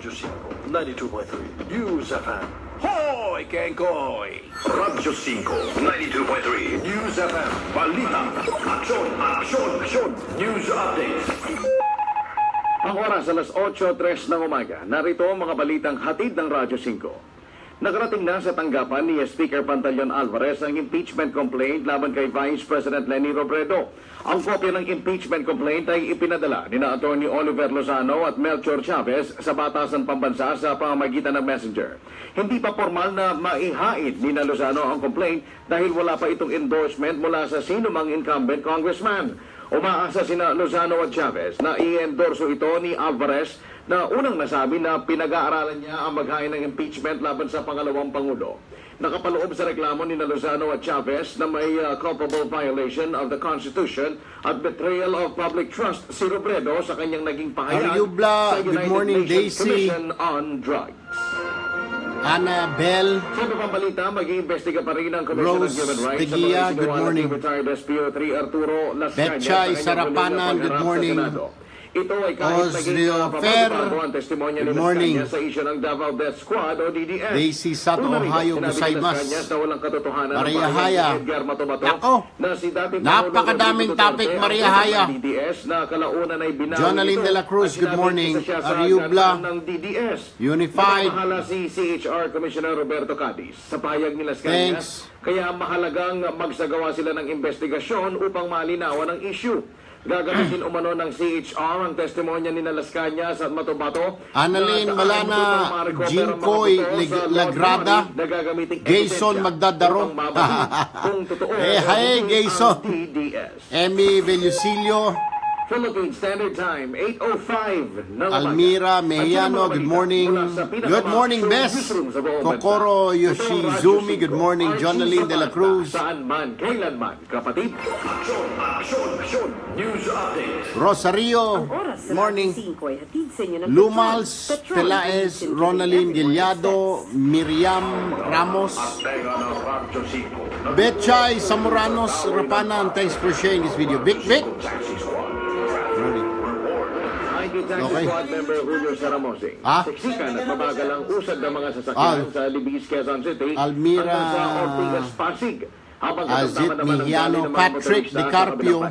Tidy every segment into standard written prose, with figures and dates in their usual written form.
Radyo 5, 92.3 News FM. Hoy, Kengkoy! Radyo 5, 92.3 News FM. Balita, aksyon, aksyon, aksyon. News updates. Ang oras alas 8:03 ng umaga. Narito ang mga balitang hatid ng Radyo 5. Nakarating na sa tanggapan ni Speaker Pantaleon Alvarez ang impeachment complaint laban kay Vice President Leni Robredo. Ang kopya ng impeachment complaint ay ipinadala ni na Atty. Oliver Lozano at Melchor Chavez sa Batasan Pambansa sa pamamagitan ng messenger. Hindi pa formal na maihain ni na Lozano ang complaint dahil wala pa itong endorsement mula sa sinumang incumbent congressman. Umaasa sina Lozano at Chavez na i-endorso ito ni Alvarez na unang nasabi na pinag-aaralan niya ang maghain ng impeachment laban sa pangalawang Pangulo. Nakapaloob sa reklamo ni Lozano at Chavez na may culpable violation of the Constitution at betrayal of public trust si Robredo sa kanyang naging pahayag sa United Nations Commission on Drugs. Annabel, sa ibang balita, mag-iimbestiga pa rin ang Commission on Human Rights sa mga isinuwanan ni retired SPO3 Arturo Las Cañas Betchay Sarapanan, good morning. Ito ay kahit naging pabago ang testimonya ni Las Cañas sa isyu ng Davao Death Squad o DDS. Daisy Sato, Ohio, Gusaymas. Maria Haya. Ako, napakadaming topic, Maria Haya. Jonalyn de la Cruz, good morning. Ariubla, Unified. Mahala si CHR Commissioner Roberto Cadiz sa pahayag ni Las Cañas. Kaya mahalagang magsagawa sila ng investigasyon upang malinawan ang issue. Gagamitin umano ng CHR ang testimonya ni Las Cañas at Matobato. Annalyn Malana, Jinkoy Lagrada, Gayson Magdadaro. Hi Gayson. Emmy Velusilio. Philippine Standard Time, 8:05. Almira Mejiano, good morning. Good morning, Bes. Kokoro Yoshizumi, good morning. Jonalyn de la Cruz. Saan man, kailan man, kapatid. Aksyon, aksyon, aksyon. News updates. Rosario, morning. Lumals, Pelaez, Ronaldin Giliado, Miriam Ramos. Betchay Samuranos, Rapanan, thanks for sharing this video. Vic. Okay. Squad member Julio Saramosing. Siksikan at mabagal ang usad ng mga sasakyan sa Libis, Quezon City. Almira, sa Ortigas, Pasig. Azit Mihiano, Patrick De Carpio,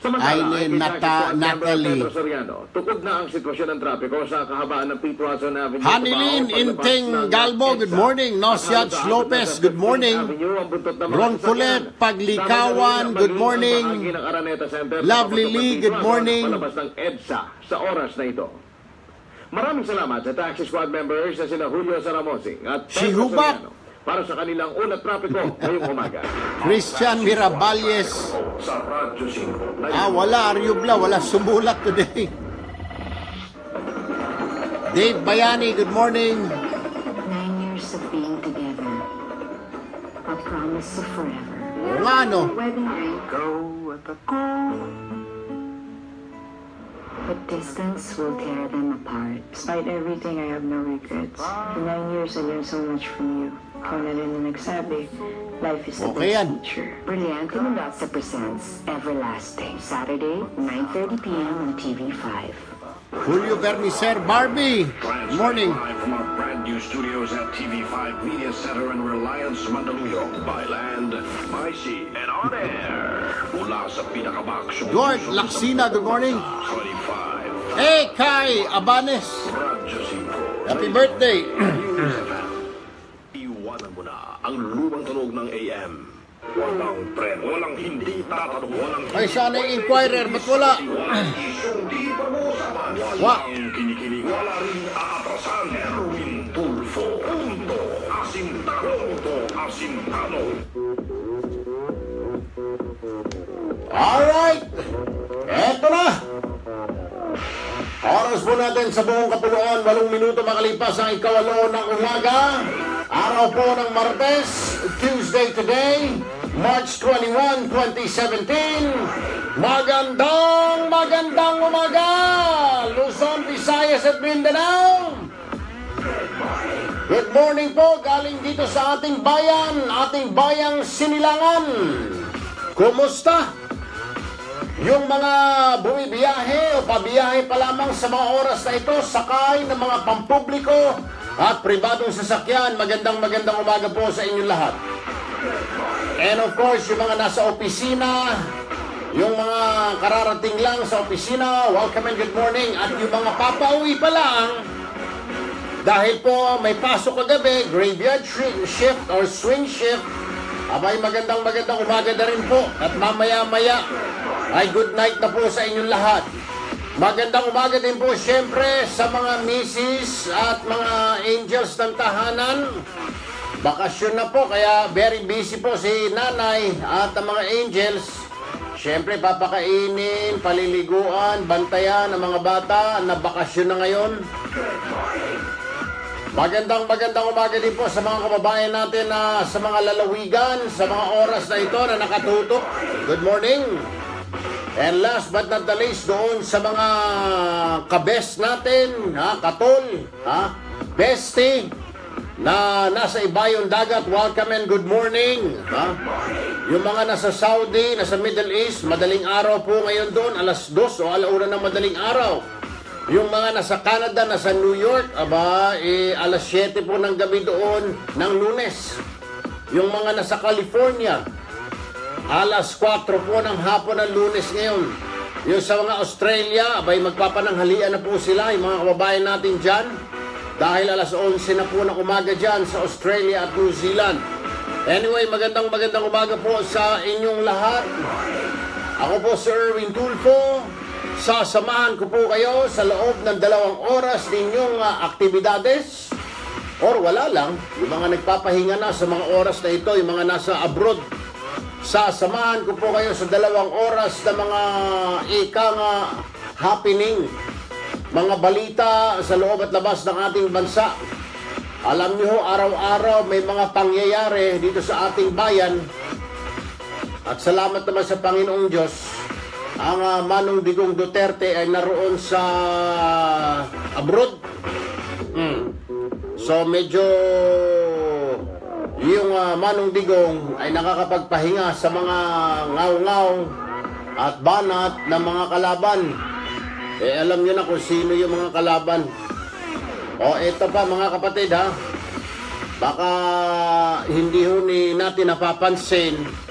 Aileen Natalie. Tukod na ang sitwasyon ng trapiko sa kahabaan ng Pete Watson Avenue. Hanilin Inteng Galbo, good morning. Nosiach Lopez, good morning. Ron Fulet, Paglikawan, good morning. Lovely Lee, good morning. Sa oras na ito. Maraming salamat sa taxi squad members na sina Julio Saramosing at Chihubak para sa kanilang unat trapiko ngayong umaga. Christian Miraballes. Wala Ariubla, wala sumulat today. Dave Bayani, good morning. 9 years of being together. A promise of forever. Ano? Wedding ring. Go at the go. But distance will tear them apart. Despite everything, I have no regrets. In 9 years, I learned so much from you. Ikaw na rin ang nagsabi, life is the best teacher. Brilliant Inundasa presents Everlasting, Saturday, 9:30 p.m. on TV5. Julio Bernicer, Barbie, good morning. From our brand new studios at TV5 Media Center in Reliance, Mandaluyong, by land, by sea, and on air. Mula sa pinakabaksyon. George Laksina, good morning. 25. Hey, Kai Abanes. Happy birthday. Iwanan mo na ang lumang tunog ng AM. Walang tren, walang hindi tatanong, walang Ay, siya na yung inquirer, ba't wala? hindi pa mo usapan. Walang kinikilig, wala rin aatrasan. Erwin Tulfo, punto, asintano. Alright, eto na. Oras po natin sa buong kapuluan, 8 minuto makalipas ang ikawalo ng umaga. Araw po ng Martes, Tuesday today, March 21, 2017. Magandang umaga! Luzon, Visayas at Mindanao. Good morning po, galing dito sa ating bayang Sinilangan. Kumusta? Yung mga bumibiyahe o pabiyahe pa lamang sa mga oras na ito, sakay ng mga pampubliko at pribadong sasakyan, magandang umaga po sa inyong lahat. And of course, yung mga nasa opisina, yung mga kararating lang sa opisina, welcome and good morning. At yung mga papauwi pa lang, dahil po may pasok kagabi, graveyard shift or swing shift, abay magandang umaga na rin po. At mamaya-maya ay good night na po sa inyong lahat. Magandang umaga din po siyempre sa mga misis at mga angels ng tahanan. Bakasyon na po, kaya very busy po si nanay at ang mga angels. Siyempre papakainin, paliliguan, bantayan ng mga bata na bakasyon na ngayon. Magandang umaga din po sa mga kababayan natin na sa mga lalawigan, sa mga oras na ito na nakatutok. Good morning. And last but not the least, doon sa mga kabes natin, katol, bestie, na nasa ibayong dagat, welcome and good morning. Yung mga nasa Saudi, nasa Middle East, madaling araw po ngayon doon, alas 2 o alauna ng madaling araw. Yung mga nasa Canada, nasa New York, alas 7 po ng gabi doon ng Lunes. Yung mga nasa California, alas 4 po ng hapon ng Lunes ngayon. Yung sa mga Australia, magpapananghalian na po sila, yung mga kababayan natin dyan. Dahil alas 11 na po ng umaga dyan sa Australia at New Zealand. Anyway, magandang umaga po sa inyong lahat. Ako po si Erwin Tulfo. Sasamahan ko po kayo sa loob ng 2 oras ninyong aktibidades. Or wala lang, yung mga nagpapahinga na sa mga oras na ito, yung mga nasa abroad. Sasamahan ko po kayo sa 2 oras na mga happening, mga balita sa loob at labas ng ating bansa. Alam niyo, araw-araw may mga pangyayari dito sa ating bayan. At salamat naman sa Panginoong Diyos, ang Manong Digong Duterte ay naroon sa abroad. So medyo yung Manong Digong ay nakakapagpahinga sa mga ngaw-ngaw at banat ng mga kalaban. Alam nyo na kung sino yung mga kalaban. Ito pa mga kapatid baka hindi natin napapansin.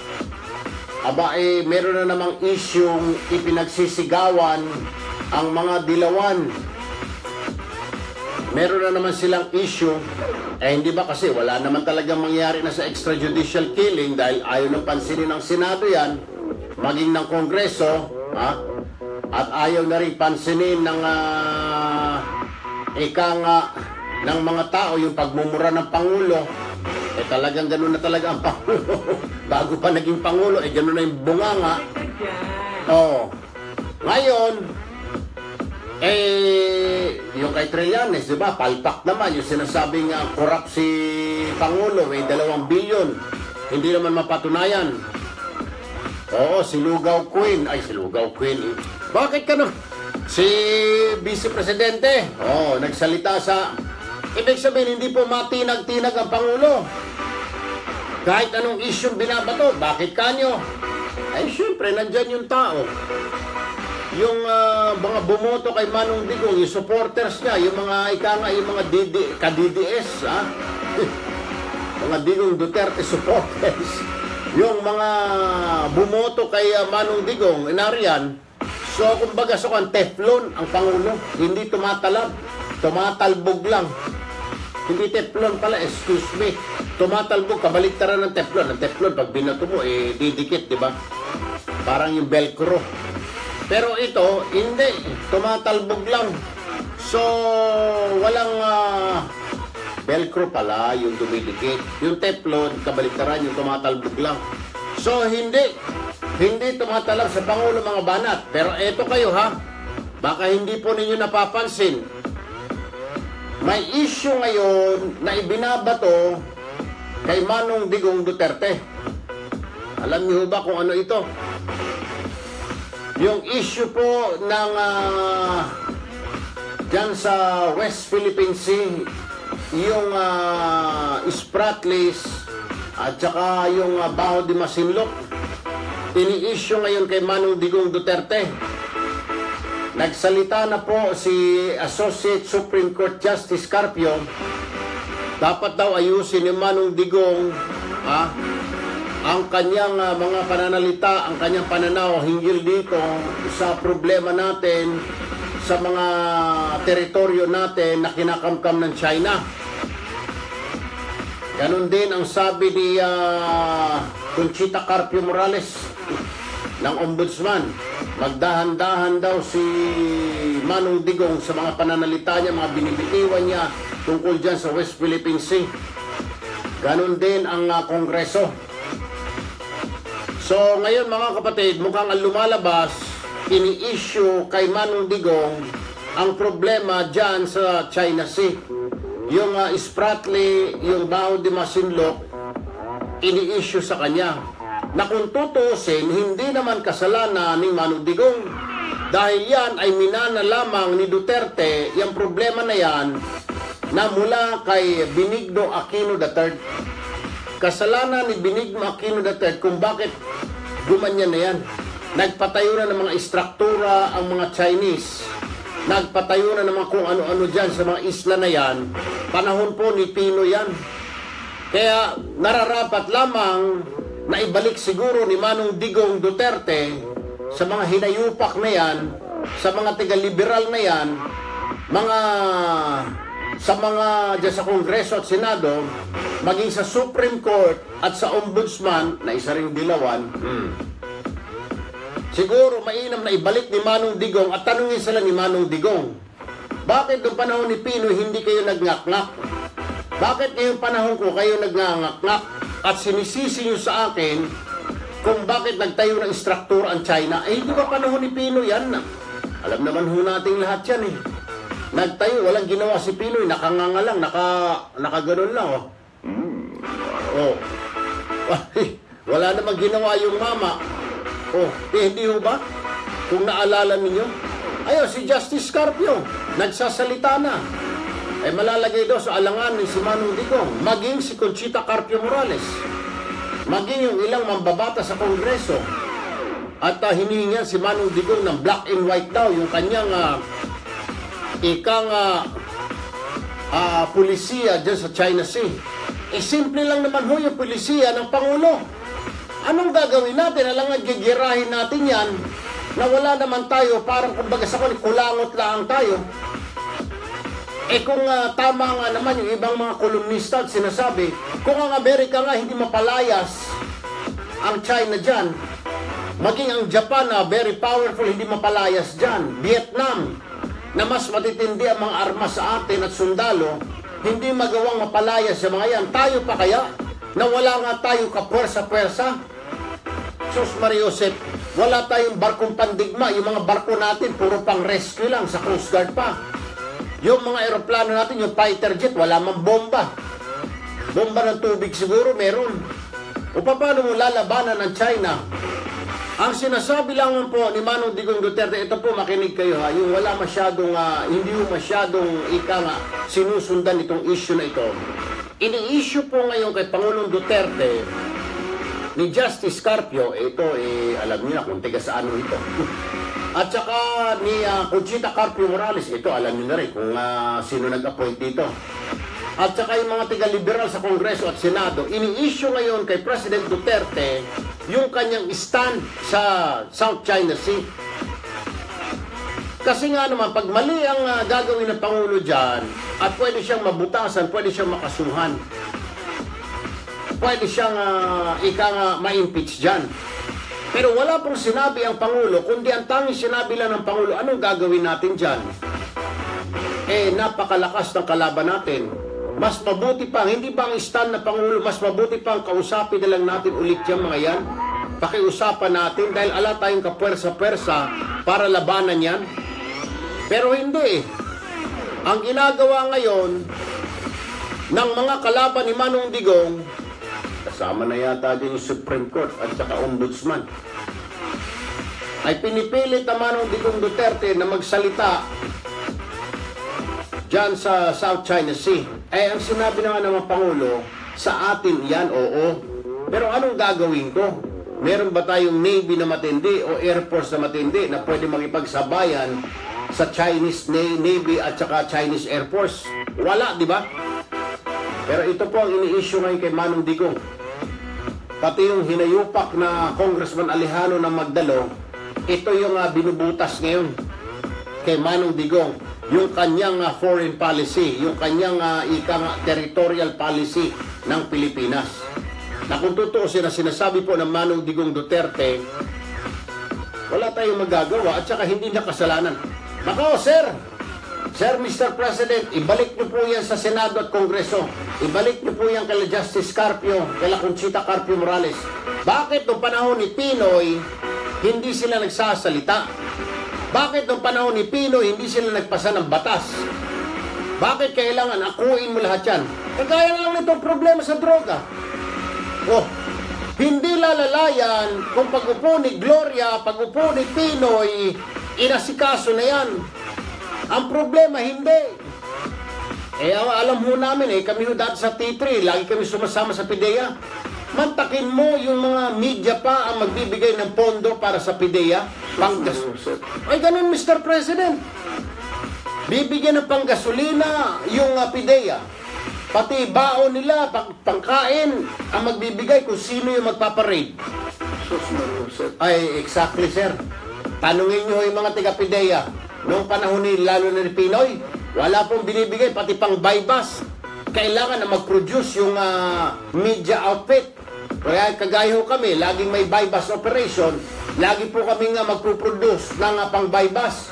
Meron na namang isyong ipinagsisigawan ang mga dilawan. Meron na naman silang issue. Hindi ba kasi wala naman talagang mangyari na sa extrajudicial killing dahil ayaw nang pansinin ng Senado yan, maging ng Kongreso, at ayaw na rin pansinin ng ng mga tao yung pagmumura ng Pangulo. Talagang gano'n na talaga ang Pangulo. Bago pa naging Pangulo, gano'n na yung bunganga. Ngayon, yung kay Trillanes, di ba, palpak naman, yung sinasabing corrupt si Pangulo, 2 bilyon. Hindi naman mapatunayan. Si Lugaw Queen. Bakit ka si Vice Presidente, nagsalita sa... Ibig sabihin, hindi po matinag-tinag ang Pangulo. Kahit anong isyong binabato, bakit kanyo? Siyempre, nandyan yung tao. Yung mga bumoto kay Manong Digong, yung supporters niya, yung mga yung mga ka-DDS, mga Digong Duterte supporters, yung mga bumoto kay Manong Digong, inariyan. So, kumbaga, Teflon ang Pangulo, hindi tumatalab, tumatalbog lang. Hindi Teflon pala, excuse me. Tumatalbog, kabaliktaran ng Teflon. Ang Teflon, pag binato mo, didikit, di ba? Parang yung Velcro. Pero ito, hindi. Tumatalbog lang. So, walang Velcro pala, yung dumidikit. Yung Teflon, kabaliktaran, yung tumatalbog lang. So, hindi tumatalab sa Pangulo mga banat. Pero eto kayo baka hindi po ninyo napapansin. May issue ngayon na ibinabato kay Manong Digong Duterte. Alam niyo ba kung ano ito? Yung issue po ng dyan sa West Philippine Sea, yung Spratlys at saka yung Baho de Masinloc. ini-issue ngayon kay Manong Digong Duterte. Nagsalita na po si Associate Supreme Court Justice Carpio. Dapat daw ayusin ni Manong Digong ang kanyang mga pananalita, ang kanyang pananaw hinggil dito sa problema natin sa mga teritoryo natin na kinakamkam ng China. Ganon din ang sabi ni Conchita Carpio Morales ng Ombudsman. Magdahan-dahan daw si Manong Digong sa mga pananalita niya, mga binibitiwan niya tungkol dyan sa West Philippine Sea. Ganon din ang Kongreso. So ngayon mga kapatid, mukhang ang lumalabas, ini-issue kay Manong Digong ang problema dyan sa China Sea. Yung Spratly, yung Bao de Masinloc, ini-issue sa kanya. Na kung tutusin, hindi naman kasalanan ni Manong Digong. Dahil yan ay minana lamang ni Duterte, yung problema na yan, na mula kay Benigno Aquino III. Kasalanan ni Benigno Aquino III kung bakit gumanyan na yan. Nagpatayo na ng mga istruktura ang mga Chinese. Nagpatayo na naman kung ano-ano dyan sa mga isla na yan. Panahon po ni Pino yan. Kaya nararapat lamang na ibalik siguro ni Manong Digong Duterte sa mga hinayupak na yan, sa mga tiga-liberal na yan, sa mga dyan sa Kongreso at Senado, maging sa Supreme Court at sa Ombudsman, na isa ring dilawan, siguro mainam na ibalik ni Manong Digong at tanungin sila ni Manong Digong, bakit noong panahon ni Pinoy hindi kayo nagngak-ngak? Bakit ngayong panahon ko kayo nagngak-ngak at sinisisi nyo sa akin kung bakit nagtayo ng istruktura ang China? Eh, hindi ba panahon ni Pinoy yan? Alam naman ho nating lahat yan eh. Nagtayo, walang ginawa si Pinoy, nakanganga lang, nakaganon lang oh. Oh. Wala namang ginawa yung mama. Oh, hindi ho ba? Kung naalala ninyo. Ayaw, si Justice Carpio, nagsasalita na. Ay malalagay daw sa alanganin si Manong Digong, maging si Conchita Carpio Morales, maging yung ilang mambabata sa Kongreso. At hinihingan si Manong Digong ng black and white daw, yung kanyang pulisiya dyan sa China Sea. Eh simple lang naman ho yung pulisiya ng Pangulo. Anong gagawin natin? Alang gigirahin natin yan na wala naman tayo, parang kumbaga sa kulangot lang tayo. Eh kung tama nga naman yung ibang mga kolumnista at sinasabi, kung ang Amerika nga hindi mapalayas ang China dyan, maging ang Japan na very powerful hindi mapalayas dyan, Vietnam na mas matitindi ang mga armas sa atin at sundalo, hindi magawang mapalayas sa mga yan. Tayo pa kaya na wala nga tayo kapwersa-pwersa? Sus Mariosep, wala tayong barkong pandigma. Yung mga barko natin puro pang rescue lang, sa Coast Guard pa. Yung mga aeroplano natin, yung fighter jet, wala mang bomba. Bomba ng tubig siguro meron. O paano mo lalabanan ng China? Ang sinasabi lang po ni Manong Digong Duterte, ito po makinig kayo ha, yung wala masyadong, hindi mo masyadong sinusundan itong issue na ito. Ini-issue po ngayon kay Pangulong Duterte ni Justice Carpio, ito alam niyo na kung tiga sa ano ito. At saka ni Conchita Carpio Morales, ito alam niyo na rin kung sino nag-appoint dito. At saka yung mga tiga-liberal sa Kongreso at Senado, ini-issue ngayon kay President Duterte yung kanyang stand sa South China Sea. Kasi nga naman, pag mali ang gagawin ng Pangulo dyan, at pwede siyang mabutasan, pwede siyang makasuhan, pwede siyang ma-impeach dyan. Pero wala pong sinabi ang Pangulo, kundi ang tanging sinabi lang ng Pangulo, anong gagawin natin dyan? Napakalakas ng kalaban natin. Mas mabuti pa, hindi ba ang stand na Pangulo, mas mabuti pa ang kausapin na lang natin ulit yung mga yan? Pakiusapan natin dahil ala tayong kapwersa-pwersa para labanan yan. Pero hindi. Ang ginagawa ngayon ng mga kalaban ni Manong Digong, kasama na yata din yung Supreme Court at saka Ombudsman, ay pinipilit ang Manong Digong Duterte na magsalita dyan sa South China Sea. Ang sinabi naman ng Pangulo, sa atin yan, oo. Pero anong gagawin ko? Meron ba tayong Navy na matindi o Air Force na matindi na pwede makipagsabayan sa Chinese Navy at saka Chinese Air Force? Wala, di ba? Pero ito po ang ini-issue ngayon kay Manong Digong. Pati yung hinayupak na Congressman Alejandro ng Magdalo, ito yung binubutas ngayon kay Manong Digong. Yung kanyang foreign policy, yung kanyang territorial policy ng Pilipinas. Na kung totoo sinasabi po ng Manong Digong Duterte, wala tayong magagawa at saka hindi na kasalanan. Nako, Sir, Mr. President, ibalik niyo po yan sa Senado at Kongreso. Ibalik niyo po yan kay Justice Carpio, kay Conchita Carpio Morales. Bakit noong panahon ni Pinoy, hindi sila nagsasalita? Bakit noong panahon ni Pinoy, hindi sila nagpasa ng batas? Bakit kailangan akuin mo lahat yan? Kaya lang nitong problema sa droga. Oh, hindi lalalayan kung pag-upo ni Gloria, pag-upo ni Pinoy, inasikaso na yan. Ang problema, hindi. Alam ho namin, kami ho dati sa T3, lagi kami sumasama sa PIDEA. Mantakin mo yung mga media pa ang magbibigay ng pondo para sa PIDEA. Ay, ganun, Mr. President. Bibigyan ng panggasolina yung PIDEA. Pati baon nila, pangkain, ang magbibigay kung sino yung magpaparade. Ay, exactly, sir. Tanungin nyo yung mga taga-PIDEA. Noong panahon ni, lalo na ni Pinoy, wala pong binibigay, pati pang bypass. Kailangan na mag-produce yung media outfit. Kaya kagaya ho kami, laging may bypass operation, lagi po kami nga magpuproduce ng pang bypass.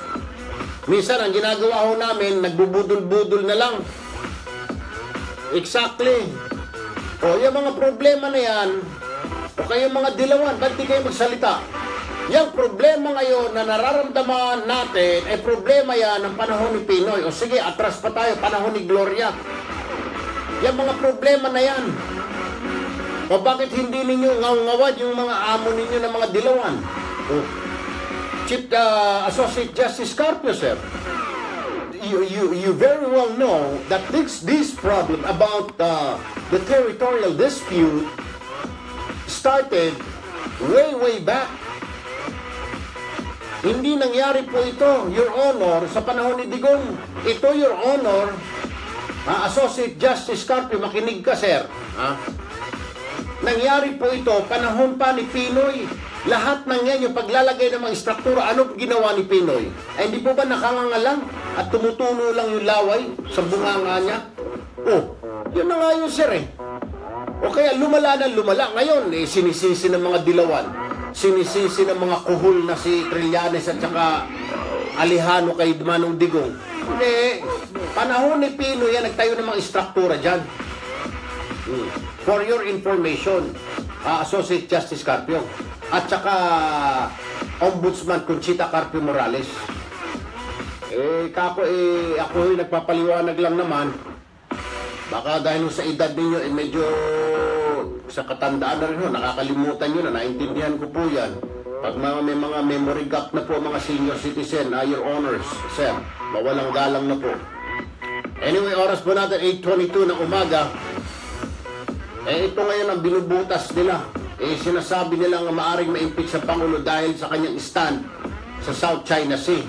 Minsan, ang ginagawa ho namin, nagbubudol-budol na lang. Exactly. O, yung mga problema na yan, o kayong mga dilawan, ba't di kayo magsalita? Yung problema ngayon na nararamdaman natin, ay problema yan ng panahon ni Pinoy. O sige, atras pa tayo, panahon ni Gloria. Yung mga problema na yan. O bakit hindi ninyo ngawad yung mga amo ninyo ng mga dilawan? O, Chief Associate Justice Carpio, sir. You very well know that this problem about the territorial dispute started way back. Hindi nangyari po ito, Your Honor, sa panahon ni Digong. Ito, Your Honor, Associate Justice Carpio, makinig ka, sir. Nangyari po ito, panahon pa ni Pinoy. Lahat ng yan, yung paglalagay ng mga struktura, ano ginawa ni Pinoy? Ay, hindi po ba nakangangalang at tumutulo lang yung laway sa bunganga niya? Oh, yun na nga yun, sir, O kaya lumala na lumala. Ngayon, sinisisi ng mga dilawan. Sinisisi ng mga kuhol na si Trillanes at saka Alejandro kay Manong Digong. Hindi. Panahon ni Pinoy yan, nagtayo ng mga struktura dyan. For your information, Associate Justice Carpio. At saka Ombudsman Conchita Carpio Morales. Ako nagpapaliwanag lang naman. Baka dahil sa edad ninyo, medyo sa katandaan na rin ho, nakakalimutan nyo na, naintindihan ko po yan. Pag may mga memory gap na po mga senior citizen, Your Honors, sir, mawalang galang na po. Anyway, oras po natin, 8:22 ng umaga. Ito ngayon ang binubutas nila. Sinasabi nila nga maaring ma-impeach sa Pangulo dahil sa kanyang stand sa South China Sea.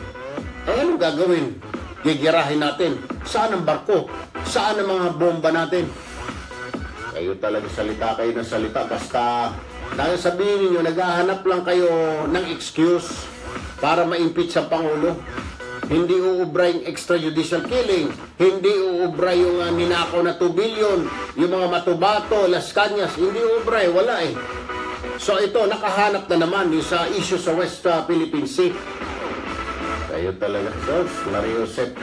Anong gagawin? Gigirahin natin. Saan ang barko? Saan ang mga bomba natin? Kayo talaga salita kayo ng salita. Basta dahil sabihin niyo, naghahanap lang kayo ng excuse para ma-impeach sa Pangulo. Hindi uubra yung extrajudicial killing. Hindi uubra yung ninakaw na 2 billion. Yung mga Matubato, Las Cañas. Hindi uubra wala So ito, nakahanap na naman yung sa issue sa West Philippine Sea. Kayo talaga, Mariosep.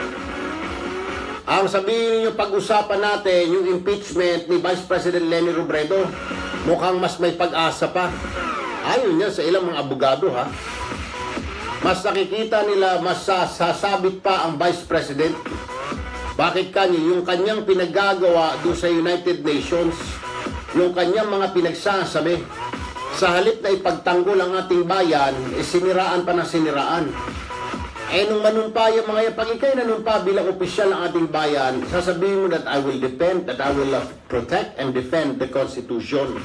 Ang sabihin niyo, pag-usapan natin yung impeachment ni Vice President Leni Robredo, mukhang mas may pag-asa pa. Ayun yan sa ilang mga abogado, ha? Mas nakikita nila, mas sasabit pa ang Vice President. Bakit kanya? Yung kanyang pinagagawa doon sa United Nations, yung kanyang mga pinagsasabi, sa halip na ipagtanggol ang ating bayan, siniraan pa na siniraan. Nung manumpa yung mga yan, pag ikay nanumpa bilang opisyal ng ating bayan, sasabihin mo that I will defend, that I will protect and defend the Constitution.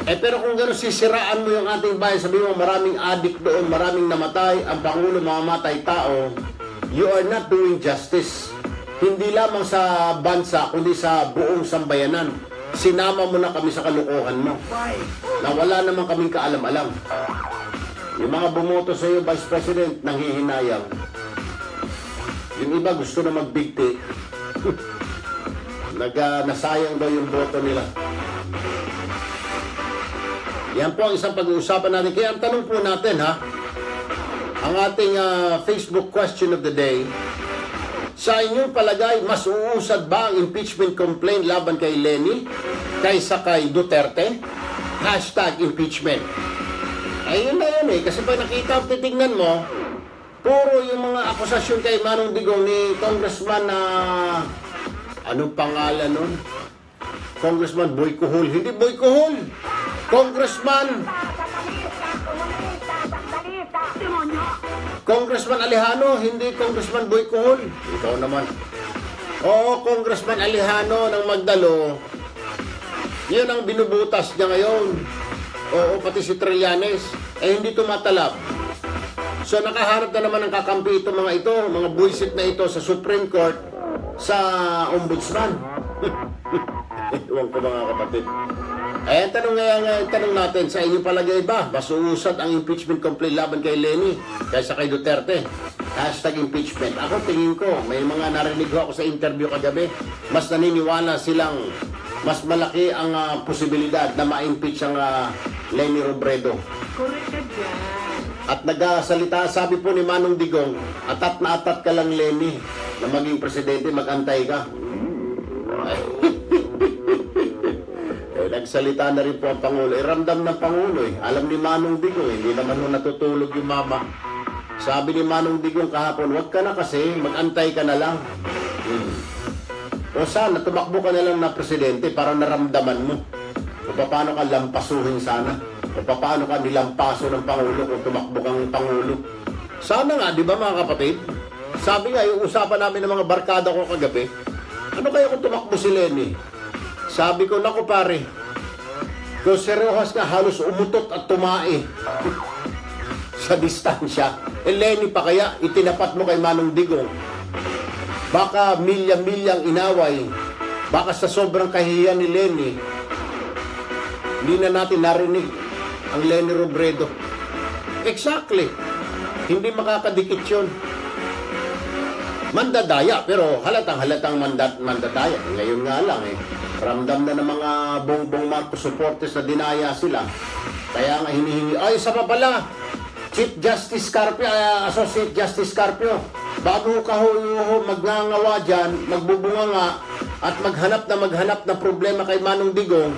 Pero kung gano'n sisiraan mo yung ating bayan, sabi mo maraming adik doon, maraming namatay, ang Pangulo mamamatay tao, you are not doing justice. Hindi lamang sa bansa, kundi sa buong sambayanan. Sinama mo na kami sa kalukuhan mo. Na wala naman kaming kaalam-alam. Yung mga bumoto sa iyo, Vice President, nanghihinayang. Yung iba gusto na magbigti. Nasayang daw yung boto nila. Yan po ang isang pag-uusapan natin. Kaya ang tanong po natin, ang ating Facebook question of the day, sa inyong palagay, mas uusad ba ang impeachment complaint laban kay Lenny kaysa kay Duterte? Hashtag impeachment. Ayun na yun kasi pag nakita at titignan mo, puro yung mga akusasyon kay Manong Digong ni Congressman na anong pangalan nun? Congressman Boy Kuhol. Hindi Boy Kuhol. Congressman Alejano, hindi Congressman Boy Kuhol. Ikaw naman. Oo, Congressman Alejano ng Magdalo. Yun ang binubutas niya ngayon. Oo, pati si Trillanes. Hindi tumatalab. So nakaharap na naman ang kakampi itong mga ito, mga buwisit na ito sa Supreme Court, sa Ombudsman. Iwan ko mga kapatid. Tanong natin, sa inyo palagay ba, mas uusad ang impeachment complaint laban kay Lenny kaysa kay Duterte? Hashtag impeachment. Ako tingin ko, may mga narinig ko ako sa interview kagabi, mas naniniwala silang mas malaki ang posibilidad na ma-impeach ang Lenny Robredo. Correct ka dyan. At nagsalita, sabi po ni Manong Digong, atat na atat ka lang Lenny na maging presidente, mag-antay ka. Nagsalita na rin po ang Pangulo. Ramdam ng Pangulo Alam ni Manong Digong, hindi naman natutulog yung mama. Sabi ni Manong Digong kahapon, wag ka na kasi, mag-antay ka na lang. O sana, tumakbo ka na lang na presidente para naramdaman mo. O paano ka lampasuhin sana? O paano ka nilampaso ng Pangulo kung tumakbo kang Pangulo? Sana nga, di ba mga kapatid? Sabi nga, yung usapan namin ng mga barkada ko kagabi, ano kaya kung tumakbo si Lenny? Sabi ko, naku pare, kung seryohas ka, halos umutot at tumae sa distansya. Lenny pa kaya, itinapat mo kay Manong Digong. Baka milya-milyang inaway, baka sa sobrang kahihiyan ni Lenny, hindi na natin narinig ang Lenny Robredo. Exactly. Hindi makakadikit yun. Mandadaya, pero halatang mandadaya. Ngayon nga lang ramdam na ng mga Bongbong Marcos supporters na dinaya sila. Kaya nga hinihingi, isa pa pala, Chief Justice Carpio, Associate Justice Carpio, bago ka magngangawa dyan, magbubunga nga, at maghanap na problema kay Manong Digong,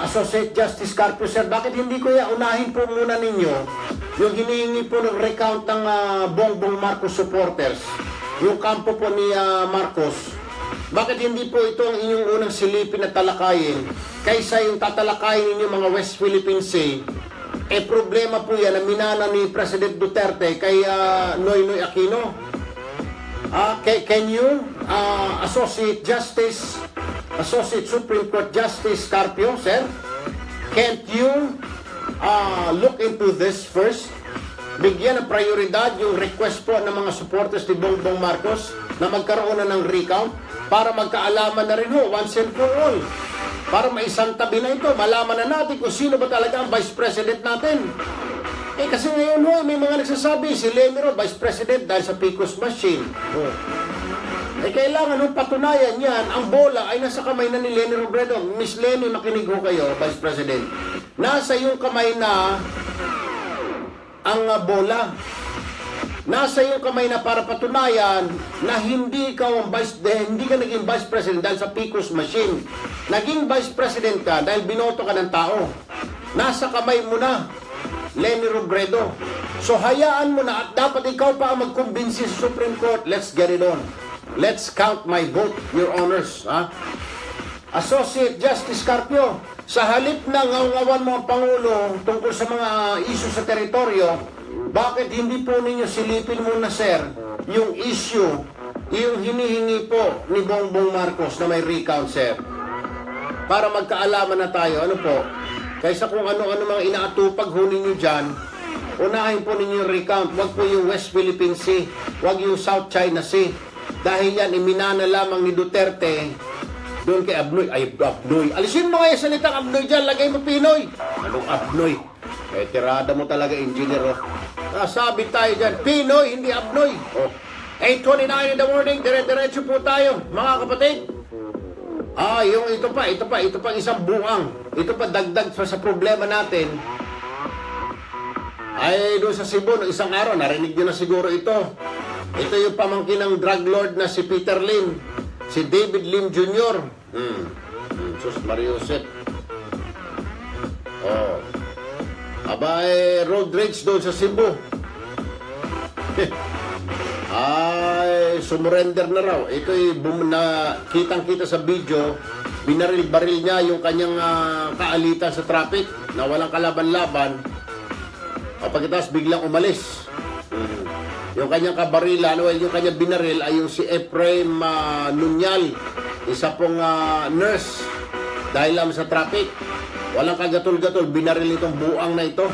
Associate Justice Carpio, sir, bakit hindi ko unahin po muna ninyo yung hinihingi po ng recount ng Bongbong Marcos supporters, yung kampo po ni Marcos? Bakit hindi po ito ang inyong unang silipin na talakayin kaysa yung tatalakayin ninyo mga West Philippine Sea? Problema po yan na minana ni President Duterte kay Noynoy Aquino. Can you, Associate Supreme Court Justice Carpio, sir, can't you look into this first? Bigyan ng prioridad yung request po ng mga supporters ni Bongbong Marcos na magkaroon na ng recount para magkaalaman na rin once and for all. Para maisantabi na ito, malaman na natin kung sino ba talaga ang Vice President natin. Kasi ngayon may mga nagsasabi, si Lenny Vice President dahil sa PCOS machine. Kailangan patunayan yan, ang bola ay nasa kamay na ni Lenny Robredo. Miss Lenny, makinig ho kayo, Vice President. Nasa iyong kamay na ang bola. Nasa iyong kamay na para patunayan na hindi ka naging Vice President dahil sa PCOS machine. Naging Vice President ka dahil binoto ka ng tao. Nasa kamay mo na, Lenny Robredo. So hayaan mo na at dapat ikaw pa ang magkumbinsi sa Supreme Court. Let's get it on. Let's count my vote, Your Honors. Associate Justice Carpio, sa halip na ngawan mo ang Pangulo tungkol sa mga issue sa teritoryo, bakit hindi po ninyo silipin muna, sir, yung issue, yung hinihingi po ni Bongbong Marcos na may recount, sir? para magkaalaman na tayo. Ano po? Kaysa kung ano-ano mga inaatupag hunin nyo dyan, unahin po ninyo yung recount. Huwag po yung West Philippine Sea. Huwag yung South China Sea. Dahil yan, iminana lamang ni Duterte doon kay Abnoy. Ay, Abnoy. Alisin mo yung salitang Abnoy dyan. Lagay mo Pinoy. Anong Abnoy? Eh, tirada mo talaga, engineer. Oh. Sabi tayo dyan, Pinoy, hindi Abnoy. Oh. 8:29 in the morning. Dire-diretso po tayo, mga kapatid. Yung ito pa isang buang. Ito pa dagdag sa problema natin. Ay, doon sa Cebu, no, isang araw, narinig nyo na siguro ito. Ito yung pamangkin ng drug lord na si Peter Lim. Si David Lim Jr. Sus Mariosep. Oh. Road rage doon sa Cebu. Ay, sumurrender na raw. Ito'y kitang-kita sa video, binaril-baril niya yung kanyang kaalitan sa traffic na walang kalaban-laban. Pagkatapos biglang umalis. Yung kanyang kabarilan, yung kanyang binaril ay yung si Ephraim Nunyal, isa pong nurse. Dahil lang sa traffic, walang kagatol-gatol, binaril itong buang na ito.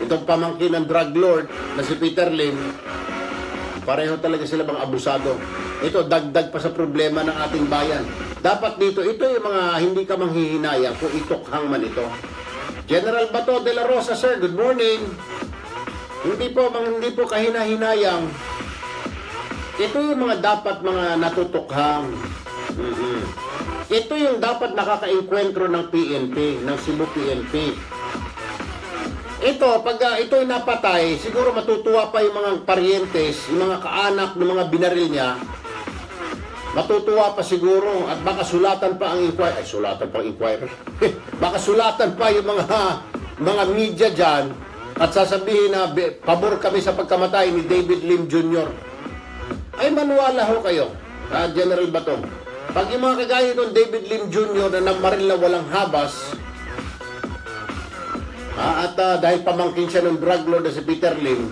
Itong pamangkin ng drug lord na si Peter Lim. Pareho talaga sila mga abusado. Ito, dagdag pa sa problema ng ating bayan. Dapat dito, ito yung mga hindi ka manghihinayang kung itokhang man ito. General Bato de la Rosa, sir, good morning. Hindi po kahina-hinayang. Ito yung mga dapat mga natutukhang. Ito yung dapat nakaka-enkwentro ng PNP, ng Cebu PNP. Ito, pag ito'y napatay, siguro matutuwa pa yung mga parientes, yung mga kaanak ng mga binaril niya. Matutuwa pa siguro at baka sulatan pa ang inquirer. Ay, sulatan pa ang inquirer. Baka sulatan pa yung mga media dyan at sasabihin na pabor kami sa pagkamatay ni David Lim Jr. Ay, manuwala ho kayo, General Bato. Pag yung mga kagaya doon, David Lim Jr. na namaril na walang habas, at dahil pamangkin siya ng drug lord na si Peter Lim,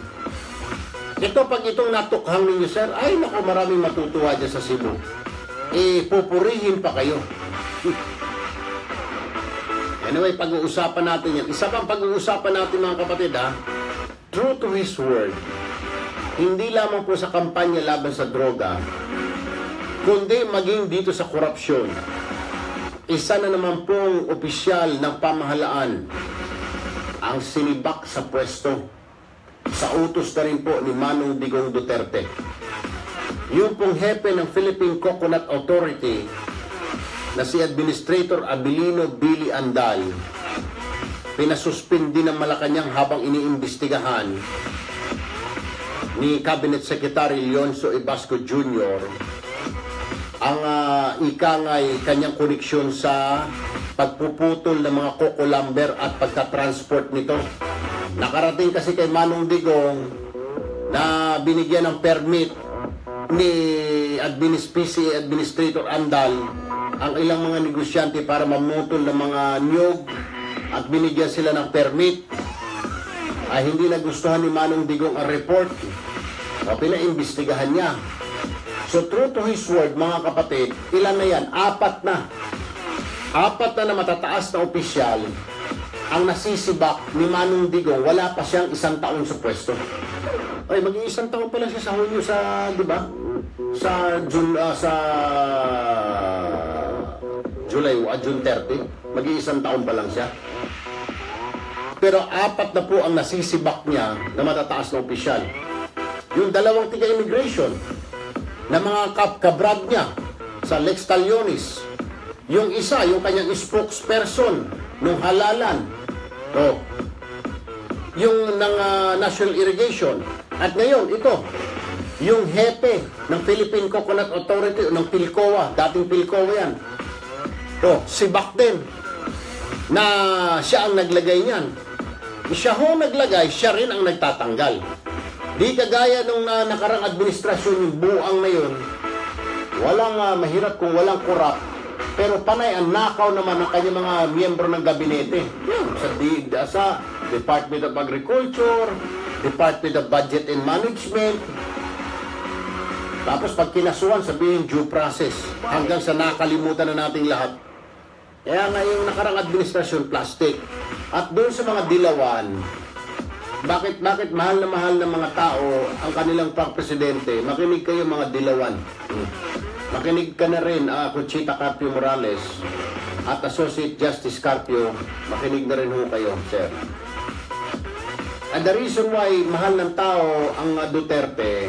ito pag itong natukhang ninyo, sir, ay naku, maraming matutuwa dyan sa Cebu. Pupurihin pa kayo. Anyway, pag-uusapan natin yan. Isa pang pag-uusapan natin, mga kapatid, true to his word, hindi lamang po sa kampanya laban sa droga, kundi maging dito sa korupsyon. Isa na naman pong opisyal ng pamahalaan ang sinibak sa pwesto sa utos na rin po ni Manong Digong Duterte. Yung pong hepe ng Philippine Coconut Authority na si Administrator Abilino Billy Andal, pinasuspindi ng Malacanang habang iniimbestigahan ni Cabinet Secretary Leoncio Ibasco Jr. ang ikangay kanyang koneksyon sa pagpuputol ng mga coco lumber at pagka-transport nito. Nakarating kasi kay Manong Digong na binigyan ng permit ni PCA Administrator Andal ang ilang mga negosyante para mamutol ng mga niyog at binigyan sila ng permit. Ay hindi nagustuhan ni Manong Digong ang report. Pinaimbestigahan niya. So true to his word, mga kapatid, ilan na yan? Apat na matataas na opisyal ang nasisibak ni Manong Digong. Wala pa siyang 1 taon sa pwesto. Ay, mag-1 taon pa lang siya sa Hunyo, di ba? Sa June 30. Mag-1 taon pa lang siya. Pero 4 na po ang nasisibak niya na matataas na opisyal. Yung 2 tiga-immigration na mga kabrad niya sa Lex Talionis. Yung isa, yung kanyang spokesperson nung halalan. Yung ng National Irrigation. At ngayon, ito, yung hepe ng Philippine Coconut Authority o ng PILCOA, dating PILCOA yan. Sibak din na siya ang naglagay niyan. Siya ho naglagay, siya rin ang nagtatanggal. Di kagaya nung nakarang administrasyon, yung buang na yun, walang mahirap kung walang korap, pero panay ang nakaw naman ng kanyang mga miyembro ng gabinete. Sa Department of Agriculture, Department of Budget and Management. Tapos pag kinasuhan, sabihin due process. Hanggang sa nakalimutan na nating lahat. Kaya nga yung nakarang administrasyon, plastic. At doon sa mga dilawan, bakit mahal na mga tao ang kanilang pang-presidente? Makinig kayo mga dilawan. Makinig ka na rin, Conchita Carpio Morales at Associate Justice Carpio, makinig na rin ho kayo, sir. And the reason why mahal ng tao ang Duterte,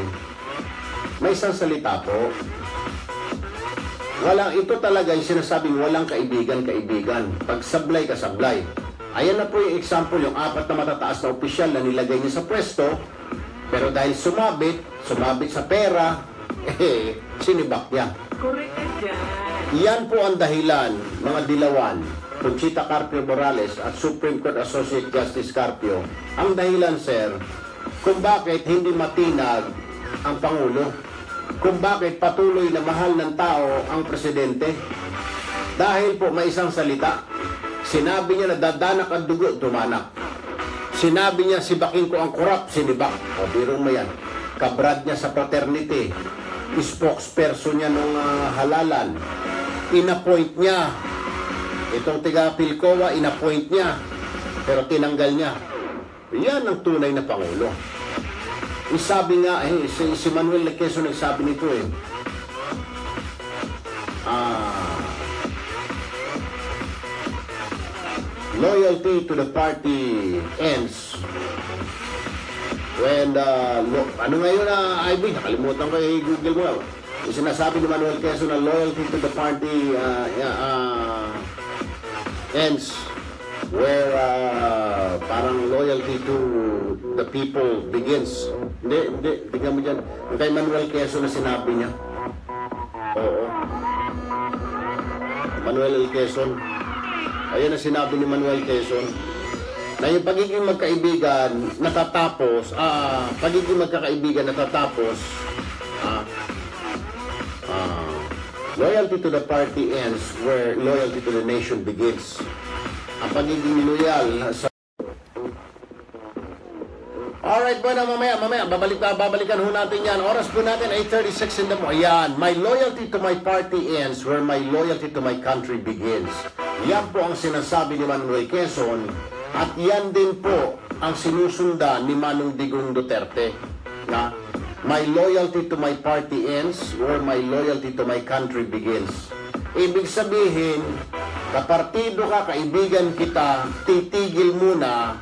may isang salita po. Ito talaga yung sinasabing walang kaibigan. Pag sablay ka sablay. Ayan na po yung example, yung 4 na matataas na opisyal na nilagay niya sa pwesto, pero dahil sumabit sa pera, sinibak niya. Correct ka dyan. Yan po ang dahilan, mga dilawan, Conchita Carpio Morales at Supreme Court Associate Justice Carpio. Ang dahilan, sir, kung bakit hindi matinag ang Pangulo. Kung bakit patuloy na mahal ng tao ang presidente. Dahil po may isang salita. Sinabi niya na dadanak ang dugo, tumanak. Sinabi niya sibakin ko ang korap, sinibak. O birong mo yan. Kabrad niya sa fraternity. Spokesperson niya nung halalan. Inappoint niya. Itong tiga Pilcoa, inappoint niya. Pero tinanggal niya. Yan ang tunay na Pangulo. Sabi nga, si Manuel Quezon nagsabi nito loyalty to the party ends when ano ngayon Ivy, nakalimutan ko Google mo. Yung sinasabi ni Manuel Quezon na loyalty to the party ends where parang loyalty to the people begins. Hindi, tingnan mo dyan. Yung kay Manuel Quezon na sinabi niya. Oo. Manuel Quezon. Ayan na sinabi ni Manuel Quezon. Na yung pagiging magkaibigan natatapos, loyalty to the party ends where loyalty to the nation begins. Ang pagiging loyal sa... Alright, bueno, mamaya, babalikan ho natin yan. Oras po natin, 8:36 in the morning. Ayan, my loyalty to my party ends where my loyalty to my country begins. Yan po ang sinasabi ni Manuel Quezon at yan din po ang sinusundan ni Manong Digong Duterte. Na, my loyalty to my party ends where my loyalty to my country begins. Ibig sabihin, kapartido ka, kaibigan kita, titigil muna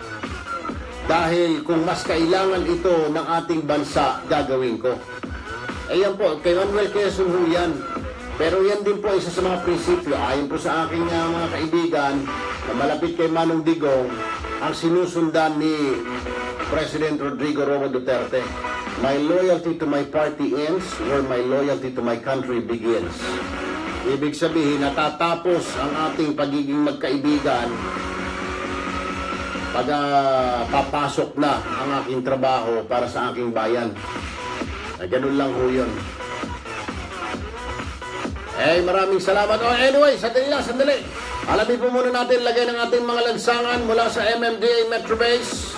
dahil kung mas kailangan ito ng ating bansa, gagawin ko. Ayan po, kay Manuel Quezon ho yan. Pero yan din po isa sa mga prinsipyo. Ayon po sa aking mga kaibigan na malapit kay Manong Digong, ang sinusundan ni President Rodrigo Roa Duterte. My loyalty to my party ends where my loyalty to my country begins. Ibig sabihin, natatapos ang ating pagiging magkaibigan pag papasok na ang aking trabaho para sa aking bayan. Ganun lang ho yun. Maraming salamat. Anyway, sandali. Alamin po muna natin, lagay ng ating mga lansangan mula sa MMDA Metro Base.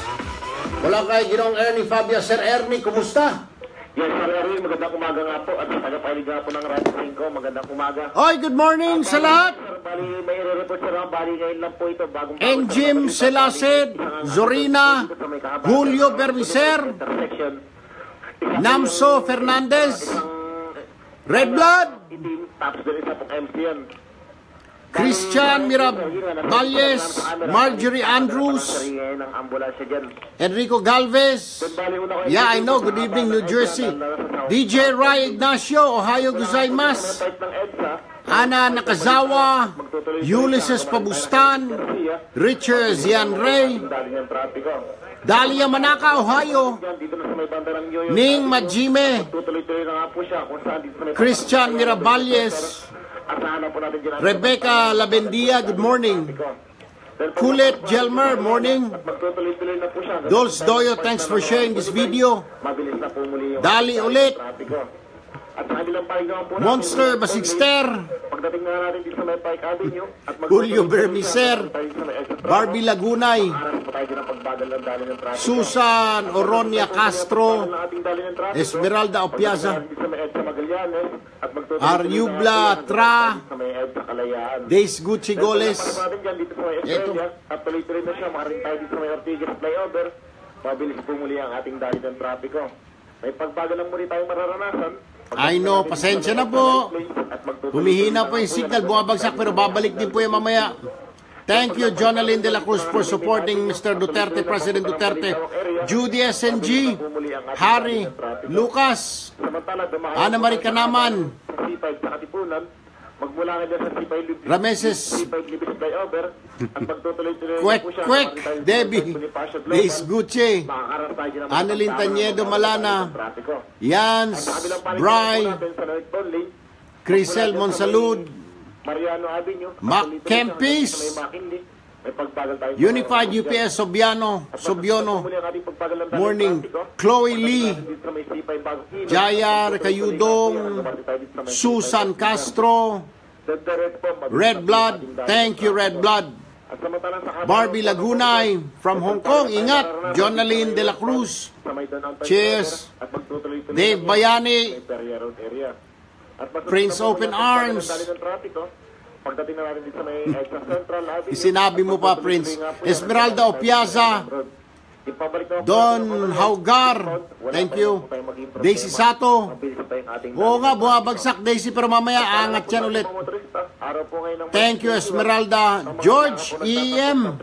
Mula kay Ginoong Ernie Fabia. Sir Ernie, kumusta? Yes, Sir Erwin, magandang umaga nga po at tagapakinig nga po ng Radyo 5, magandang umaga. Oy, good morning sa lahat! Bali, may i-report sir, bali ngayon lang po ito, bagong Jim Selacid, Zorina, Julio Berbicer, Namso Fernandez, Red Blood, tapos din isa pong MC yan. Christian Miraballes, Marjorie Andrews, Enrico Galvez. Yeah, I know. Good evening, New Jersey. DJ Ray Ignacio, Ohio Gozaimasu. Ana Nakazawa, Ulysses Pabustan, Richard Zianrey, Dalia Manaka, Ohio, Ning Majime, Christian Miraballes, Rebecca Labendia, good morning. Kulit Jelmer, morning. Dols Doyo, thanks for sharing this video. Dali ulit. At sa kabilang panig naman po Monster Basigster, pagdating nga natin dito sa may Pike Avenue at Julio Bermiser, Barbie Lagunay, aras po tayo din ang pagbagal ng dali ng traffic. Susan Oronia Castro, Ang ating dali ng traffic. Esmeralda Opiaza, Pagdating sa may EDSA Magallanes at magtutuloy Ariubla Tra, sa may EDSA Kalayaan. Days Gucci Goles. Natin dyan dito sa may Estrella at tuloy-tuloy na siya. Makarating tayo dito sa may Ortigas flyover. Mabilis po muli ang ating dali ng trapiko. May pagbagal lang muli tayong mararanasan. I know, pasensya na po. Humihina po yung signal, bumabagsak pero babalik din po yung mamaya. Thank you, Jonalyn de la Cruz, for supporting Mr. Duterte, President Duterte. Judy SNG, Harry, Lucas, Ana Marie Canaman, C5 sa Katipunan, magmula nga dyan sa C5 Rameses, Libis flyover at magtutuloy-tuloy na Kwek po siya. Kwek, Makarating tayo Debbie, sa Bonifacio Global. Days Gucci, Makakaroon tayo dyan ng Annalyn magkasama Tanyedo ng Malana, trapiko. Yans, Sa kabilang panig Bry, naman po natin sa North Toll Lane, Crisel Monsalud, Mariano Avenue, Mac at Kempis, sa may McKinley. May pagbagal tayo. Unified UPS Sobiano, Sobiono, Muli ang ating pagbagal ng dali ng Morning, trapiko. Chloe Lee, Dito sa may C5 Bagong Ilog. Jayar Kayudong, Susan Castro, Red Blood, thank you Red Blood, Barbie Lagunay, from Hong Kong, ingat, Jonalyn de la Cruz, Cheers, Dave Bayani, Prince Open Arms. Pagdating na natin dito sa may EDSA Central Avenue. Sinabi mo pa, Prince. Esmeralda Opiaza, Don Haugar, thank you. Daisy Sato, oo nga, bumabagsak Daisy pero mamaya angat yan ulit. Thank you Esmeralda. George EM,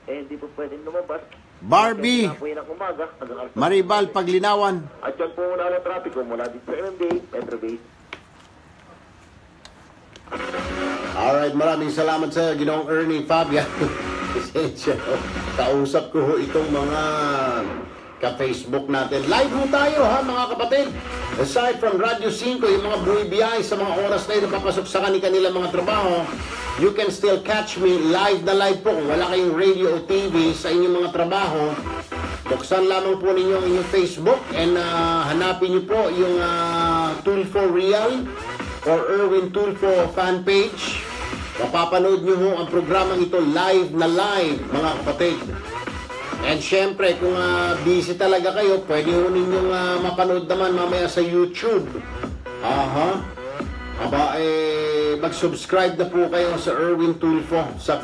Hindi po pwedeng lumabas. Barbie, Po yun ang umaga. Hanggang alas Maribal Paglinawan. At yan po muna ang trapiko mula dito sa MMDA, Metro Bay. Alright, maraming salamat sa Ginoong Ernie Fabian. Pasensya, kausap ko ho itong mga ka-Facebook natin. Live ho tayo ha mga kapatid. Aside from Radio 5, yung mga buwibiyay sa mga oras na yun napapasok sa kanilang mga trabaho, you can still catch me live na live po. Kung wala kayong radio o TV sa inyong mga trabaho, buksan lamang po ninyo ang inyong Facebook and hanapin nyo po yung Tulfo Real or Erwin Tulfo fan page. Mapapanood nyo ho ang programang ito live na live, mga kapatid. And syempre, kung busy talaga kayo, pwede ho ninyong mapanood naman mamaya sa YouTube. Aba, mag-subscribe na po kayo sa Erwin Tulfo sa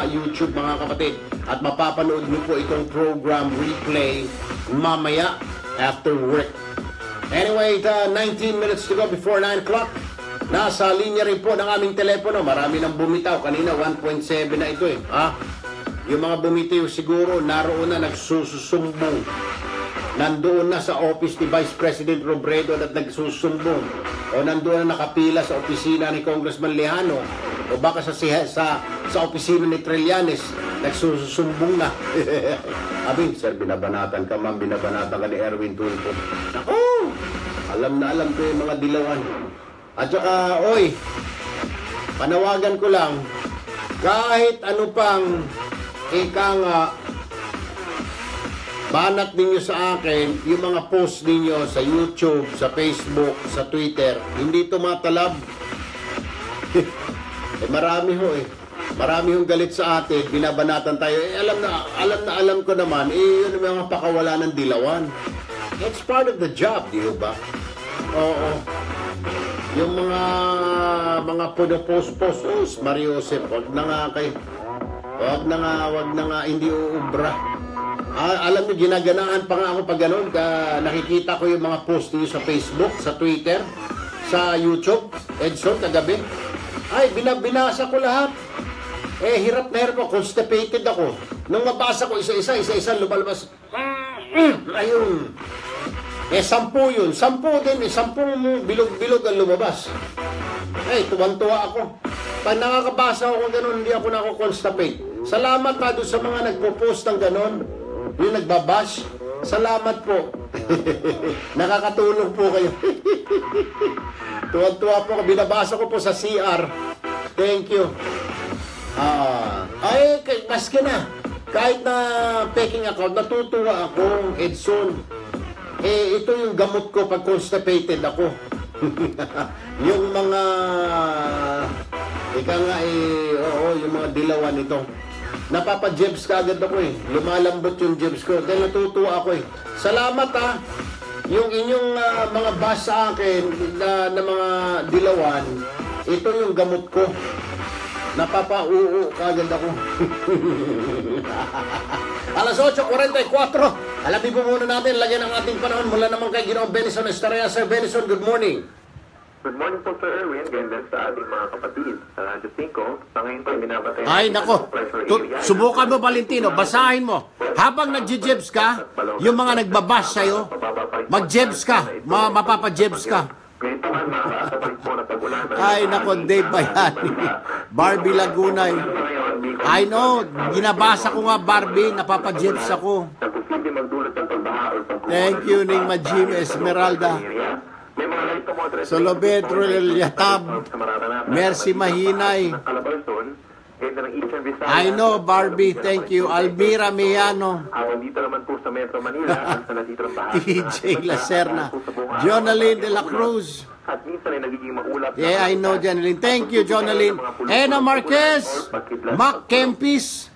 YouTube, mga kapatid. At mapapanood nyo po itong program replay mamaya after work. Anyway, 19 minutes to go before 9 o'clock. Nasa linya rin po ng aming telepono. Marami nang bumitaw. Kanina 1.7 na ito eh. Yung mga bumitiw siguro naroon na nagsusumbong. Nandoon na sa office ni Vice President Robredo at nagsusumbong. O nandoon na nakapila sa opisina ni Congressman Lejano. O baka sa opisina ni Trillanes nagsusumbong na. Abi, sir, binabanatan ka ma'am. Binabanatan ka ni Erwin Tulfo. Naku! Alam na alam ko yung mga dilawan. At saka, oy, panawagan ko lang, kahit ano pang banat ninyo sa akin, yung mga post ninyo sa YouTube, sa Facebook, sa Twitter, hindi tumatalab. Marami ho eh. Marami hong galit sa atin, binabanatan tayo. Alam ko naman, yun yung mga pakawala ng dilawan. It's part of the job, di ba? Oo. Yung mga post, Mario Joseph, wag na nga, hindi uubra. Alam niyo, ginaganaan pa nga ako pag ganun, nakikita ko yung mga post niyo sa Facebook, sa Twitter, sa YouTube, Edson, kagabi. Ay, binasa ko lahat. Hirap na hirap ako, constipated ako. Nung mabasa ko isa-isa lumalabas. Ayun. 10 yun. 10 din. 10 bilog-bilog ang lumabas. Tuwan-tuwa ako. Pag nakakabasa ako ganun, hindi ako nako-constipate. Salamat pa doon sa mga nagpo-post ng ganun. Yung nagbabash. Salamat po. Nakakatulong po kayo. Tuwan-tuwa po. Binabasa ko po sa CR. Thank you. Maski na. Kahit na peking account, natutuwa ako, Edson. Ito yung gamot ko pag constipated ako. Yung mga, ika nga oo, yung mga dilawan ito. Napapa-jebs ka agad ako eh. Lumalambot yung jebs ko. Dahil natutuwa ako eh. Salamat yung inyong mga bash sa akin na mga dilawan, ito yung gamot ko. Napapa-uu kagad ako. Alas 8:44. Alamin po muna natin, lagyan ang ating panahon mula naman kay Ginoong Benison Estrella. Sir Benison, good morning. Good morning po, Sir Erwin. Ganda sa ating mga kapatid sa Radyo 5. Sa ngayon po, binabatay Ay, nako. Subukan mo, Valentino. Basahin mo. Habang nag-jebs ka, yung mga nagbabash sa'yo, mag-jebs ka. Mapapa-jebs ka. Ngayon naman, makakasabay po na pag-ulan. Ay, nako, Dave Bayani. Barbie Laguna. I know. Ginabasa ko nga, Barbie. Napapa-jebs ako. Nagpupili magdulot ng pagbaha o pag-ulan. Thank you, Ning Majim Esmeralda. May mga ganito mo, Solobedro Yatab. Mercy Mahinay. I know, Barbie. Thank you. Almira Miano. Dito naman po sa Metro Manila, sa natitirang bahagi. TJ Lacerna. Jonaline de la Cruz. At minsan ay nagiging maulap. Yeah, I know, Jonaline. Thank you, Jonaline. Ena Marquez. Mac Kempis.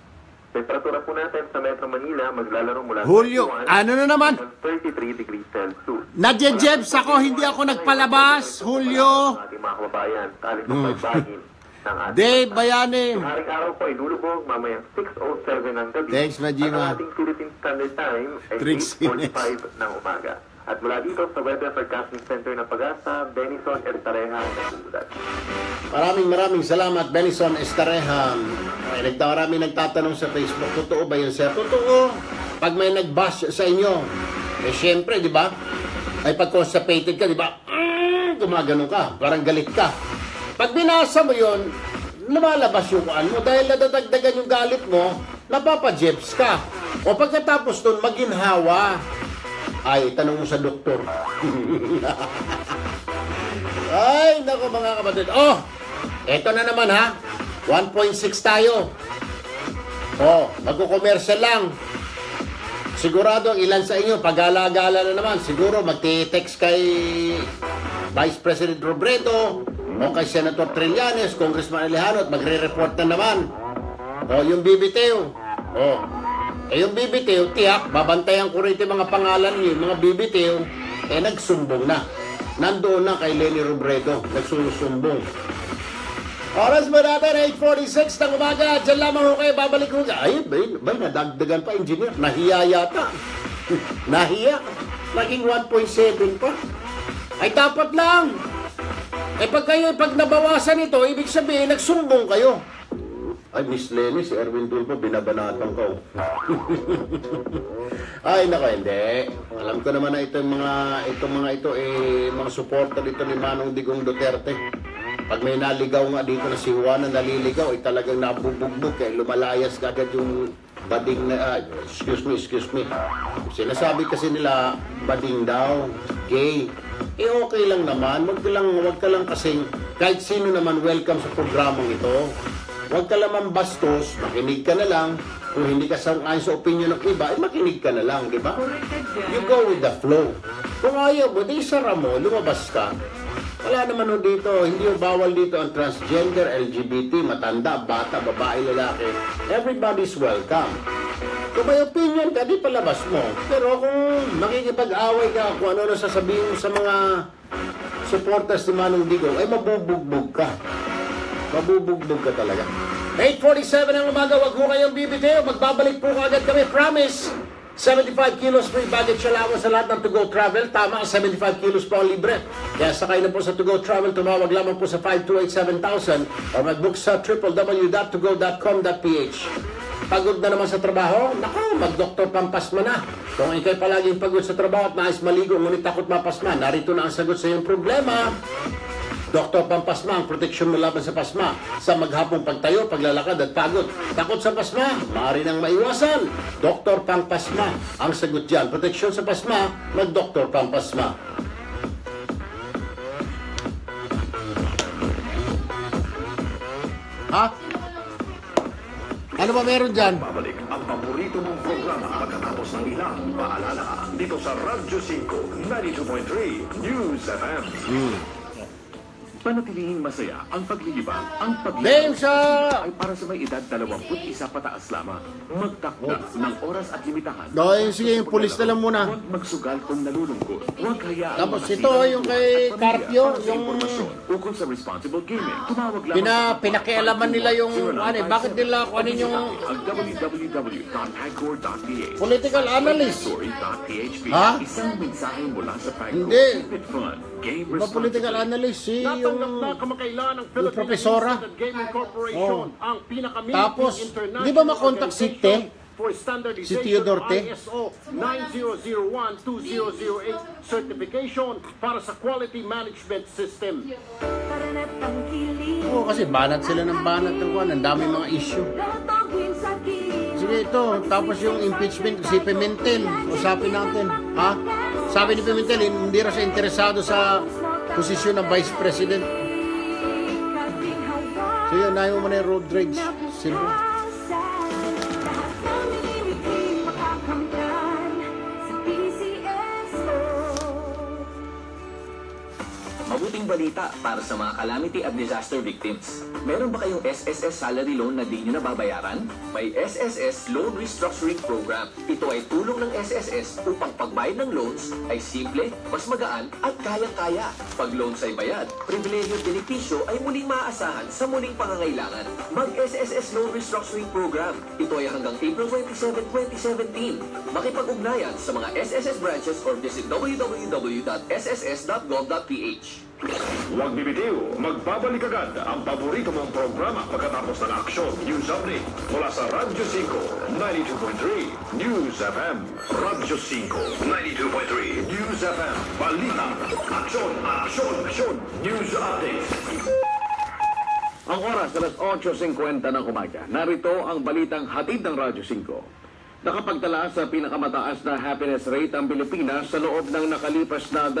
Temperatura po natin sa Metro Manila, maglalaro mula Julio, ano na naman? 33 degrees Celsius. Nadjejebs ako, hindi ako nagpalabas. Julio. Ating mga kababayan, taling sa pagbagin ng ating Dave Bayani. haring araw po ay lulubog mamayang 6:07 ng gabi. Thanks, Majima. At ang ating Philippine Standard Time ay Tricks 8:45 ng umaga. At mula dito sa Weather Forecasting Center ng Pag-asa, Benison Estareja nag-uulat. Maraming salamat, Benison Estareja. Ay, maraming nagtatanong sa Facebook, totoo ba yun, sir? Totoo. Pag may nag-bash sa inyo, syempre, di ba? Ay, pag constipated ka, di ba? Gumagano ka, parang galit ka. Pag binasa mo yun, lumalabas yung kuan mo. Dahil nadadagdagan yung galit mo, napapa-jebs ka. O pagkatapos nun, maginhawa. Ay, tanong mo sa doktor. Ay, nako mga kapatid. Oh, eto na naman ha. 1.6 tayo. Oh, magko-commercial lang. Sigurado ang ilan sa inyo, pag-gala-gala na naman. Siguro magti-text kay Vice President Robredo o kay Senator Trillanes, Congressman Alejandro at magre-report na naman. Oh, yung BBTO. Oh, yung BBTO, tiyak, babantayan ko rito mga pangalan niyo, mga BBTO, nagsumbong na. Nandoon na kay Leni Robredo, nagsusumbong. Oras mo natin, 8:46 ng umaga. Diyan lamang ko kayo, babalik ko. Ay, bay, nadagdagan pa, engineer. Nahiya yata. Nahiya. Naging 1.7 pa. Ay, dapat lang. Pag nabawasan ito, ibig sabihin, nagsumbong kayo. Ay, Miss Lenny, si Erwin Tulfo, binabanatan ko. Ay, nako, hindi. Alam ko naman na itong mga supporter dito ni Manong Digong Duterte. Pag may naligaw nga dito na si Juana naliligaw, ay talagang nabubugbog, kaya lumalayas kagad yung bading na, excuse me. Sinasabi kasi nila, bading daw, gay. Okay lang naman, wag ka lang kasing, kahit sino naman welcome sa programang ito. Huwag ka naman bastos, makinig ka na lang. Kung hindi ka sang-ayon sa opinion ng iba, makinig ka na lang, di ba? You go with the flow. Kung ayaw mo, di sara mo, lumabas ka. Wala naman ho dito, hindi bawal dito ang transgender, LGBT, matanda, bata, babae, lalaki. Everybody's welcome. Kung may opinion ka, di palabas mo. Pero kung makikipag-away ka, kung ano sasabihin mo sa mga supporters ni Manong Digong, ay mabubugbog ka. Mabubugbog ka talaga. 8:47 ang umaga, wag mo kayong bibitiw. Magbabalik po agad kami, promise. 75 kilos free baggage allowance sa lahat ng To-Go Travel. Tama, 75 kilos po ang libre. Kaya sakay na po sa To-Go Travel, tumawag lamang po sa 528-7000 or mag-book sa www.togo.com.ph. Pagod na naman sa trabaho? Naku, mag-Dr. Pampasma na. Kung ikay palaging pagod sa trabaho at nais maligo, ngunit takot mapasma, narito na ang sagot sa iyong problema. Dr. Pampasma, ang proteksyon mo laban sa pasma. Sa maghapong pagtayo, paglalakad at pagod. Takot sa pasma, maaari nang maiwasan. Dr. Pampasma, ang sagot dyan. Proteksyon sa pasma, mag-Dr. Pampasma. Ha? Ano ba meron dyan? Babalik ang paborito mong programa pagkatapos ng ilang paalala dito sa Radyo 5, 92.3 News FM. Panatilihing masaya ang paglilibang. Ang Game paglilibang siya! ay para sa may edad 21 pataas lamang. Magtakda ng oras at limitahan. Sige, yung pulis na lang muna. Huwag magsugal kung nalulungkot. Huwag hayaan Tapos makasira ito, yung ang kay pamilya. Carpio, Para sa yung- impormasyon ukol sa responsible gaming, tumawag lamang Pinakialaman nila yung, bakit nila kunin yung ang www.agcor.ph political analyst. Story.php. Ha? Isang mensahe mula sa PAGCOR. Hindi. Keep it fun. Game Iba political responsibly. analyst, yung Natanggap na kamakailan ng Philippine profesora. Internet Gaming Corporation ang pinaka-meaty Tapos, international di ba makontak si Te? for standardization Si Theodore Te? ISO 9001-2008 certification para sa quality management system. kasi banat sila ng banat ng kuwan. Ang dami mga issue. Sige, ito. Tapos yung impeachment, si Pimentel. Usapin natin. Ha? Sabi ni Pimentel, hindi raw siya interesado sa posisyon ng Vice President. So yun, nahin mo na yung road rage. Silver. Mabuting balita para sa mga calamity at disaster victims. Meron ba kayong SSS salary loan na di nyo nababayaran? May SSS Loan Restructuring Program. Ito ay tulong ng SSS upang pagbayad ng loans ay simple, mas magaan at kayang-kaya. Pag loans ay bayad, pribilehyo at benepisyo ay muling maaasahan sa muling pangangailangan. Mag-SSS Loan Restructuring Program. Ito ay hanggang April 27, 2017. Makipag-ugnayan sa mga SSS branches or visit www.sss.gov.ph. Huwag bibitiw, magbabalik agad ang paborito mong programa pagkatapos ng aksyon news update mula sa Radyo 5, 92.3 News FM. Radyo 5, 92.3 News FM. Balita, aksyon, aksyon, aksyon, news update. Ang oras, alas 8:50 ng umaga. Narito ang balitang hatid ng Radyo 5. Nakapagtala sa pinakamataas na happiness rate ang Pilipinas sa loob ng nakalipas na 20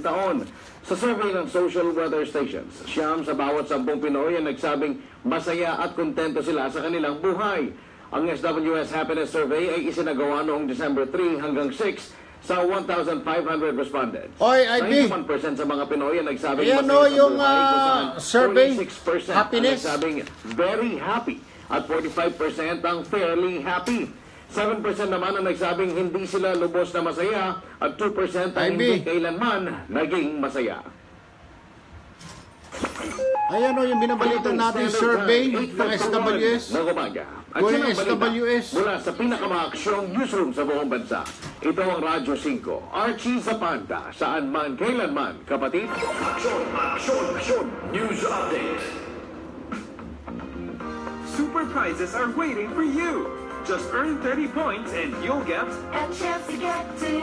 taon. Sa survey ng social weather stations, 9 sa bawat 10 Pinoy ang nagsabing masaya at kontento sila sa kanilang buhay. Ang SWS Happiness Survey ay isinagawa noong December 3 hanggang 6 sa 1,500 respondents. Oy, IB. 91% sa mga Pinoy ang nagsabing Ayan masaya o, sa yung buhay, kung saan survey, 46% happiness. ang nagsabing very happy at 45% ang fairly happy. 7% naman ang nagsabing hindi sila lubos na masaya at 2% ang hindi kailanman naging masaya. Ayan o, yung binabalita natin survey ng SWS. Ng umaga. At Going yan ang balita SWS. mula sa pinakamaaksyong newsroom sa buong bansa. Ito ang Radyo 5. Archie Zapanta, saan man, kailanman, kapatid. Aksyon, aksyon, aksyon, news update. Super prizes are waiting for you. Just earn 30 points and you'll get a chance to get to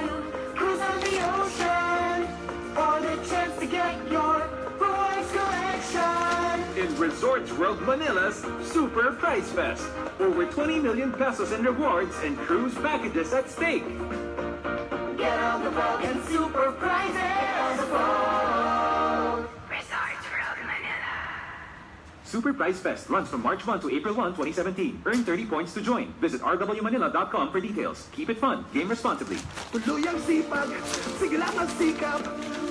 cruise on the ocean, or the chance to get your rewards collection. in Resorts World Manila's Super Prize Fest. Over 20 million pesos in rewards and cruise packages at stake. Get on the boat and super prizes aboard. Resorts World Manila. Super Prize Fest runs from March 1 to April 1, 2017. Earn 30 points to join. Visit rwmanila.com for details. Keep it fun. Game responsibly. Tuloy ang sipag, sige lang ang sikap.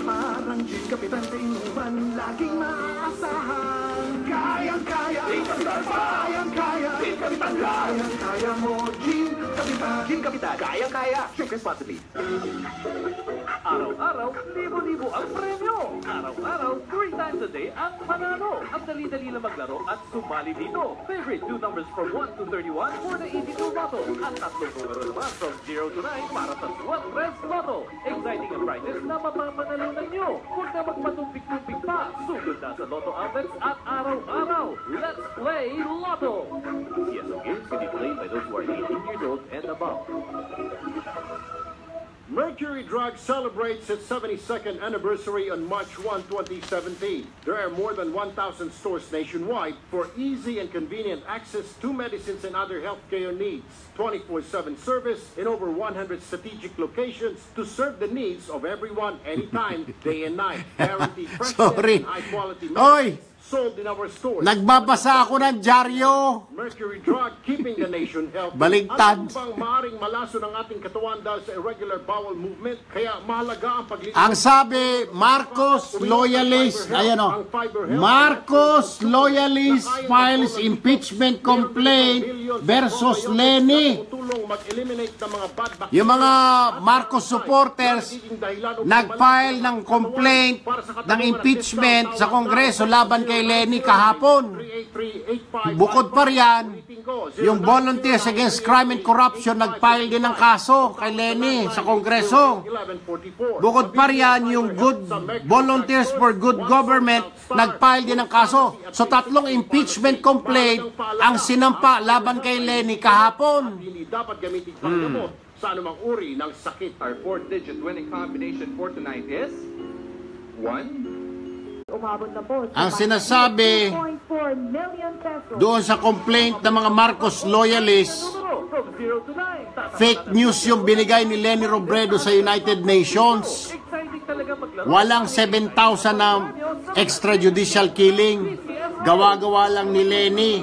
Parang Jin Kapitan sa inuman, laging maaasahan. Kayang-kaya, Jin Kapitan, kayang-kaya, Jin Kapitan, kayang-kaya mo, Jin Kapitan. Jin Kapitan, kayang-kaya. Drink responsibly. Araw-araw, libo-libo ang premyo. Araw-araw, 3 times a day ang panalo. Ang dali-dali lang maglaro at sumali dito. Favorite 2 numbers from 1 to 31 for the 82 Lotto. At 3 numero naman from 0 to 9 para sa Swat Res Lotto. Exciting ang prizes na mapapanalunan nyo. Huwag na magpatumpik-tumpik pa. Sugod na sa Lotto outlets at araw-araw. Let's play Lotto. CSO games can be played by those who are 18 years old and above. Mercury Drug celebrates its 72nd anniversary on March 1, 2017. There are more than 1,000 stores nationwide for easy and convenient access to medicines and other healthcare needs. 24/7 service in over 100 strategic locations to serve the needs of everyone, anytime, day and night. Guaranteed fresh and high-quality medicines. sold in our stores. Nagbabasa ako ng dyaryo. Mercury Drug, keeping the nation healthy. Baligtad. Alam mo bang maaaring malaso ng ating katawan dahil sa irregular bowel movement? Kaya mahalaga ang paglinis. Ang sabi, Marcos loyalist, ayan o, Marcos loyalist files impeachment complaint versus Leni. Yung mga Marcos supporters nag-file ng complaint ng impeachment sa Kongreso laban kay Leni kahapon. Bukod pa riyan, yung Volunteers Against Crime and Corruption nag-file din ng kaso kay Leni sa Kongreso. Bukod pa riyan, yung Volunteers for Good Government nag-file din ng kaso. So tatlong impeachment complaint ang sinampa laban kay Leni kahapon. Dapat gamitin panggamot sa anumang uri ng sakit. Our 4-digit winning combination for tonight is 1. Umabot na po Ang sinasabi 2.4 million pesos. doon sa complaint ng mga Marcos loyalists, From 0 to 9. fake news yung binigay ni Leni Robredo sa United Nations. Exciting talaga maglaro. Walang 7,000 na extrajudicial killing. Gawa-gawa lang ni Leni.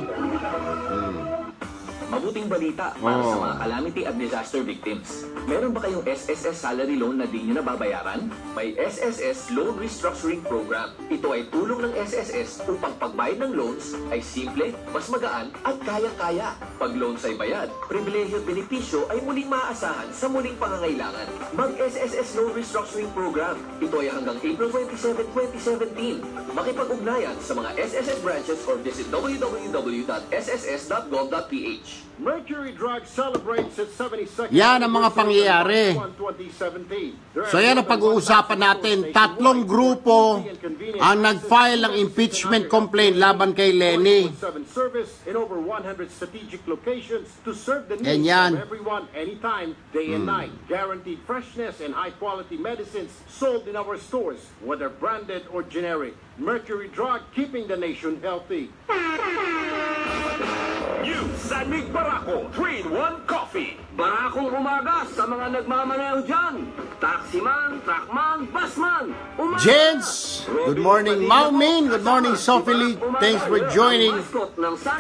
Mabuting balita para sa mga calamity at disaster victims. Meron ba kayong SSS salary loan na di nyo nababayaran? May SSS Loan Restructuring Program. Ito ay tulong ng SSS upang pagbayad ng loans ay simple, mas magaan at kaya-kaya. Pag loans ay bayad, pribilehyo at benepisyo ay muling maaasahan sa muling pangangailangan. Mag-SSS Loan Restructuring Program. Ito ay hanggang April 27, 2017. Makipag-ugnayan sa mga SSS branches or visit www.sss.gov.ph. Mercury Drug celebrates its 72nd Yan ang mga pangyayari. 2017. So yan ang pag-uusapan natin. Tatlong grupo ang nag-file ng impeachment complaint laban kay Leni. Service in over 100 strategic locations to serve the needs Ganyan. of everyone anytime, day and night. Guaranteed freshness and high-quality medicines sold in our stores, whether branded or generic. Mercury Drug, keeping the nation healthy. New San Mig Barako 3-in-1 Coffee. Barakong umaga sa mga nagmamaneho dyan. Taximan, truckman, busman. Gents, good morning Mau Min, good morning Sophie Lee. Thanks for joining.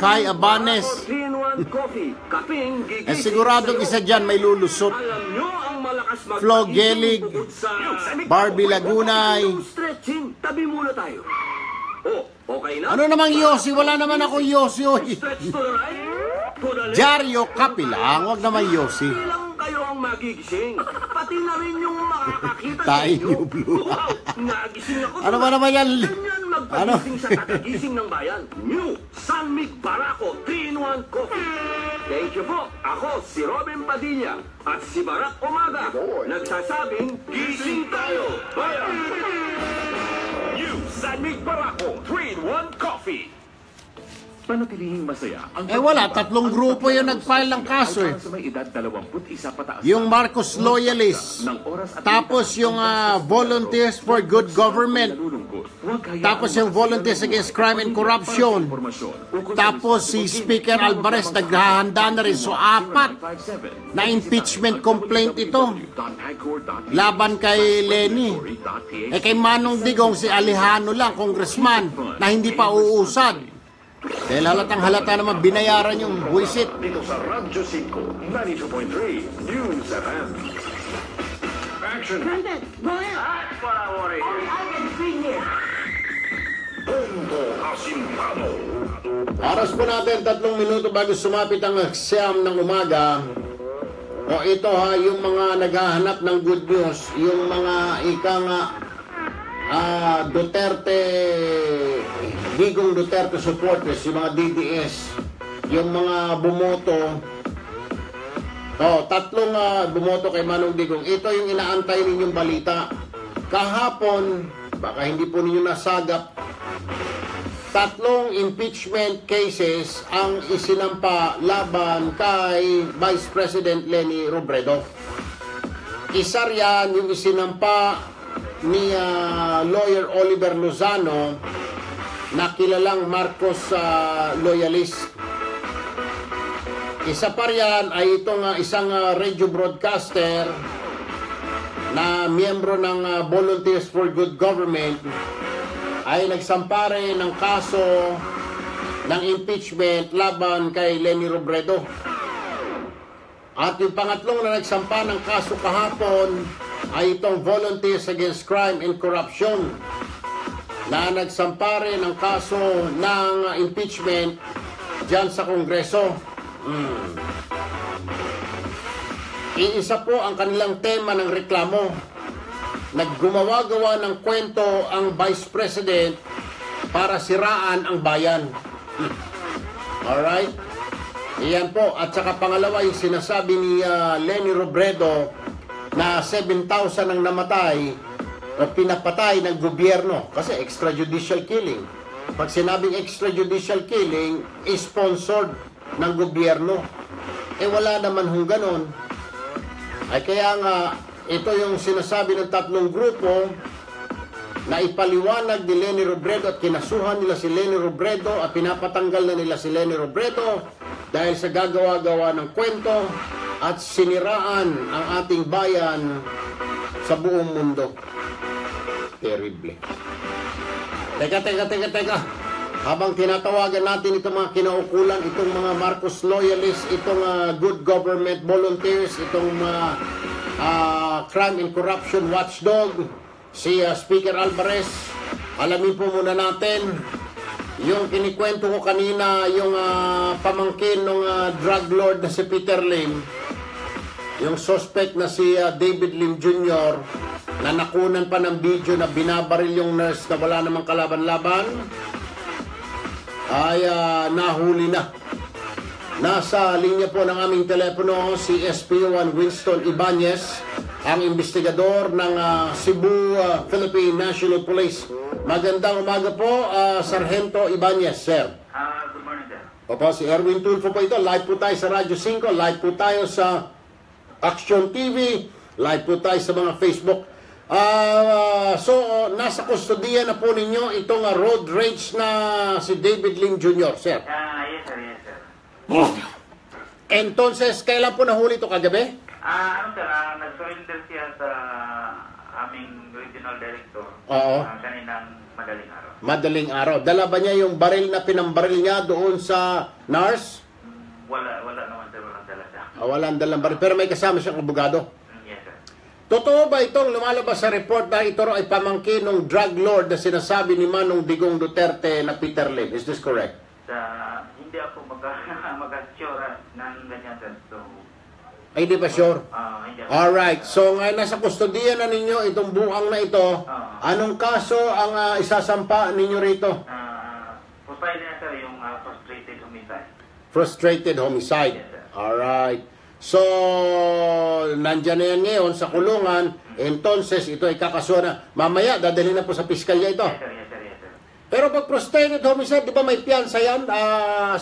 Kai Abanes. 3-in-1 coffee. Kaping gigising. Eh siguradong isa dyan may lulusot. Alam nyo ang malakas Flo Gelig, Barbie Lagunay. Stretching, tabi muna tayo. Oh, okay na? Ano namang Yossi? Wala naman akong Yossi. Stretch to the right, to the left. Dyaryo Kapi lang, wag naman Yossi. Ilang kayo ang magigising. Pati na rin yung makakakita sa Tayo inyo. blue. Wow, nagising ako. Ano ba naman yan? Ganyan magpagising sa kakagising ng bayan. New San Mig Barako 3-in-1 Coffee. Thank you po. Ako si Robin Padilla at si Barack Umaga. Nagsasabing, gising tayo, bayan! New San Mig Barako 3-in-1 Coffee. Panatilihing masaya ang Wala, tatlong grupo yung nag-file ng kaso eh. sa may edad 21 pataas. Yung Marcos loyalists, tapos yung Volunteers for Good Government, tapos yung Volunteers Against Crime and Corruption, tapos si Speaker Alvarez naghahanda na rin. So 4 na impeachment complaint ito laban kay Leni. Kay Manong Digong si Alejandro lang, congressman, na hindi pa uusad. Dahil halata naman binayaran yung buwisit. Dito sa Radyo 5, 92.3 News FM. Action! President, go ahead. That's what I want to hear. I can see here. Bongo Asimpado. Oras po natin 3 minuto bago sumapit ang siyam ng umaga. O ito ha, yung mga naghahanap ng good news, yung mga Duterte, Digong Duterte supporters, yung mga DDS, yung mga bumoto, tatlong bumoto kay Manong Digong. Ito yung inaantay ninyong balita. Kahapon, baka hindi po ninyo nasagap, 3 impeachment cases ang isinampa laban kay Vice President Leni Robredo. Isa riyan yung isinampa ni lawyer Oliver Lozano na kilalang Marcos loyalist. Isa pa riyan ay itong isang radio broadcaster na miyembro ng Volunteers for Good Government ay nagsampa rin ng kaso ng impeachment laban kay Leni Robredo. At yung pangatlong na nagsampa ng kaso kahapon ay itong Volunteers Against Crime and Corruption na nagsampa rin ng kaso ng impeachment dyan sa Kongreso. Iisa po ang kanilang tema ng reklamo. Naggumawa-gawa ng kwento ang Vice President para siraan ang bayan. Alright? Iyan po. At saka pangalawa yung sinasabi ni Leni Robredo na 7,000 ang namatay o pinapatay ng gobyerno kasi extrajudicial killing. Pag sinabing extrajudicial killing, is sponsored ng gobyerno. Wala naman hong ganon. Ay kaya nga, ito yung sinasabi ng tatlong grupo na ipaliwanag ni Leni Robredo at kinasuhan nila si Leni Robredo at pinapatanggal na nila si Leni Robredo dahil sa gagawa-gawa ng kwento at siniraan ang ating bayan sa buong mundo. Terrible. Teka. Habang tinatawagan natin itong mga kinaukulan, itong mga Marcos loyalists, itong good government volunteers, itong crime and corruption watchdog, si Speaker Alvarez, alamin po muna natin yung kinikwento ko kanina, yung pamangkin ng drug lord na si Peter Lim, yung suspect na si David Lim Jr. na nakunan pa ng video na binabaril yung nurse na wala namang kalaban-laban, ay nahuli na. Nasa linya po ng aming telepono si SPO1 Winston Ibanez, ang investigador ng Cebu Philippine National Police. Magandang umaga po, Sargento Ibanez, sir. Good morning, sir. Opo, si Erwin Tulfo po ito. Live po tayo sa Radyo 5, live po tayo sa Action TV, live po tayo sa mga Facebook. So, nasa kustodiya na po ninyo itong road rage na si David Lim Jr., sir. Yes, sir. Yes, sir. Entonces, kailan po nahuli ito kagabi? Sir, nag-surrender siya sa aming regional director. Oo. Kaninang madaling araw. Madaling araw. Dala ba niya yung baril na pinambaril niya doon sa NARS? Wala naman, sir. Walang dala siya. Walang dalang baril. Pero may kasama siyang abogado. Yes, sir. Totoo ba itong lumalabas sa report na ito ay pamangkin ng drug lord na sinasabi ni Manong Digong Duterte na Peter Lim? Is this correct? Hindi ako mag-sure ng ganyan, sir. So, ay, di ba sure? Hindi ako. Alright. So, ngayon nasa kustodiya na ninyo itong buang na ito. Anong kaso ang isasampa ninyo rito? Profile niya, sir, yung frustrated homicide. Frustrated homicide. Yes, sir. Alright. So, nandyan na yan ngayon sa kulungan. Entonces, ito ay kakasuhan na. Mamaya, dadalhin na po sa piskalya ito. Yes, sir. Yes, sir. Yes, sir. Pero pag frustrated homicide, di ba may piyansa yan,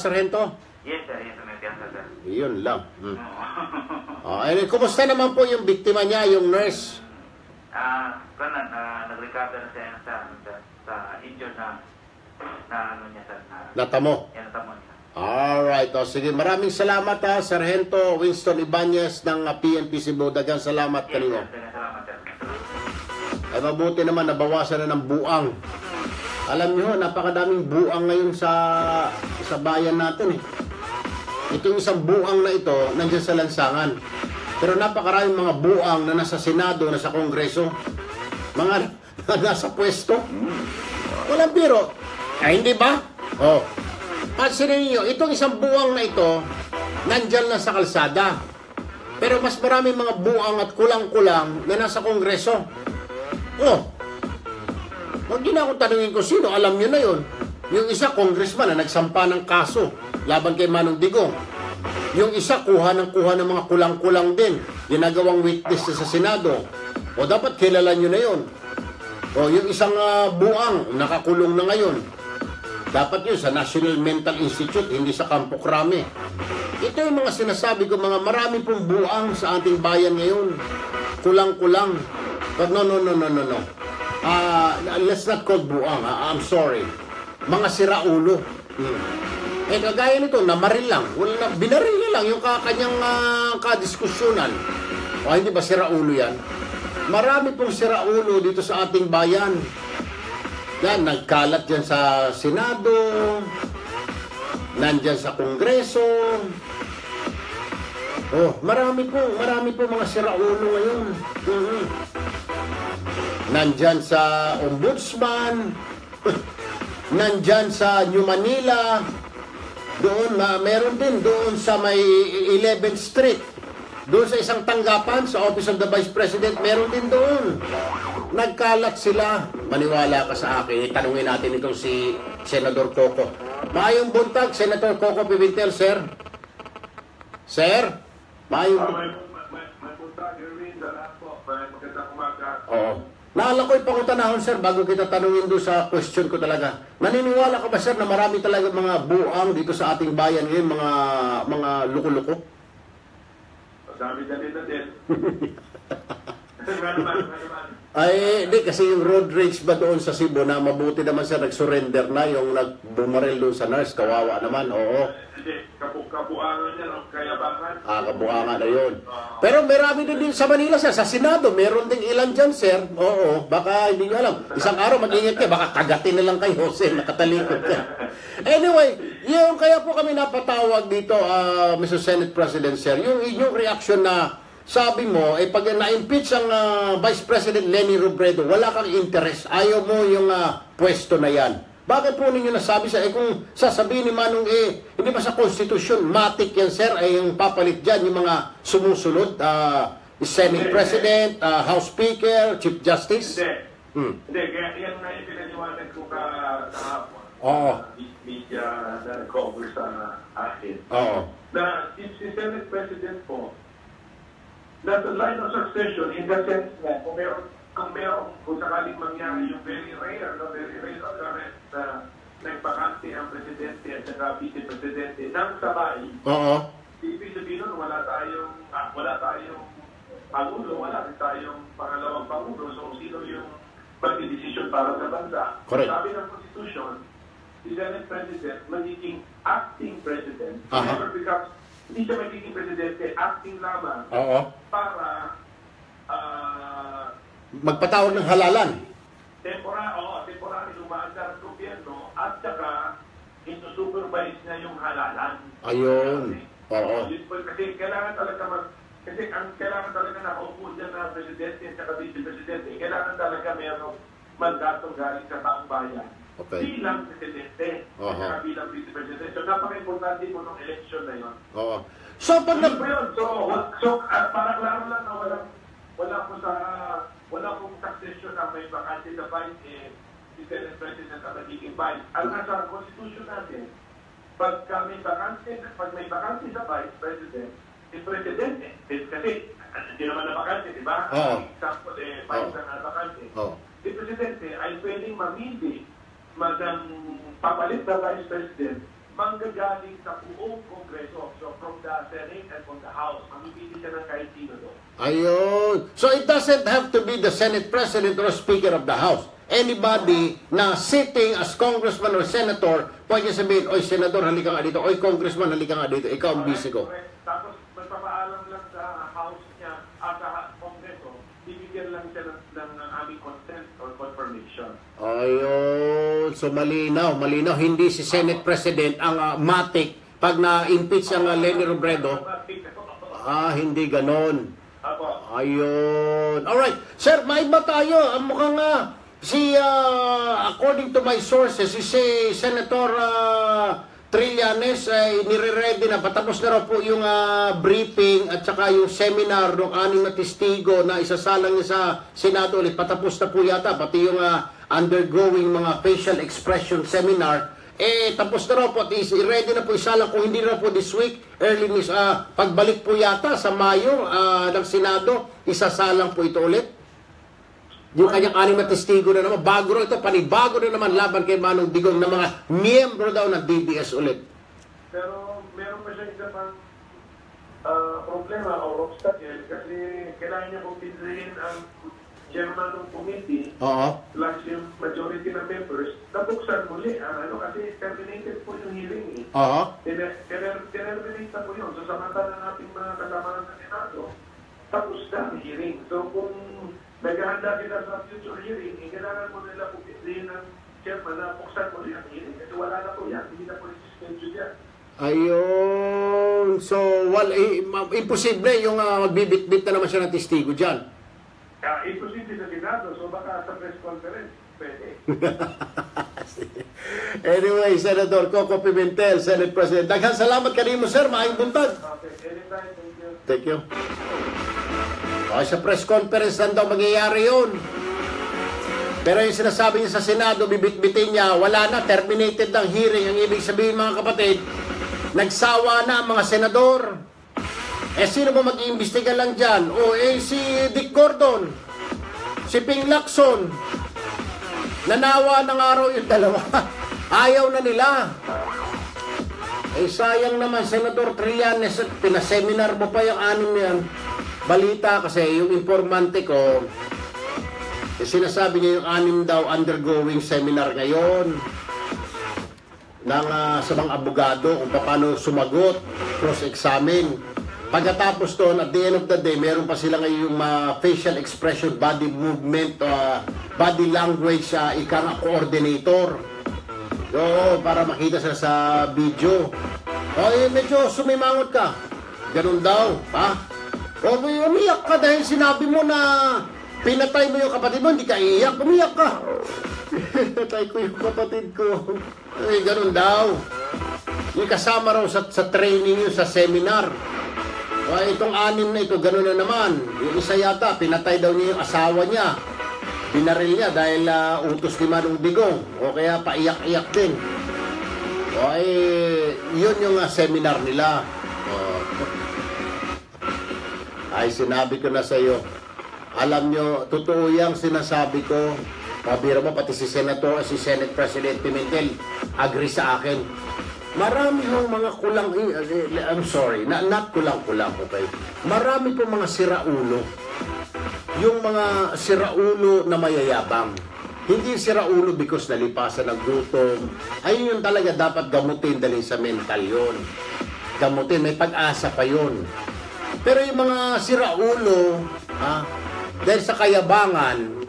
Sargento? Yes, sir. Yes, sir. May piyansa, sir. Yun lang. Kumusta naman po yung biktima niya, yung nurse? Nag-recover na siya sa injured na ano niya, sir. Natamo? Yan, natamo niya. Alright. Sige, maraming salamat Sargento Winston Ibanez ng PNP Cebu. Dagang salamat kanino. Salamat, sir. Ay mabuti naman, nabawasan na ng buang. Alam niyo, napakadaming buang ngayon sa bayan natin eh. Itong isang buang na ito, nandiyan sa lansangan. Pero napakaraming mga buang na nasa Senado, nasa Kongreso. Mga nasa pwesto. Walang biro. Ay, hindi ba? Oh. Pansinin niyo, itong isang buang na ito, nandyan na sa kalsada. Pero mas maraming mga buang at kulang-kulang na nasa Kongreso. Oh. Huwag din akong tanungin ko sino, alam niyo na yun. Yung isa, congressman na nagsampa ng kaso laban kay Manong Digong. Yung isa, kuha ng mga kulang-kulang din. Ginagawang witness sa Senado. O dapat kilala nyo na yun. O yung isang buang, nakakulong na ngayon. Dapat yun sa National Mental Institute, hindi sa Campo Crame. Ito yung mga sinasabi ko, mga marami pong buang sa ating bayan ngayon. Kulang-kulang. But no. Let's not call buang. I'm sorry. Mga siraulo. Kagaya nito, namaril lang. Binaril niya lang yung kanyang kadiskusyonan. O hindi ba siraulo yan? Marami pong siraulo dito sa ating bayan. Yan, nagkalat dyan sa Senado, nandyan sa Kongreso. Oh, marami po mga siraulo ngayon. Nandyan sa Ombudsman, nandyan sa New Manila, doon, meron din doon sa may 11th Street. Doon sa isang tanggapan, sa Office of the Vice President, meron din doon. Nagkalat sila. Maniwala ka sa akin. Itanungin natin itong si Senador Coco. Maayong buntag, Senator Coco Pimentel, sir. Sir? Maayong... May buntag, Erwin. Salamat po. Magandang umaga. Oo. Naalala ko ipangutanahon, sir, bago kita tanungin doon sa question ko talaga. Naniniwala ka ba, sir, na marami talaga mga buang dito sa ating bayan ngayon, mga luko-luko? Dami na din. Ay, di kasi yung road rage ba doon sa Cebu na mabuti naman siya nag-surrender na yung nagbumaril doon sa nurse, kawawa naman, oo. Hindi, kabuangan niya, kayabangan. Kabuangan na yun. Pero marami din sa Manila, sir, sa Senado, meron ding ilan dyan, sir. Oo, baka hindi nyo alam. Isang araw mag-ingat kayo, baka kagatin na lang kayo, sir, nakatalikod ka. Anyway, yung kaya po kami napatawag dito, Mr. Senate President, sir, yung inyong reaction na sabi mo, pag na-impeach ang Vice President Leni Robredo, wala kang interest, ayaw mo yung pwesto na yan. Bakit po ninyo nasabi sa, kung sasabihin ni Manong, hindi ba sa konstitusyon, matik yan, sir, ay yung papalit dyan, yung mga sumusunod, Senate President, House Speaker, Chief Justice? Hindi, kaya yan na ipinaniwanag ko kahapon. Oo. Media na nag-cover sa akin. Oo. Na si Senate President po, nasa line of succession in the sense na kung sakaling mangyari yung very rare occurrence na nagpakante ang presidente at saka vice-presidente ng sabay. Oo. Ibig sabihin nun, wala tayong pangulo, wala rin tayong pangalawang pangulo, so sino yung magdidesisyon para sa bansa. Correct. Sabi ng Constitution, si Senate President magiging acting president. Aha. Hindi siya magiging presidente, acting lamang. Oo. Para magpatawag ng halalan. Temporary lumaandar ang gobyerno at saka ito-supervise niya yung halalan. Ayun. Oo. Kasi kailangan talaga kailangan talaga nakaupo dyan na presidente at saka vice-presidente. Kailangan talaga mayroong mandato galing sa taong bayan. Okay. Bilang presidente at saka bilang vice-presidente. So napaka-importante po ng election na yun. Oo. So pag para klaro lang na wala pong succession na may bakante sa vice, si Senate President at magiging vice. Ang nasa Constitution natin, pag may bakante sa vice president, si presidente, kasi hindi naman na bakante, di ba? Example, vice na bakante. Si presidente ay pwedeng mamili papalit na vice president manggagaling sa buong Kongreso. So, from the Senate and from the House, mamipili siya ng kahit sino doon. Ayun. So, it doesn't have to be the Senate President or Speaker of the House. Anybody na sitting as Congressman or Senator, pwede sabihin, oy, Senator, halika nga dito. Oy, Congressman, halika nga dito. Ikaw ang busy ko. Tapos, magpapaalam lang sa House niya at sa Kongreso, bibigyan lang siya ng aming consent or confirmation. Ayun. So, malinaw. Hindi si Senate President ang matik pag na-impeach ang Leni Robredo. Hindi ganon. Ayun. Alright. Sir, may iba tayo. Mukhang according to my sources, si Senator Trillanes ay nire-ready na. Patapos na raw po yung briefing at saka yung seminar ng 6 na testigo na isasalang niya sa Senado ulit. Patapos na po yata. Pati yung undergoing mga facial expression seminar. Tapos na raw po at ready na po isalang kung hindi na po this week, early pagbalik po yata sa Mayo ng Senado, isasalang po ito ulit. Yung kanyang 6 na testigo na naman, bago ito, panibago na naman laban kay Manong Digong na mga miyembro daw ng DDS ulit. Pero meron pa siya isa pang problema o obstacle kasi kailangan niya kumpinsihin ang chairman ng committee plus yung majority ng members nabuksan muli. Kasi terminated po yung hearing. Terminate na po yun. So samantala natin mga kasama ng Senado, tapos na ang hearing. So kung naghahanda sila sa future hearing, kailangan mo nila kumpinsihin ng chairman na buksan mo yan. Kasi wala na po yan. Hindi na po i-schedule yan. Ayun. So, imposible yung magbibit-bit na naman siya ng testigo dyan. Imposible sa Senado. So, baka sa press conference, pwede. Anyway, Senator Coco Pimentel, Senate President. Daghang salamat kanimo, sir. Maayong buntag. Okay, anytime. Thank Thank you. you. Sa press conference lang daw mangyayari yun. Pero yung sinasabi niya sa Senado, bibit-bitin niya, wala na, terminated ang hearing. Ang ibig sabihin, mga kapatid, nagsawa na ang mga senador. Sino ba mag-iimbestiga lang dyan? Si Dick Gordon, si Ping Lacson. Nanawa ng araw yung dalawa. Ayaw na nila. Sayang naman, Senator Trillanes, pinaseminar mo pa yung anim yan. Balita kasi yung informante ko, sinasabi niya yung anim daw undergoing seminar ngayon sa mga abogado kung paano sumagot, cross-examine. Pagkatapos doon, at the end of the day, meron pa sila ngayon yung facial expression, body movement, body language, coordinator. Para makita sila sa video. Medyo sumimangot ka. Ganun daw, ha? Umiyak ka dahil sinabi mo na pinatay mo yung kapatid mo, hindi ka iiyak, umiyak ka. Pinatay ko yung kapatid ko. Ganun daw. Yung kasama raw sa training yun, sa seminar. Itong anim na ito, ganun na naman. Yung isa yata, pinatay daw niya yung asawa niya. Binaril niya dahil utos ni Manong Digong. O kaya paiyak-iyak din. Yun yung seminar nila. Sinabi ko na sa iyo. Alam nyo, totoo yung sinasabi ko. Pabira mo, pati si Senate President Pimentel, agree sa akin. Marami hong mga kulang, I'm sorry, not kulang-kulang, okay? Marami pong mga siraulo. Yung mga siraulo na mayayabang. Hindi siraulo because nalipasan ng gutom. Ayun yung talaga dapat gamutin dahil sa mental yun. Gamutin, may pag-asa pa yun. Pero yung mga siraulo, dahil sa kayabangan,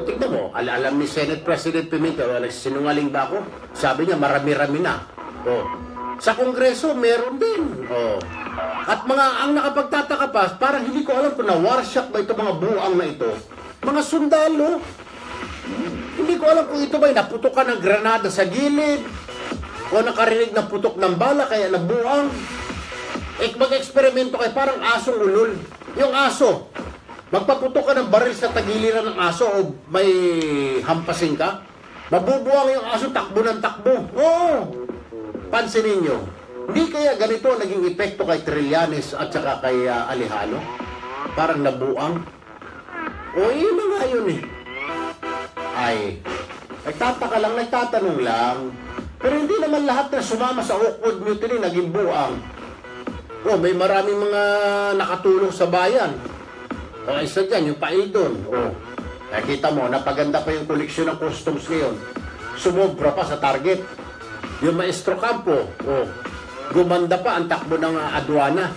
tignan mo, alam ni Senate President Pimentel, sinungaling ba ako? Sabi niya, marami-rami na. Sa Kongreso, meron din. At ang nakapagtataka pa, parang hindi ko alam kung na-warshock ba ito mga buang na ito. Mga sundalo. Hindi ko alam kung ito ba'y naputokan ng granada sa gilid o nakarinig ng putok ng bala kaya nabuang. Mag-eksperimento kayo, parang asong ulol. Yung aso, magpaputok ka ng baril sa tagiliran ng aso o may hampasin ka, mabubuang yung aso, takbo ng takbo. Pansinin nyo, hindi kaya ganito naging epekto kay Trillanes at saka kay Alejano? Parang nabuang. Yun na nga yun eh. Nagtataka lang, nagtatanong lang. Pero hindi naman lahat na sumama sa awkward mutiny naging buang. May maraming mga nakatulong sa bayan. Isa dyan, yung Paildon. Nakita mo, napaganda pa yung koleksyon ng customs ngayon. Sumobra pa sa target. Yung Maestro Campo, gumanda pa ang takbo ng aduana.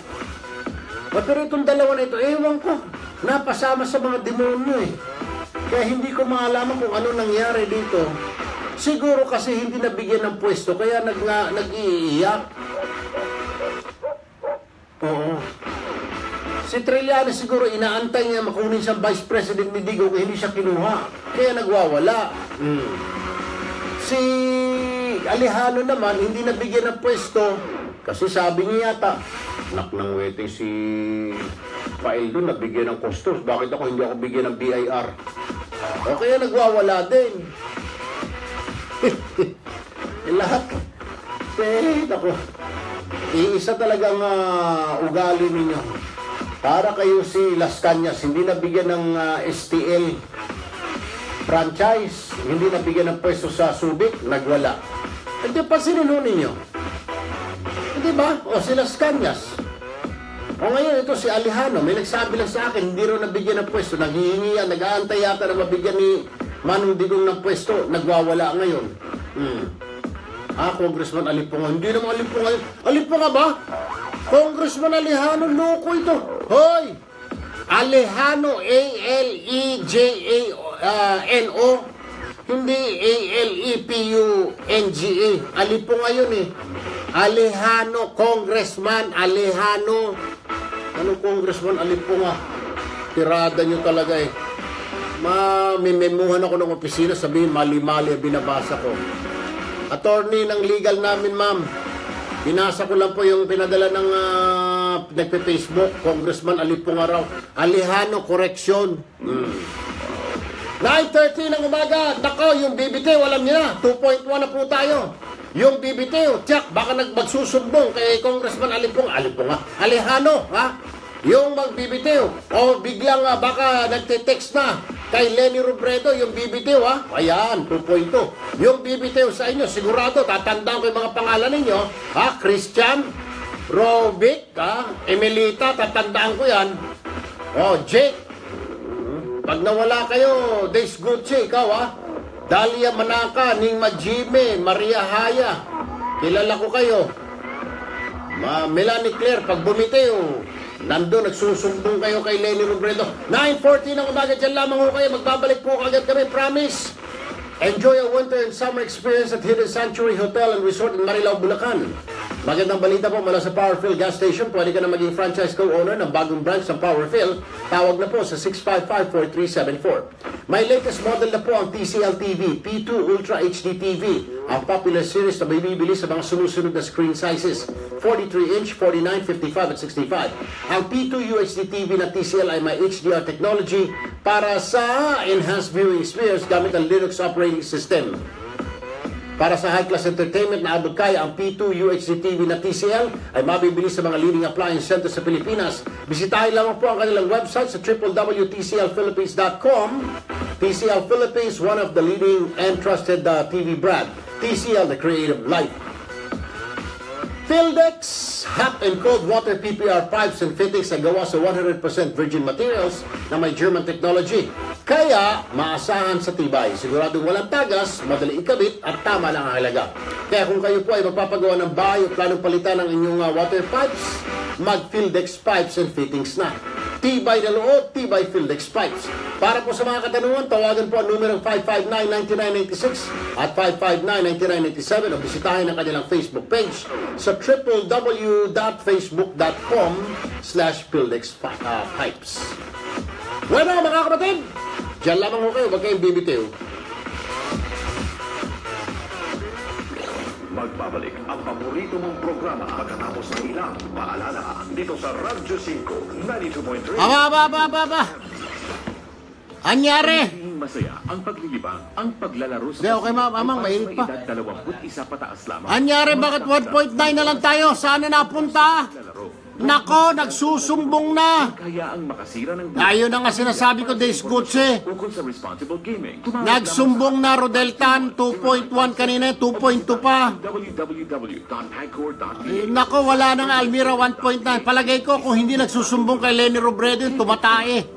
Pero itong dalawa na ito, ewan ko, napasama sa mga demonyo eh. Kaya hindi ko maalaman kung ano nangyari dito. Siguro kasi hindi nabigyan ng pwesto, kaya nag-iiyak. Si Trillanes siguro inaantay niya makunin siyang Vice President ni Digong kaya hindi siya kinuha. Kaya nagwawala. Si Alejano naman hindi nabigyan ng pwesto kasi sabi niya yata, nak ng wete si Paildon nabigyan ng customs. Bakit ako hindi ako bigyan ng BIR? O kaya nagwawala din. Lahat. Ako. Iisa talagang ugali ninyo. Para kayo si Las Cañas, hindi nabigyan ng STL franchise, hindi nabigyan ng pwesto sa Subic, nagwala. Hindi pa sinino ninyo. Hindi ba? Si Las Cañas. Ngayon, ito si Alejano, may nagsabi lang sa akin, hindi rin nabigyan ng pwesto, naghihingi yan, nag-aantay yata na mabigyan ni Manong Digong ng pwesto, nagwawala ngayon. Congressman Alipunga, hindi naman Alipunga. Alipunga ba? Congressman Alejano, loko ito. Hoy! Alejano, A-L-E-J-A-N-O. Hindi Alepunga. Alipunga yun eh. Alejano, Congressman Alejano. Anong Congressman Alipunga? Tirada nyo talaga eh. Mamimemuhan ako ng opisina, sabihin mali-mali binabasa ko. Attorney ng legal namin, ma'am. Binasa ko lang po yung pinadala ng nagpe-Facebook, Congressman Alipunga raw. Alejano, correction. 9:30 ng umaga. Nako, yung BBT, alam niyo na. 2.1 na po tayo. Yung BBT, tiyak, baka magsusumbong kay Congressman Alipunga. Alejano, ha? Yung mag-BBT, o biglang baka nagte-text na kay Leni Robredo, yung BBT, ha? Ayan, 2.2. Yung BBT sa inyo, sigurado, tatandaan ko yung mga pangalan ninyo, ha? Christian, Robic, ha? Emelita, tatandaan ko yan. O, Jake. Pag nawala kayo, Days Gucci, ikaw ha? Dalia Manaka, Ning Majime, Maria Haya. Kilala ko kayo. Melanie Claire, pag bumitiw, nandun, nagsusumbong kayo kay Leni Robredo. 9:40 ng umaga, dyan lamang ho kayo. Magbabalik po agad kami, promise. Enjoy a winter and summer experience at Hidden Sanctuary Hotel and Resort in Marilao, Bulacan. Magandang balita po mula sa Powerfill Gas Station. Pwede ka na maging franchise co-owner ng bagong branch ng Powerfill. Tawag na po sa 655-4374. May latest model na po ang TCL TV, P2 Ultra HD TV. Ang popular series na may bibili sa mga sumusunod na screen sizes. 43-inch, 49, 55 at 65. Ang P2 UHD TV ng TCL ay may HDR technology para sa enhanced viewing experience gamit ang Linux operating system. Para sa high-class entertainment na abot kaya, ang P2 UHD TV na TCL ay mabibili sa mga leading appliance centers sa Pilipinas. Bisitahin lamang po ang kanilang website sa www.tclphilippines.com. TCL Philippines, one of the leading and trusted TV brand. TCL, the creative life. Phildex hot and cold water PPR pipes and fittings na gawa sa 100% virgin materials na may German technology. Kaya, maasahan sa tibay. Siguradong walang tagas, madali ikabit at tama lang ang halaga. Kaya kung kayo po ay magpapagawa ng bahay o planong palitan ng inyong water pipes, mag-Phildex pipes and fittings na. Tibay na loob, tibay Phildex pipes. Para po sa mga katanungan, tawagan po ang numerong 559-9996 at 559-9997 o bisitahin ang kanilang Facebook page sa www.facebook.com/PhildexPipes. Bueno, mga kapatid, diyan lamang ho kayo, wag kayong bibitiw. Magbabalik ang paborito mong programa pagkatapos ng ilang paalala dito sa Radyo 5, 92.3. Anyari? Masaya ang paglilibang, ang paglalaro sa okay, mamang, mainit pa. 21 pataas lamang. Anyari, bakit 1.9 na lang tayo? Saan na napunta? Nako, nagsusumbong na. Kaya ang makasira ng ayun na nga sinasabi ko, Days Gucci. ukol sa responsible gaming. Nagsumbong na Rodeltan, 2.1 kanina, 2.2 pa. Nako, wala nang Almira 1.9. Palagay ko, kung hindi nagsusumbong kay Leni Robredo, tumatae.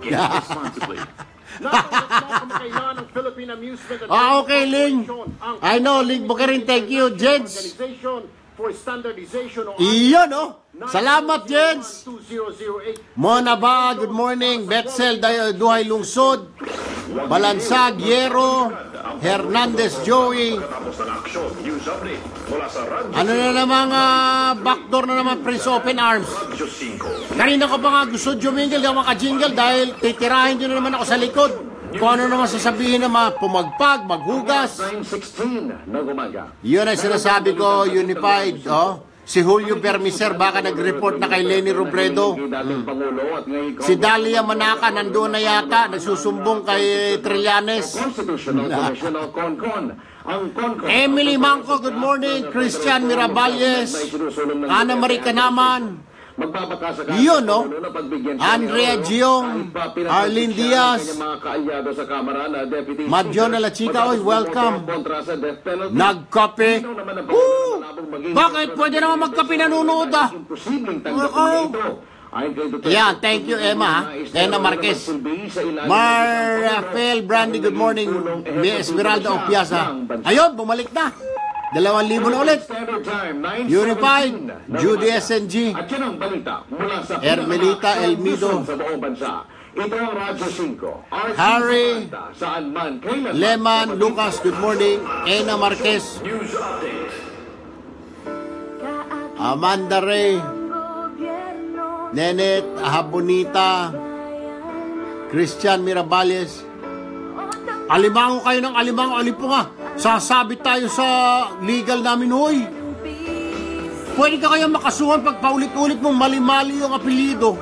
Okay, Ling. I know, Ling Bukarin, thank you, Jens. Iyon, oh. Salamat, Jens. Mona ba, good morning. Betzel, Duhay Lungsod. Balansag, Yero. Hernandez, Joey. Ano na namang backdoor na naman, Prince Open Arms. Kanina ko pa nga gusto jumingil, di ako makajingle dahil titirahin nyo na naman ako sa likod. Kung ano naman sasabihin na pumagpag, maghugas. Yun ay sinasabi ko, unified, oh. Si Julio Bermiser baka nag-report na kay Leni Robredo. Si Dalia Manaka nandoon na yata, nagsusumbong kay Trillanes. Emily Mangco, good morning. Christian Miraballes. Ana Marica naman. Yun, no? Andrea Giong, Arlene Diaz, Madjona La Chica, oy, welcome. Nagkape. Bakit? Pwede naman magkape, nanonood ah. Yan, thank you, Emma. Emma Marquez. Rafael Brandy, good morning. Esmeralda Opiasa. Ayun, bumalik na. 2,000 na ulit. Unified, Judy SNG, Ermelita Elmido. Ito ang Radyo 5. Harry, Saan man, kailan man. Leman, Lucas, good morning. Ena Marquez, News update. Amanda Ray, Nenet Habonita, Christian Mirabales. Alimango kayo ng alimango, alipo nga. Sasabit tayo sa legal namin, hoy. Pwede ka kaya makasuhan pag paulit-ulit mong mali-mali yung apelido.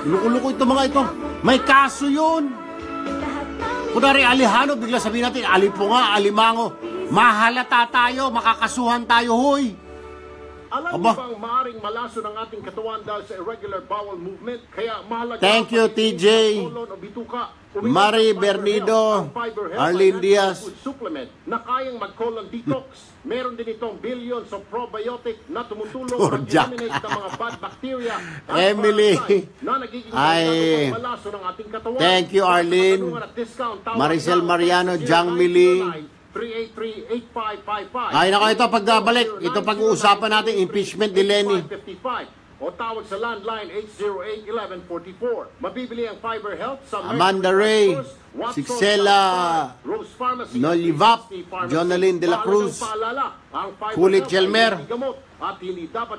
Luko-luko ito mga ito. May kaso yun. Kunwari Alejandro, bigla sabihin natin, alipo nga, alimango. Mahalata tayo, makakasuhan tayo, hoy. Alam niyo bang maaring malaso ng ating katawan dahil sa irregular bowel movement? Kaya mahalaga. Thank you, TJ. Mari Bernido, Arlene Diaz. Supplement na kayang mag-colon detox. Meron din itong billions of probiotic na tumutulong mag-eliminate ng mga bad bacteria. Emily. Ay, malaso ng ating katawan. thank you, Arlene. Maricel Mariano, Jang Mili. 383-8555. Ay, nako, ito pagbabalik. Ito pag-uusapan natin, impeachment ni Lenny. O tawag sa landline 808-1144. Mabibili ang Fiber Health sa Amanda Ray, Sixela Nolivap, Jonalyn De La Cruz, Kulit Jelmer.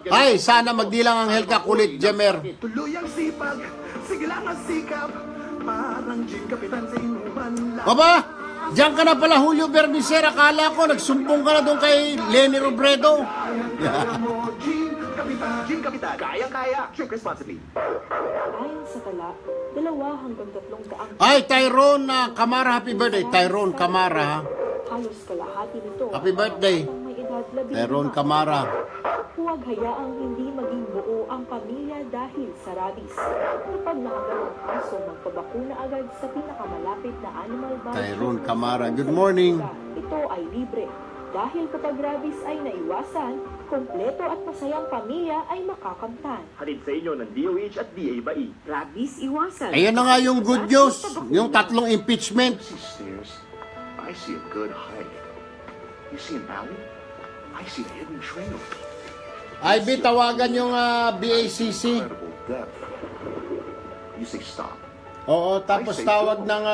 Ay, sana magdilang ang Helka Kulit Jelmer. Tuluyang sipag, sige lang ang sikap. Parang Jim Kapitan sa inuman. Baba, diyan ka na pala, Julio Bernicer. Akala ko, nagsumbong ka na doon kay Lenny Robredo. Jim Kapitan, kayang-kaya. Drink responsibly. Ayon sa tala, 2 hanggang 3 daang... Ay, Tyrone Camara, happy birthday. Tyrone Camara. Halos kalahati nito. Happy birthday. May edad 15. Tyrone Camara. Huwag hayaang hindi maging buo ang pamilya dahil sa rabies. Kapag nakagal ang kaso, magpabakuna agad sa pinakamalapit na animal bar. Tyrone Camara, good morning. Ito ay libre. Dahil kapag rabies ay naiwasan, kompleto at masayang pamilya ay makakamtan. Hatid sa inyo ng DOH at DA Bai. Rabies iwasan. Ayan na nga yung good news. Yung 3 impeachment. I see a good height. You see an alley? I see a hidden trail. Ay, tawagan yung BACC. You say stop. Oo, tapos tawag ng...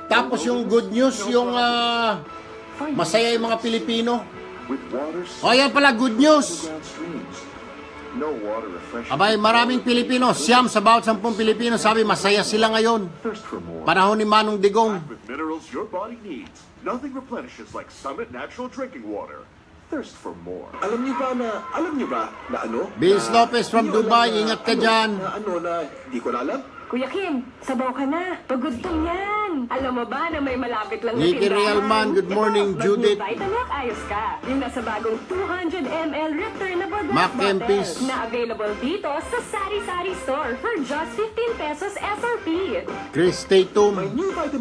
tapos yung good news, yung... masaya yung mga Pilipino. O, yan pala, good news. Abay, maraming Pilipino. Siyam sa bawat 10 Pilipino sabi masaya sila ngayon. Panahon ni Manong Digong. With minerals your body needs. Nothing replenishes like Summit Natural Drinking Water. Thirst for more. Alam niyo ba na ano? Vince Lopez from Dubai, ingat ka dyan. Di ko na alam. Kuya Kim, sabaw ka na. Pagudtong yan. Alam mo ba na may malapit lang na Nikki tindahan? Realman, good morning. Judith. Vitalec, ayos ka. Yung nasa bagong 200 ml returnable glass Mac Kempis. bottle na available dito sa Sari Sari Store for just 15 pesos SRP. Chris Tatum,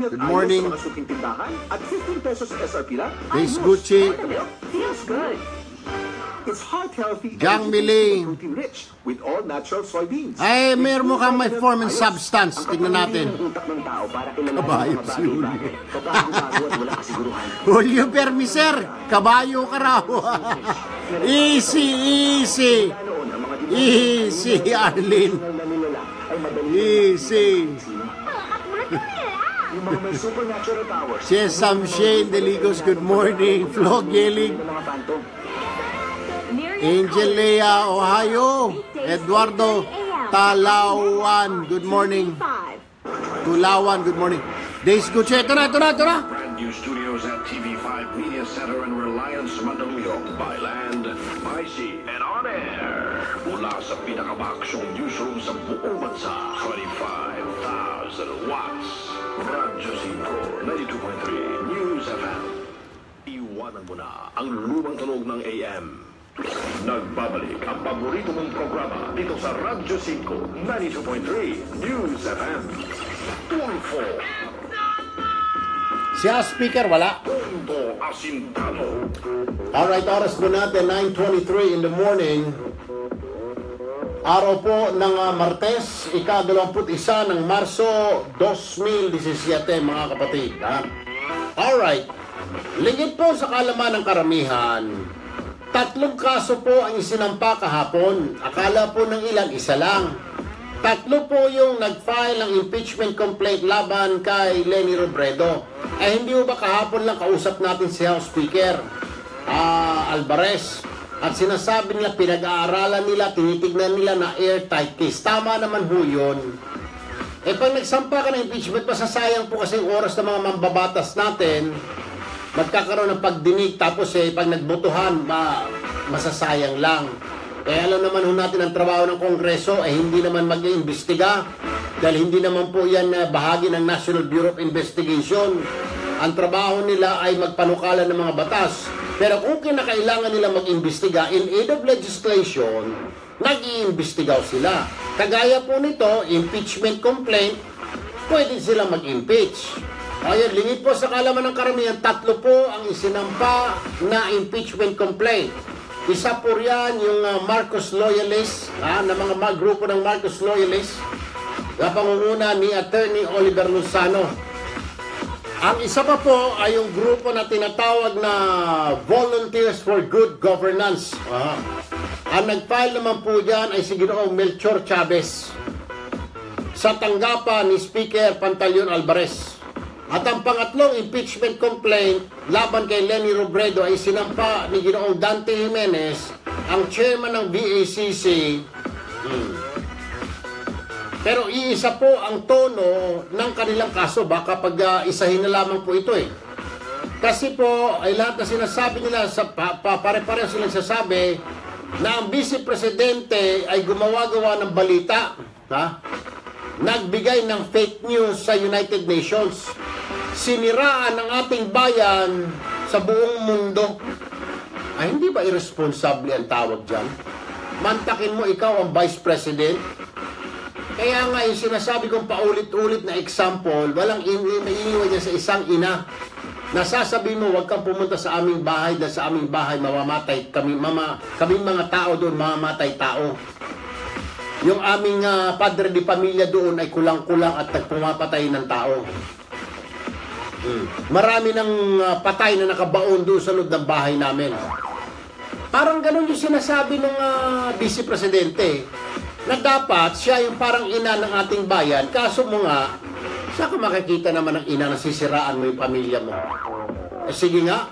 good morning. Sa mga suking tindahan at 15 pesos SRP lang. Chris Gucci. Feels good. It's heart healthy. Gang Mili. Protein rich with all natural soybeans. Ay, meron mo kang may form and substance. Tignan natin. Kabayo si Julio. Julio Permiser, kabayo ka raw. Easy. Arlene. Easy. Sesam Shane Deligos, good morning. Flo Gillig. Angel Lea, Ohio. Eduardo Talawan, good morning. Tulawan, good morning. Days Gucci, ito na. Brand new studios at TV5 Media Center and Reliance Mandaluyong. By land, by sea, and on air. Mula sa pinakabaksyong newsroom sa buong bansa. 25,000 watts. Radyo 5, 92.3 News FM. Iwanan mo na ang lumang tunog ng AM. Nagbabalik ang paborito mong programa dito sa Radyo 5, 92.3 News FM. 24. Siya speaker, wala. Punto Asintado. Alright, oras po natin, 9:23 in the morning. Araw po ng Martes, ika-21 ng Marso 2017, mga kapatid. Alright, lingid po sa kalaman ng karamihan. 3 kaso po ang isinampa kahapon. Akala po ng ilan, isa lang. Tatlo po yung nag-file ng impeachment complaint laban kay Leni Robredo. Hindi mo ba kahapon lang kausap natin si House Speaker Alvarez? At sinasabi nila, pinag-aaralan nila, tinitignan nila na airtight case. Tama naman ho yun. Pag nagsampa ka ng impeachment, masasayang po kasi yung oras ng mga mambabatas natin. Magkakaroon ng pagdinig, tapos pag nagbotohan, masasayang lang. Kaya alam naman ho natin ang trabaho ng Kongreso ay hindi naman mag-iimbestiga dahil hindi naman po yan bahagi ng National Bureau of Investigation. Ang trabaho nila ay magpanukala ng mga batas. Pero kung kinakailangan nila mag-imbestiga in aid of legislation, nag-iimbestigaw sila. Kagaya po nito, impeachment complaint, pwede sila mag-impeach. Ayun, lingid po sa kalaman ng karamihan, tatlo po ang isinampa na impeachment complaint. Isa po riyan yung Marcos Loyalists, na mga grupo ng Marcos Loyalists, na pangunguna ni Attorney Oliver Lozano. Ang isa pa po ay yung grupo na tinatawag na Volunteers for Good Governance. Ang nag-file naman po dyan ay si Ginoong Melchor Chavez sa tanggapan ni Speaker Pantaleon Alvarez. At ang pangatlong impeachment complaint laban kay Leni Robredo ay sinampa ni Ginoong Dante Jimenez, ang chairman ng BACC. Pero iisa po ang tono ng kanilang kaso. Baka pag isahin na lamang po ito Kasi po ay lahat na sinasabi nila, pare-pareho silang sasabi na ang Vice Presidente ay gumawa-gawa ng balita, nagbigay ng fake news sa United Nations. Siniraan ang ating bayan sa buong mundo. Ay, hindi ba irresponsible ang tawag dyan? Mantakin mo ikaw ang Vice President. Kaya nga yung sinasabi kong paulit-ulit na example, walang iniiwan niya sa isang ina. Nasasabi mo, huwag kang pumunta sa aming bahay dahil sa aming bahay mamamatay kami, kaming mga tao doon, mamamatay tao. Yung aming padre di pamilya doon ay kulang-kulang at nagpumapatay ng tao. Marami ng patay na nakabaon doon sa loob ng bahay namin. Parang ganun yung sinasabi ng Vice Presidente na dapat siya yung parang ina ng ating bayan. Kaso mo nga, saan ka makikita naman ng ina na sisiraan mo yung pamilya mo? Sige nga.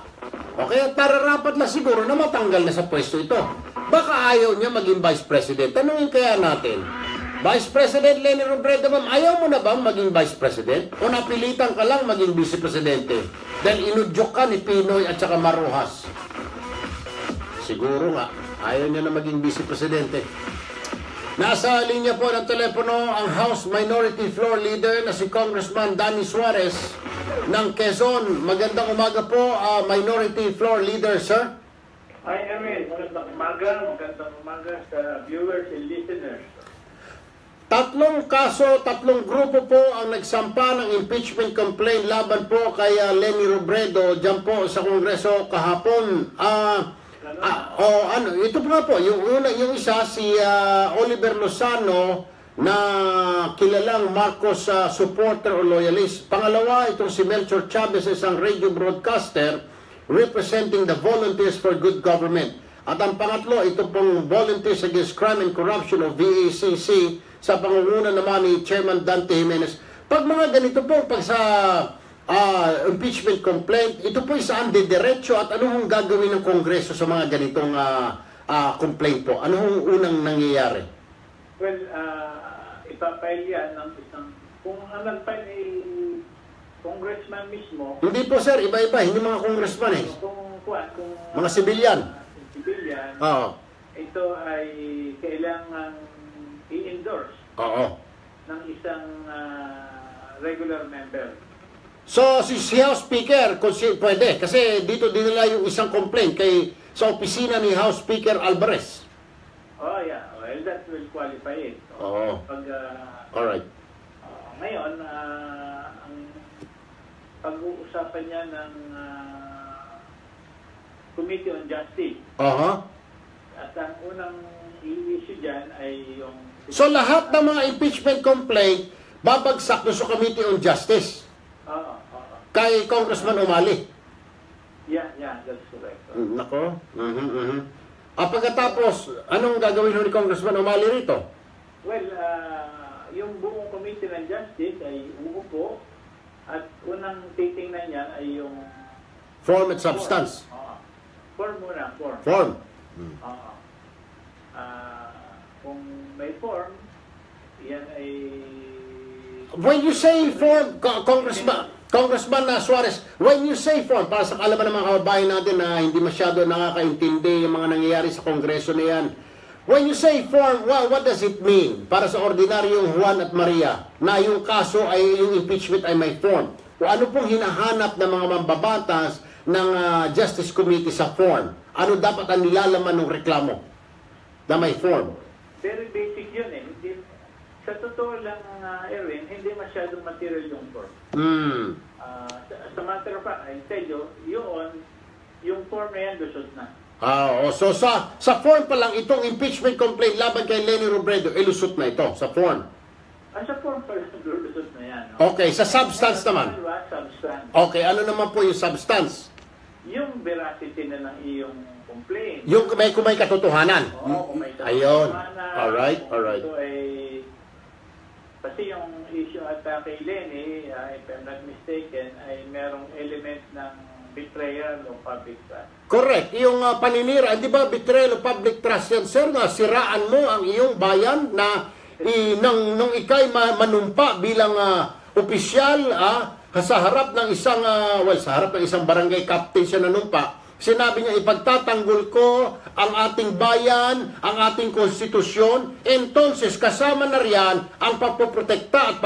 Okay, tararapat na siguro na matanggal na sa pwesto ito. Baka ayaw niya maging Vice President. Tanungin kaya natin, Vice President Leni Robredo, ma'am, ayaw mo na ba maging Vice President? O napilitan ka lang maging Vice Presidente? Dahil inudyok ka ni Pinoy at saka Maruhas. Siguro nga, ayaw niya na maging Vice Presidente. Nasa linya po ng telepono ang House Minority Floor Leader na si Congressman Danny Suarez ng Quezon. Magandang umaga po, Minority Floor Leader, sir. Hi, Erwin. Magandang umaga sa viewers and listeners. Tatlong kaso, tatlong grupo po ang nagsampa ng impeachment complaint laban po kay Leni Robredo dyan po sa Kongreso kahapon. Ito po, yung isa si Oliver Lozano na kilalang Marcos supporter o loyalist. Pangalawa, itong si Melchor Chavez, isang radio broadcaster representing the Volunteers for Good Government. At ang pangatlo, ito pong Volunteers Against Crime and Corruption o VACC sa pangunguna naman ni Chairman Dante Jimenez. Pag mga ganito po, pag sa impeachment complaint, ito po saan didiretso at anong gagawin ng Kongreso sa mga ganitong complaint po? Anong unang nangyayari? Well, ipapile yan ng isang, kung ang nagpile ay congressman mismo. Hindi po sir, iba-iba, hindi mga congressman Kung mga civilian. Oo. Ito ay kailangan i-endorse ng isang regular member. So, si House Speaker, pwede. Kasi dito dinala yung isang complaint sa opisina ni House Speaker Alvarez. Yeah. Well, that will qualify it. Alright. Ngayon, ang pag-uusapan niya ng Committee on Justice. At ang unang i-issue dyan ay yung... So, lahat ng mga impeachment complaint, babagsak doon sa Committee on Justice. Kay Congressman Umali. Yeah, that's correct. Nako. Pagkatapos, anong gagawin ni Congressman Umali rito? Well, yung buong Committee ng Justice ay uupo at unang titingnan niya ay yung Form at substance. Form muna, form. Form. Kung may form, yan ay... When you say form, Congressman Suarez, when you say form, para sa kaalaman ng mga kababayan natin na hindi masyado nakakaintindi yung mga nangyayari sa Kongreso na yan, when you say form, well, what does it mean para sa ordinaryong Juan at Maria na yung kaso ay yung impeachment ay may form? O ano pong hinahanap ng mga mambabatas ng Justice Committee sa form? Ano dapat ang nilalaman ng reklamo na may form? Very basic yun eh. Sa totoo lang, Erwin, hindi masyadong material yung form. Sa matter of fact, I tell you, yung form na yan, lusot na. So sa form pa lang, itong impeachment complaint laban kay Leni Robredo, ilusot na ito sa form. Sa form pa lang, lusot na yan. No? Okay, sa substance naman. Substance. Okay, ano naman po yung substance? Yung veracity na ng iyong complaint. Yung kung may katotohanan. Oo, kung may katotohanan. Ayun. Alright. Ito ay... Kasi yung issue at kay Leni, if I'm not mistaken, ay merong element ng betrayal of public trust. Correct. Yung paninira, di ba betrayal of public trust yan, sir, na siraan mo ang iyong bayan na nung ikay manumpa bilang opisyal sa harap ng isang, sa harap ng isang barangay captain siya nanumpa. Sinabi niya, ipagtatanggol ko ang ating bayan, ang ating konstitusyon. Entonces, kasama na riyan ang pagpoprotekta at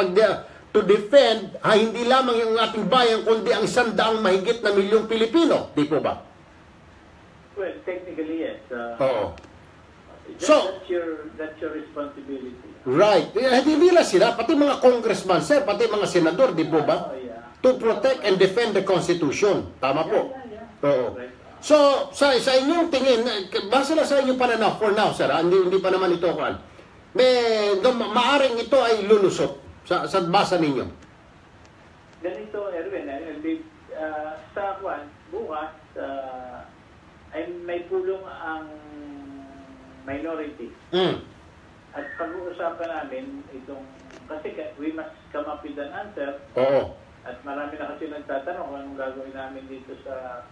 to defend, hindi lamang yung ating bayan, kundi ang 100 mahigit na milyong Pilipino. Di po ba? Well, technically, yes. Oo. That's your responsibility. Right. Hindi lang sila, pati mga congressman, sir, pati mga senador, di po ba? To protect and defend the Constitution. Tama po. Oo. So, sa inyong tingin, base lang sa inyong pananaw, for now, sir, hindi pa naman ito kan. Maaring ito ay lulusot sa basa ninyo. Ganito, Erwin, sa bukas, ay may pulong ang minority. At pag-uusapan namin itong, kasi we must come up with an answer. Oo. At marami na kasi nagtatanong kung anong gagawin namin dito sa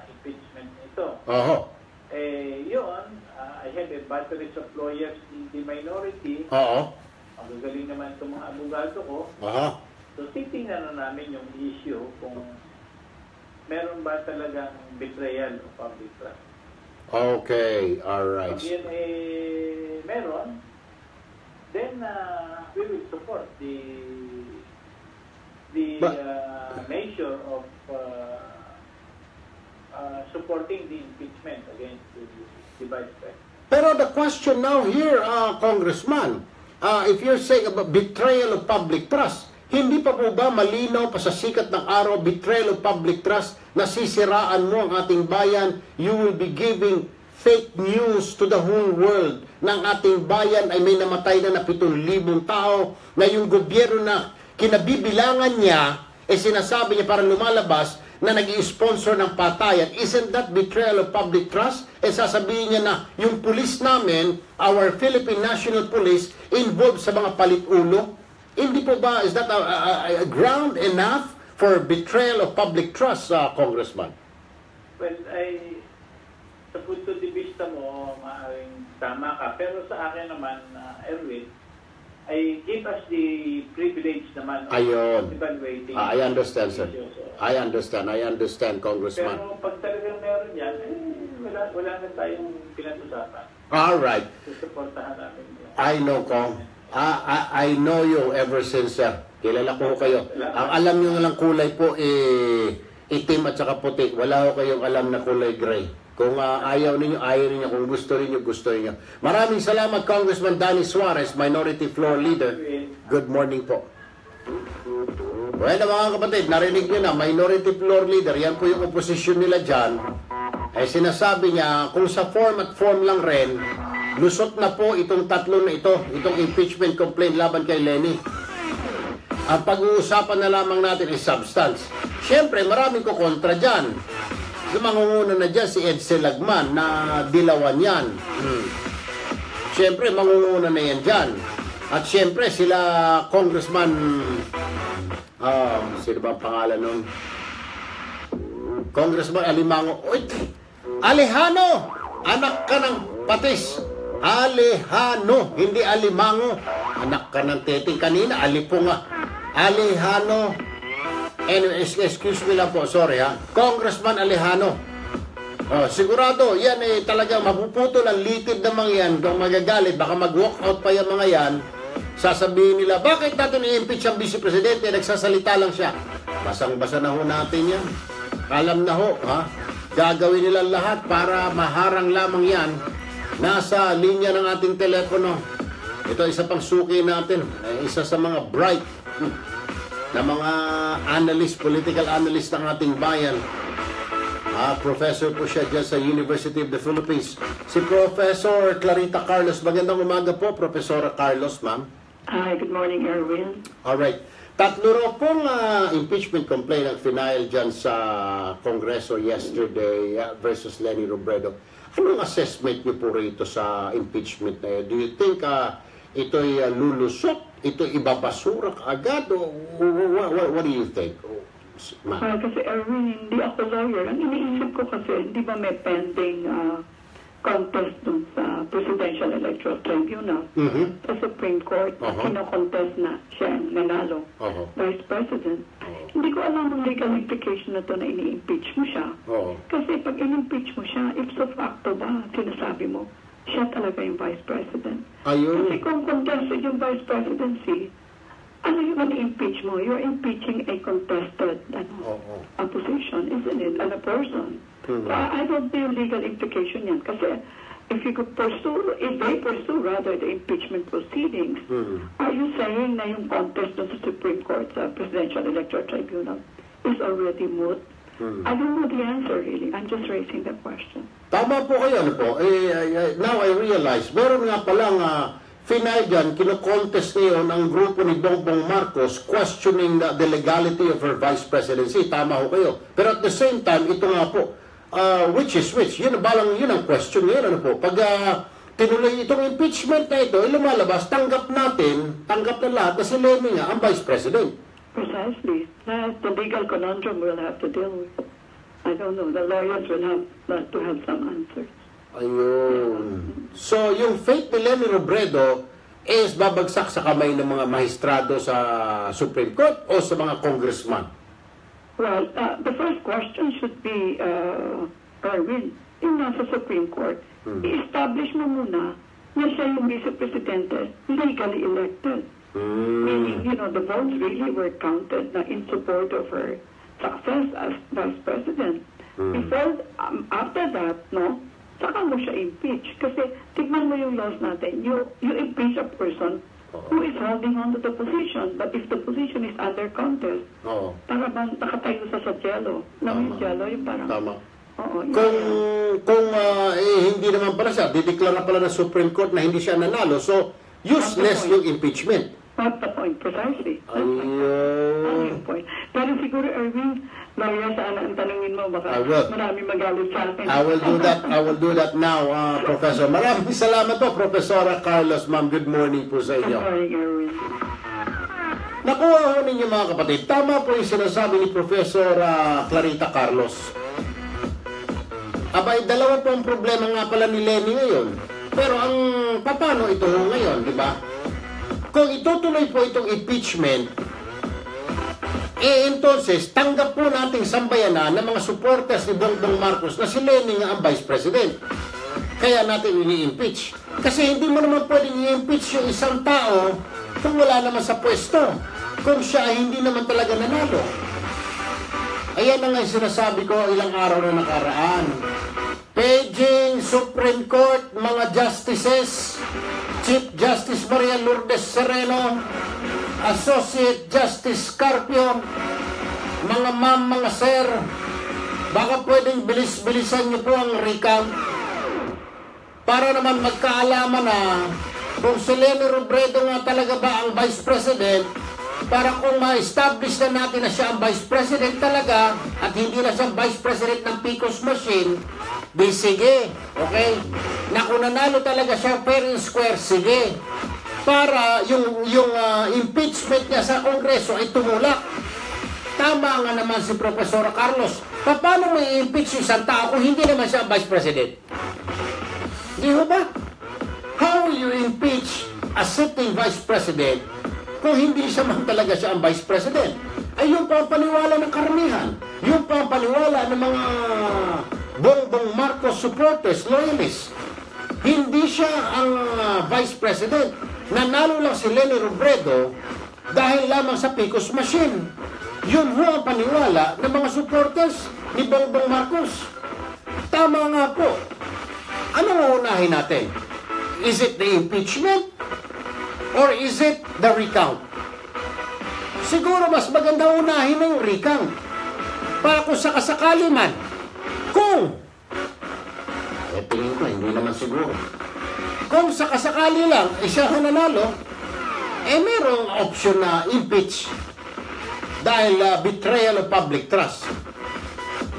impeachment ito. Yun, I have a battery of lawyers in the minority. Ang gagaling naman itong mga abogado ko. So, titingnan na namin yung issue kung meron ba talagang betrayal of public trust. Okay, alright. Pag yan meron, then we will support the measure of supporting the impeachment against the Vice President. Pero the question now here, Congressman, if you're saying about betrayal of public trust, hindi pa po ba malinaw pa sa sikat ng araw, betrayal of public trust, na sisiraan mo ang ating bayan, you will be giving fake news to the whole world na ang ating bayan ay may namatay na 7,000 tao, na yung gobyerno na kinabibilangan niya, sinasabi niya para lumalabas, na nag-i-sponsor ng patayan. Isn't that betrayal of public trust? Sasabihin niya na yung police namin, our Philippine National Police, involved sa mga palit-ulo. Hindi po ba, is that a ground enough for betrayal of public trust, Congressman? Well, sa punto de vista mo, maaaring tama ka. Pero sa akin naman, Erwin, I give us the privilege naman of evaluating. I understand, sir. I understand, Congressman. Pero pag talagang meron yan, wala na tayong pinag-usapan. All right. Susuportahan namin. I know, Kong. I know you ever since, sir. Kilala ko kayo. Ang alam nyo lang kulay po, itim at saka puti. Wala ko kayong alam na kulay gray. Kung ayaw ninyo, ayaw ninyo. Kung gusto ninyo, gusto ninyo. Maraming salamat, Congressman Danny Suarez, Minority Floor Leader. Good morning po. Well, mga kapatid, narinig nyo na, Minority Floor Leader, yan po yung oposisyon nila dyan. Sinasabi niya, kung sa form at form lang rin, lusot na po itong tatlo na ito, itong impeachment complaint laban kay Leni. Ang pag-uusapan na lamang natin is substance. Siyempre, maraming ko kontra dyan. Mangunguna na dyan si Edsel Lagman na dilawan yan. Siyempre, mangunguna na yan dyan. At siyempre, sila Congressman, sino ba ang pangalan nun? Congressman Alimango. Uy, Alejano! Anak ka ng patis. Alejano, hindi Alimango. Anak ka ng teting kanina, alipo nga. Alejano. Excuse me lang po, sorry ha. Congressman Alejano. Sigurado, yan talagang mapuputol ang litid ng mga yan. Kung magagalit, baka mag-walk out pa yung mga yan. Sasabihin nila, bakit natin i-impeach ang Vice Presidente? Nagsasalita lang siya. Basang-basa na ho natin yan. Alam na ho, ha? Gagawin nila lahat para maharang lamang yan. Nasa linya ng ating telepono. Ito isa pang suki natin. Isa sa mga bright na mga analyst, political analyst ng ating bayan. Professor po siya dyan sa University of the Philippines. Si Professor Clarita Carlos. Magandang umaga po, Professor Carlos, ma'am. Hi, good morning, Erwin. Alright. Tatlo raw pong impeachment complaint ang final dyan sa Kongreso yesterday versus Leni Robredo. Anong assessment niyo po rito sa impeachment na yun? Do you think ito'y lulusot? Ito'y ibabasura agad? O what do you think? Kasi Erwin, hindi ako lawyer. Ang iniisip ko kasi, di ba may pending contest dun sa Presidential Electoral Tribunal sa Supreme Court, kino-contest na siya nanalo, Vice President. Hindi ko alam ang legal implication na to na ini-impeach mo siya. Kasi pag in-impeach mo siya, ipso facto ba, sinasabi mo, siya talaga yung Vice President. Kasi kung contested yung Vice Presidency, ano yung ini-impeach mo? You're impeaching a contested position, isn't it? And a person. So I don't see a legal implication yan. Kasi if they pursue rather the impeachment proceedings, are you saying na yung contest sa Supreme Court, sa Presidential Electoral Tribunal, is already moot? I don't know the answer really. I'm just raising the question. Tama po kayo, ano po? Now I realize, meron nga palang final dyan, kino-contest ngayon ang grupo ni Bongbong Marcos questioning the legality of her vice presidency. Tama ho kayo. Pero at the same time, ito nga po, which is which? Yun ang question ngayon. Ano po? Pag tinuloy itong impeachment na ito, lumalabas, tanggap na lahat na si Leni nga ang vice president. Precisely. That's the legal conundrum we'll have to deal with. I don't know. The lawyers will have to have some answers. Ayun. So, yung fate ni Leni Robredo is babagsak sa kamay ng mga maestrado sa Supreme Court o sa mga congressman? Well, the first question should be, Erwin, yung nasa Supreme Court, i-establish mo muna na siya yung Vice Presidente legally elected. Meaning, the votes really were counted na in support of her success as Vice President. Before, after that, saka mo siya impeach. Kasi, tignan mo yung laws natin. You impeach a person who is holding on to the position. But if the position is under contest, para bang nakatayo sa jello. Yung jello, yung parang... Tama. Kung hindi naman pala siya, dideklara pala ng Supreme Court na hindi siya nanalo. So, useless yung impeachment. That's the point, precisely. Ayun. Point. Pero siguro, Erwin, lawyer, saan ang tanungin mo? Baka marami magalit sa akin. I will do that now, Professor. Maraming salamat po, Professor Carlos. Ma'am, good morning po sa inyo. Good morning, Erwin. Nakuha ho ninyo mga kapatid. Tama po yung sinasabi ni Professor Clarita Carlos. Abay, dalawa po ang problema nga pala ni Leni ngayon. Pero paano ito ngayon, di ba? Kung itutuloy po itong impeachment, entonces, tanggap po nating sambayanan ng mga supporters ni Bongbong Marcos na si Leni nga ang Vice President. Kaya natin ini-impeach. Kasi hindi mo naman pwedeng i-impeach yung isang tao kung wala naman sa pwesto. Kung siya hindi naman talaga nanalo. Ayan na nga sinasabi ko ilang araw na nakaraan. Paging Supreme Court, mga justices, Chief Justice Maria Lourdes Sereno, Associate Justice Carpio, mga ma'am, mga sir, baka pwedeng bilis-bilisan niyo po ang recount para naman magkaalaman na kung si Leni Robredo nga talaga ba ang Vice President, para kung ma-establish na natin na siya ang Vice President talaga at hindi na siya Vice President ng Picos Machine, di sige, okay? Na kung nanalo talaga siya fair and square, sige. para yung impeachment niya sa Kongreso ay tumulak. Tama nga naman si Professor Carlos. Paano may impeach yung isang tao kung hindi naman siya Vice President? Di ba? How will you impeach a sitting Vice President kung hindi siya man talaga siya ang Vice President? Ay yung pangpaniwala ng karamihan. Yung pangpaniwala ng mga Bongbong Marcos supporters, loyalists. Hindi siya ang Vice President. Nanalo lang si Leni Robredo dahil lamang sa PCOS machine. Yun ho ang paniwala ng mga supporters ni Bongbong Marcos. Tama nga po. Anong uunahin natin? Is it the impeachment? Or is it the recount? Siguro mas maganda unahin na yung recount. Para kung sakasakali man, kung tingin ko, hindi naman siguro. Kung sakasakali lang, siya nanalo, merong option na impeach dahil betrayal of public trust.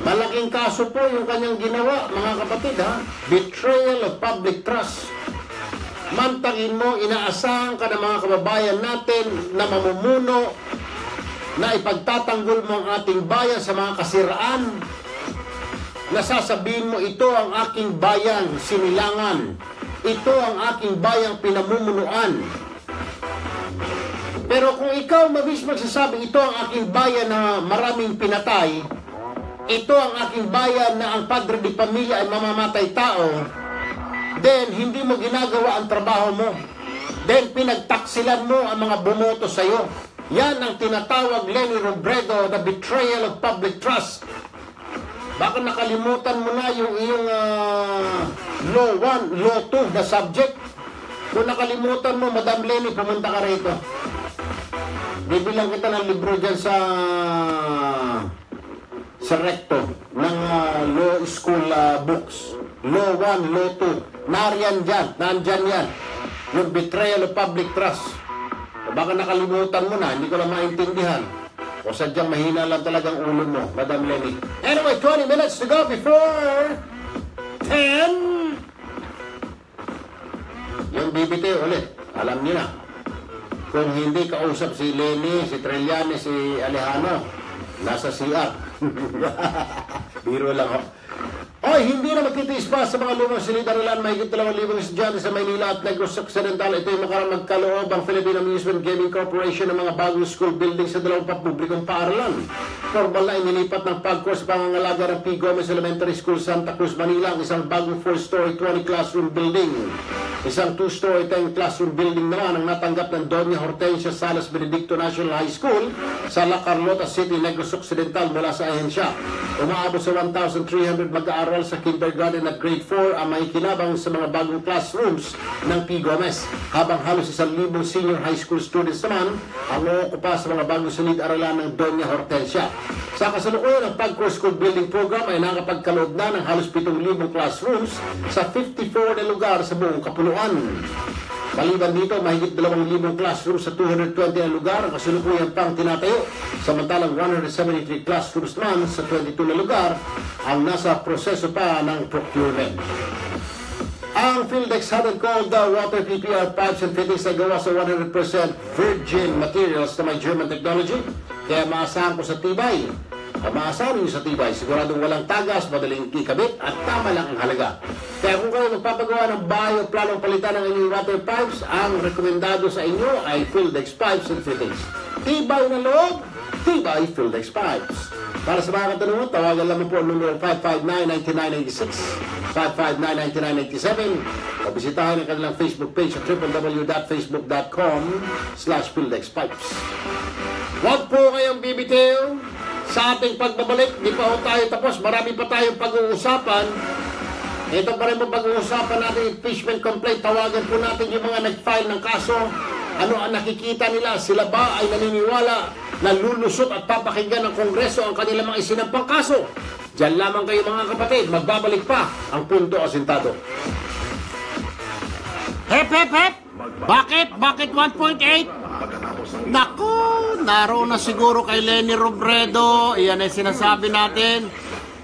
Malaking kaso po yung kanyang ginawa, mga kapatid, ha? Betrayal of public trust. Mantagin mo, inaasahan ka ng mga kababayan natin na mamumuno, na ipagtatanggol mo ang ating bayan sa mga kasiraan, nasasabihin mo, ito ang aking bayan sinilangan, ito ang aking bayang pinamumunuan. Pero kung ikaw mabis magsasabi, ito ang aking bayan na maraming pinatay, ito ang aking bayan na ang padre di pamilya ay mamamatay tao, then hindi mo ginagawa ang trabaho mo, then pinagtaksilan mo ang mga bumoto sa'yo. Yan ang tinatawag, Leni Robredo, na betrayal of public trust. Baka nakalimutan mo na yung iyong Law 1, Law 2 na subject. Kung nakalimutan mo, Madam Leni, pumunta ka rito. Bibilang kita ng libro dyan sa recto ng law school books. Law 1, Law 2. Nandyan yan. Yung betrayal of public trust. Baka nakalimutan mo na, hindi ko lang maintindihan. O sadyang mahina lang talagang ulo mo, Madam Leni. Anyway, 20 minutes to go before 10. Yung BBT ulit, alam niyo na. Kung hindi kausap si Leni, si Trillanes, si Alejano, nasa CR. Biro lang, oh. Oy, hindi na magtitiis pa sa mga lumang silid-aralan. Mahigit 2,000 estudyante sa Maynila at Negros Occidental. Ito yung makarang magkaloob ang Philippine Amusement Gaming Corporation ng mga bagong school building sa dalawang publikong paaralan. Formal na inilipat ng PAGCOR sa pangangalaga ng P. Gomez Elementary School, Santa Cruz, Manila, ang isang bagong 4-story 20 classroom building. Isang 2-story 10 classroom building naman ang natanggap ng Doña Hortensia Salas Benedicto National High School sa La Carlota City, Negros Occidental mula sa ahensya. Umaabot sa 1,300 mag-aaral sa kindergarten at grade 4 ang makikinabang sa mga bagong classrooms ng P. Gomez. Habang halos 1,000 senior high school students naman ang uukupa sa mga bagong silid-aralan ng Doña Hortensia. Sa kasalukuyan, ang PAGCOR School Building Program ay nakapagkaloob na ng halos 7,000 classrooms sa 54 na lugar sa buong kapuluan. Maliban dito, mahigit 2,000 classrooms sa 220 na lugar ang kasalukuyan pang tinatayo. Samantalang 173 classrooms naman sa 22 na lugar ang nasa proseso pa ng procurement. Ang PhilDex Hot and Cold Water PPR pipes and fittings ay gawa sa 100% virgin materials na may German technology, kaya maasahan ko sa tibay. Maasahan niyo sa tibay, siguradong walang tagas, madaling ikabit at tama lang ang halaga. Kaya kung kayo magpapagawa ng bahay o planong palitan ng inyong water pipes, ang rekomendado sa inyo ay PhilDex Pipes and Fittings. Tibay na loob, tibay PhilDex Pipes. Para sa mga katanungan, tawagan lamang po ang numero 559-9996, 559-9997, o bisitahin ang kanilang Facebook page at www.facebook.com/PhilDexPipes. Huwag po kayong bibitiw sa ating pagbabalik. Di pa ho tayo tapos, marami pa tayong pag-uusapan. Ito pa rin po pag-uusapan natin, impeachment complaint. Tawagan po natin yung mga nag-file ng kaso. Ano ang nakikita nila? Sila ba ay naniniwala na lulusot at papakinggan ng Kongreso ang kanilang mga isinampang kaso? Diyan lamang kayo mga kapatid. Magbabalik pa ang Punto Asintado. Hep, hep, hep! Bakit? Bakit 1.8? Naku, naroon na siguro kay Leni Robredo. Iyan ay sinasabi natin.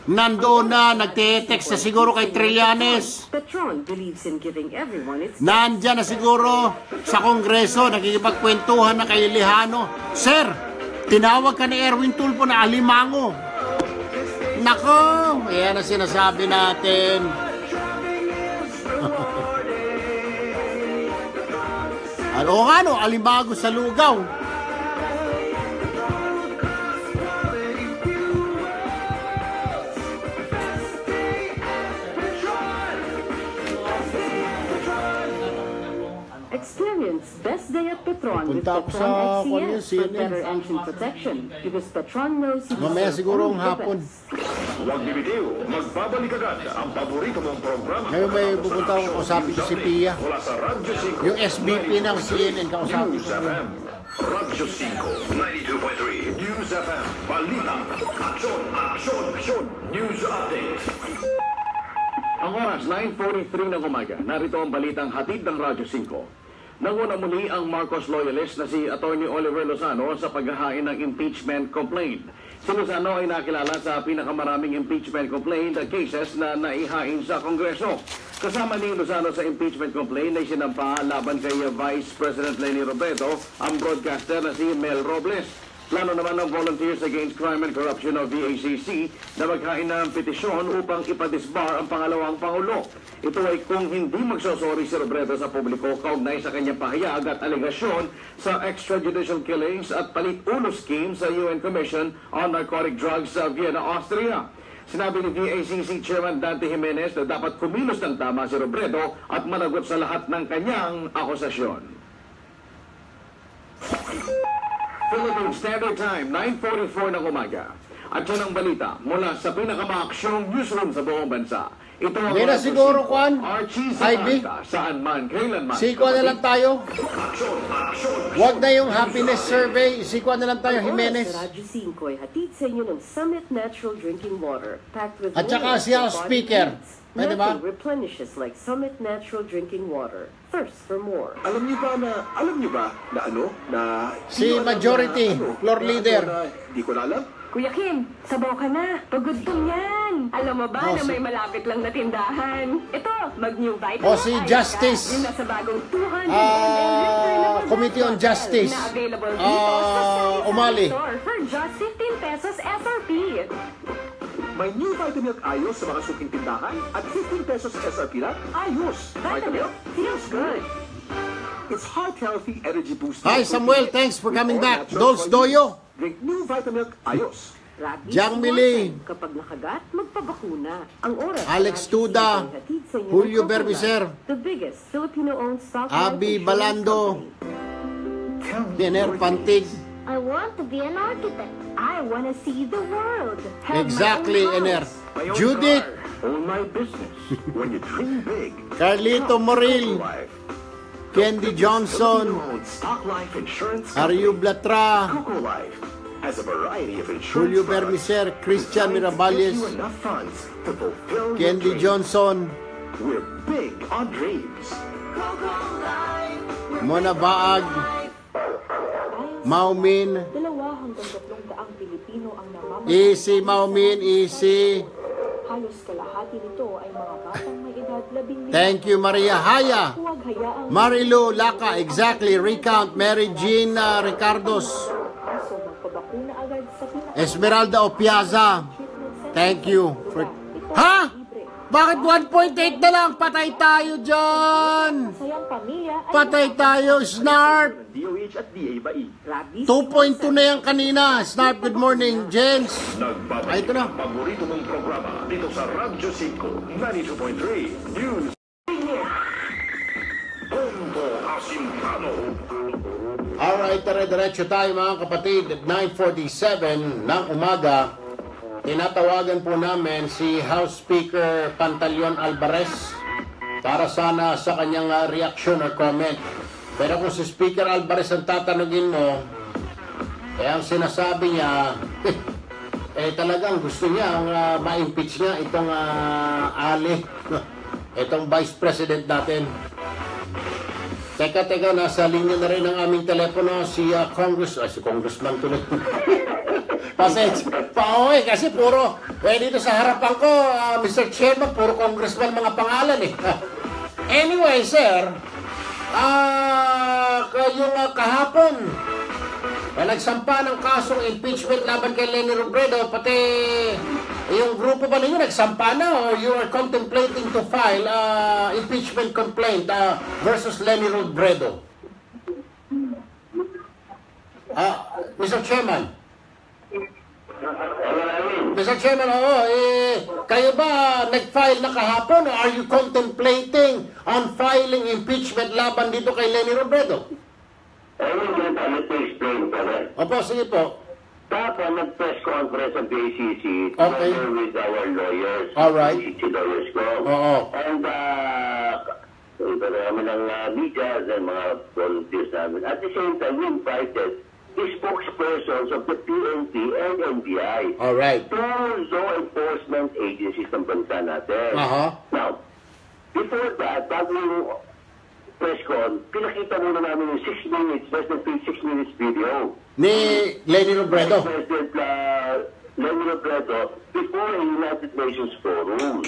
nandoon na, nagte-text na siguro kay Trillanes. Petron believes in giving everyone its Nandyan na siguro sa Kongreso, nakikipagkwentuhan na kay Lejano. Sir, tinawag ka ni Erwin Tulfo na alimango. Nako, ayan ang sinasabi natin. Ano nga no, alimango sa lugaw. Experience best day at Petron with Punta ako Petron sa XCS for CNN. better engine protection because Petron knows you Mamaya siguro ang hapon. Huwag bibitiw, magbabalik agad ang paborito mong programa. Ngayon may pupunta ako, kausapin ko si Pia. Mula sa Radyo 5. Yung SBP ng CNN, kausapin News ko. FM. Radyo 5, 92.3. News FM. Balita. Aksyon, aksyon, aksyon. News update. Ang oras, 9:43 ng umaga. Narito ang balitang hatid ng Radyo 5. Nanguna muli ang Marcos loyalist na si Atty. Oliver Lozano sa paghahain ng impeachment complaint. Si Lozano ay nakilala sa pinakamaraming impeachment complaint cases na naihain sa Kongreso. Kasama ni Lozano sa impeachment complaint ay sinampa laban kay Vice President Leni Robredo ang broadcaster na si Mel Robles. Plano naman ng Volunteers Against Crime and Corruption o VACC na maghain ng petisyon upang ipadisbar ang pangalawang Pangulo. Ito ay kung hindi magsosori si Robredo sa publiko kaugnay sa kanyang pahayag at alegasyon sa extrajudicial killings at palit-ulo scheme sa UN Commission on Narcotic Drugs sa Vienna, Austria. Sinabi ni VACC Chairman Dante Jimenez na dapat kumilos ng tama si Robredo at managot sa lahat ng kanyang akusasyon. Philippine Standard Time, 9:44 ng umaga. At yan ang balita mula sa pinakamaaksyong newsroom sa buong bansa. Ito ang Hindi na siguro, Kwan. Archie Ivy. Sakanta, saan man, kailanman. Sikwa na lang tayo. Huwag na yung happiness survey. Sikwa na lang tayo, Jimenez. Sa Radyo 5 ay hatid sa inyo ng Summit Natural Drinking Water packed with At saka minerals si House for body Speaker. needs. Pwede ba? Nothing replenishes like Summit Natural Drinking Water. Thirst for more. Alam niyo ba na Si Majority, floor leader. Hindi ko na alam. Kuya Kim, sabaw ka na. Pagudtong yan. Alam mo ba na may malapit lang na tindahan? Ito, mag-new vitamin. O si Justice. Yung nasa bagong 200 ml Committee on Justice. na available dito sa Sari Umali. Store for just 15 pesos SRP. May new Vitamilk Ayos sa mga suking tindahan at 15 pesos SRP lang. Ayos! Vitamilk feels good. It's heart-healthy energy booster. Hi, Samuel. Thanks for coming back. Dolce Doyo. Drink new Vitamilk Ayos. Rabies Jang Mili. iwasan. Kapag nakagat, magpabakuna. Ang oras. Alex Radyo Tuda. 5 ay hatid sa inyo ng Julio Cocoa Berbicer. Life, the biggest Filipino-owned stock Abi life insurance Balando. company. Diner Pantig. I want to be an architect. I want to see the world. Have Exactly, my own Ener. house. My own Judith. car, own my business. When you dream big, Carlito Moril. Life. Candy Johnson. Filipino-owned stock life insurance. Ariu Blatra. Cocoa Life has a variety of insurance Julio products Berbicer. Christian designed to Miraballes. give you enough funds to fulfill your Candy dreams. Johnson. We're big on dreams. Mona Baag. Maumin. 2 hanggang 300 Pilipino ang namamatay. Easy, Maumin. Easy. Halos kalahati nito ay mga batang may edad 15. Thank you, Maria Haya. Huwag hayaang Marilu Laka. Exactly. Recount. Mary Jean Ricardos. kaso magpabakuna agad sa Esmeralda Opiaza. Thank you. Ha? Bakit 1.8 na lang? Patay tayo dyan. Sayang pamilya ay Patay tayo, Snarp. DOH at DA-BAI. 2.2 na yan kanina. Snarp, good morning, gents. Ay, ito na. Nagbabalik ang paborito mong programa dito sa Radyo 5, 92.3 News. Bombo Asimpano. Alright, dire-diretso tayo mga kapatid. At 9:47 ng umaga, tinatawagan po namin si House Speaker Pantaleon Alvarez para sana sa kanyang reaction or comment. Pero kung si Speaker Alvarez ang tatanungin mo, ang sinasabi niya, talagang gusto niya ma-impeach niya itong Ali, itong Vice President natin. Teka, nasa linya na rin ang aming telepono si Congressman tuloy. Pauwi kasi puro, dito sa harapan ko, Mr. Chairman, puro congressman mga pangalan eh. Anyway, sir, yung kahapon, nagsampa ng kasong impeachment laban kay Leni Robredo, pati yung grupo ba ninyo nagsampa na or you are contemplating to file impeachment complaint versus Leni Robredo? Mr. Chairman. Mr. Chairman, kayo ba nag-file na kahapon or are you contemplating on filing impeachment laban dito kay Leni Robredo? Let me explain pa rin. Opo, sige po. Tapos nag-press conference ang BACC together with our lawyers. Alright. BACC lawyers ko. Oo. And iba na namin ng media and mga volunteers namin. At the same time, we invited the spokespersons of the PNP and NBI. Alright. Two law enforcement agencies ng bansa natin. Now, before that, bago yung press con, pinakita muna namin yung 6 minutes, less than 6 minutes video. Ni Leni Robredo. President Leni Robredo before a United Nations Forum.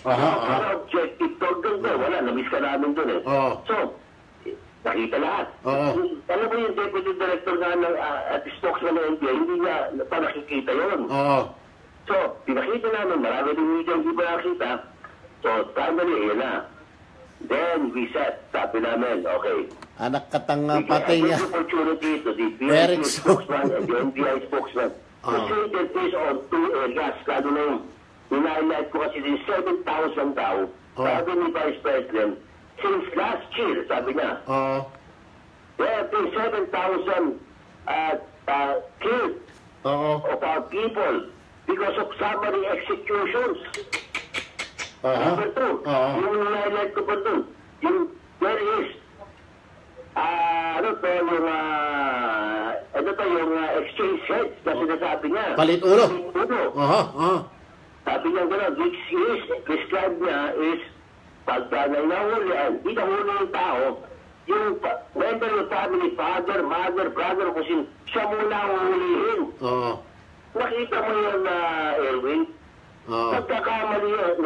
Para objective to, wala, na-miss ka namin dun eh. So, nakita lahat. Alam mo yung Deputy Director nga at spokesman ng NBI, hindi nga pa nakikita yun. So, pinakita namin, marami din media hindi pa nakita. So, finally, yun na. Then, we said, sabi namin, okay. Anak katang patay niya. We give opportunity to the PNP spokesman and the NBI spokesman to say that this on two areas. Lalo na yung in-highlight ko kasi yung 7,000 daw. Sabi ni Vice President, since last year, sabi niya, there have been 7,000 killed of our people because of summary executions. Number two, yung highlight ko pa doon, yung there is, yung exchange heads na sinasabi niya. Palit ulo. Sabi niya gano'n, which is, prescribed niya is, pagka nahulihan, di nahuli yung tao, yung member of family, father, mother, brother, kung siya muna ang hulihin. Nakita mo yun, Erwin? Nagkakamali yun,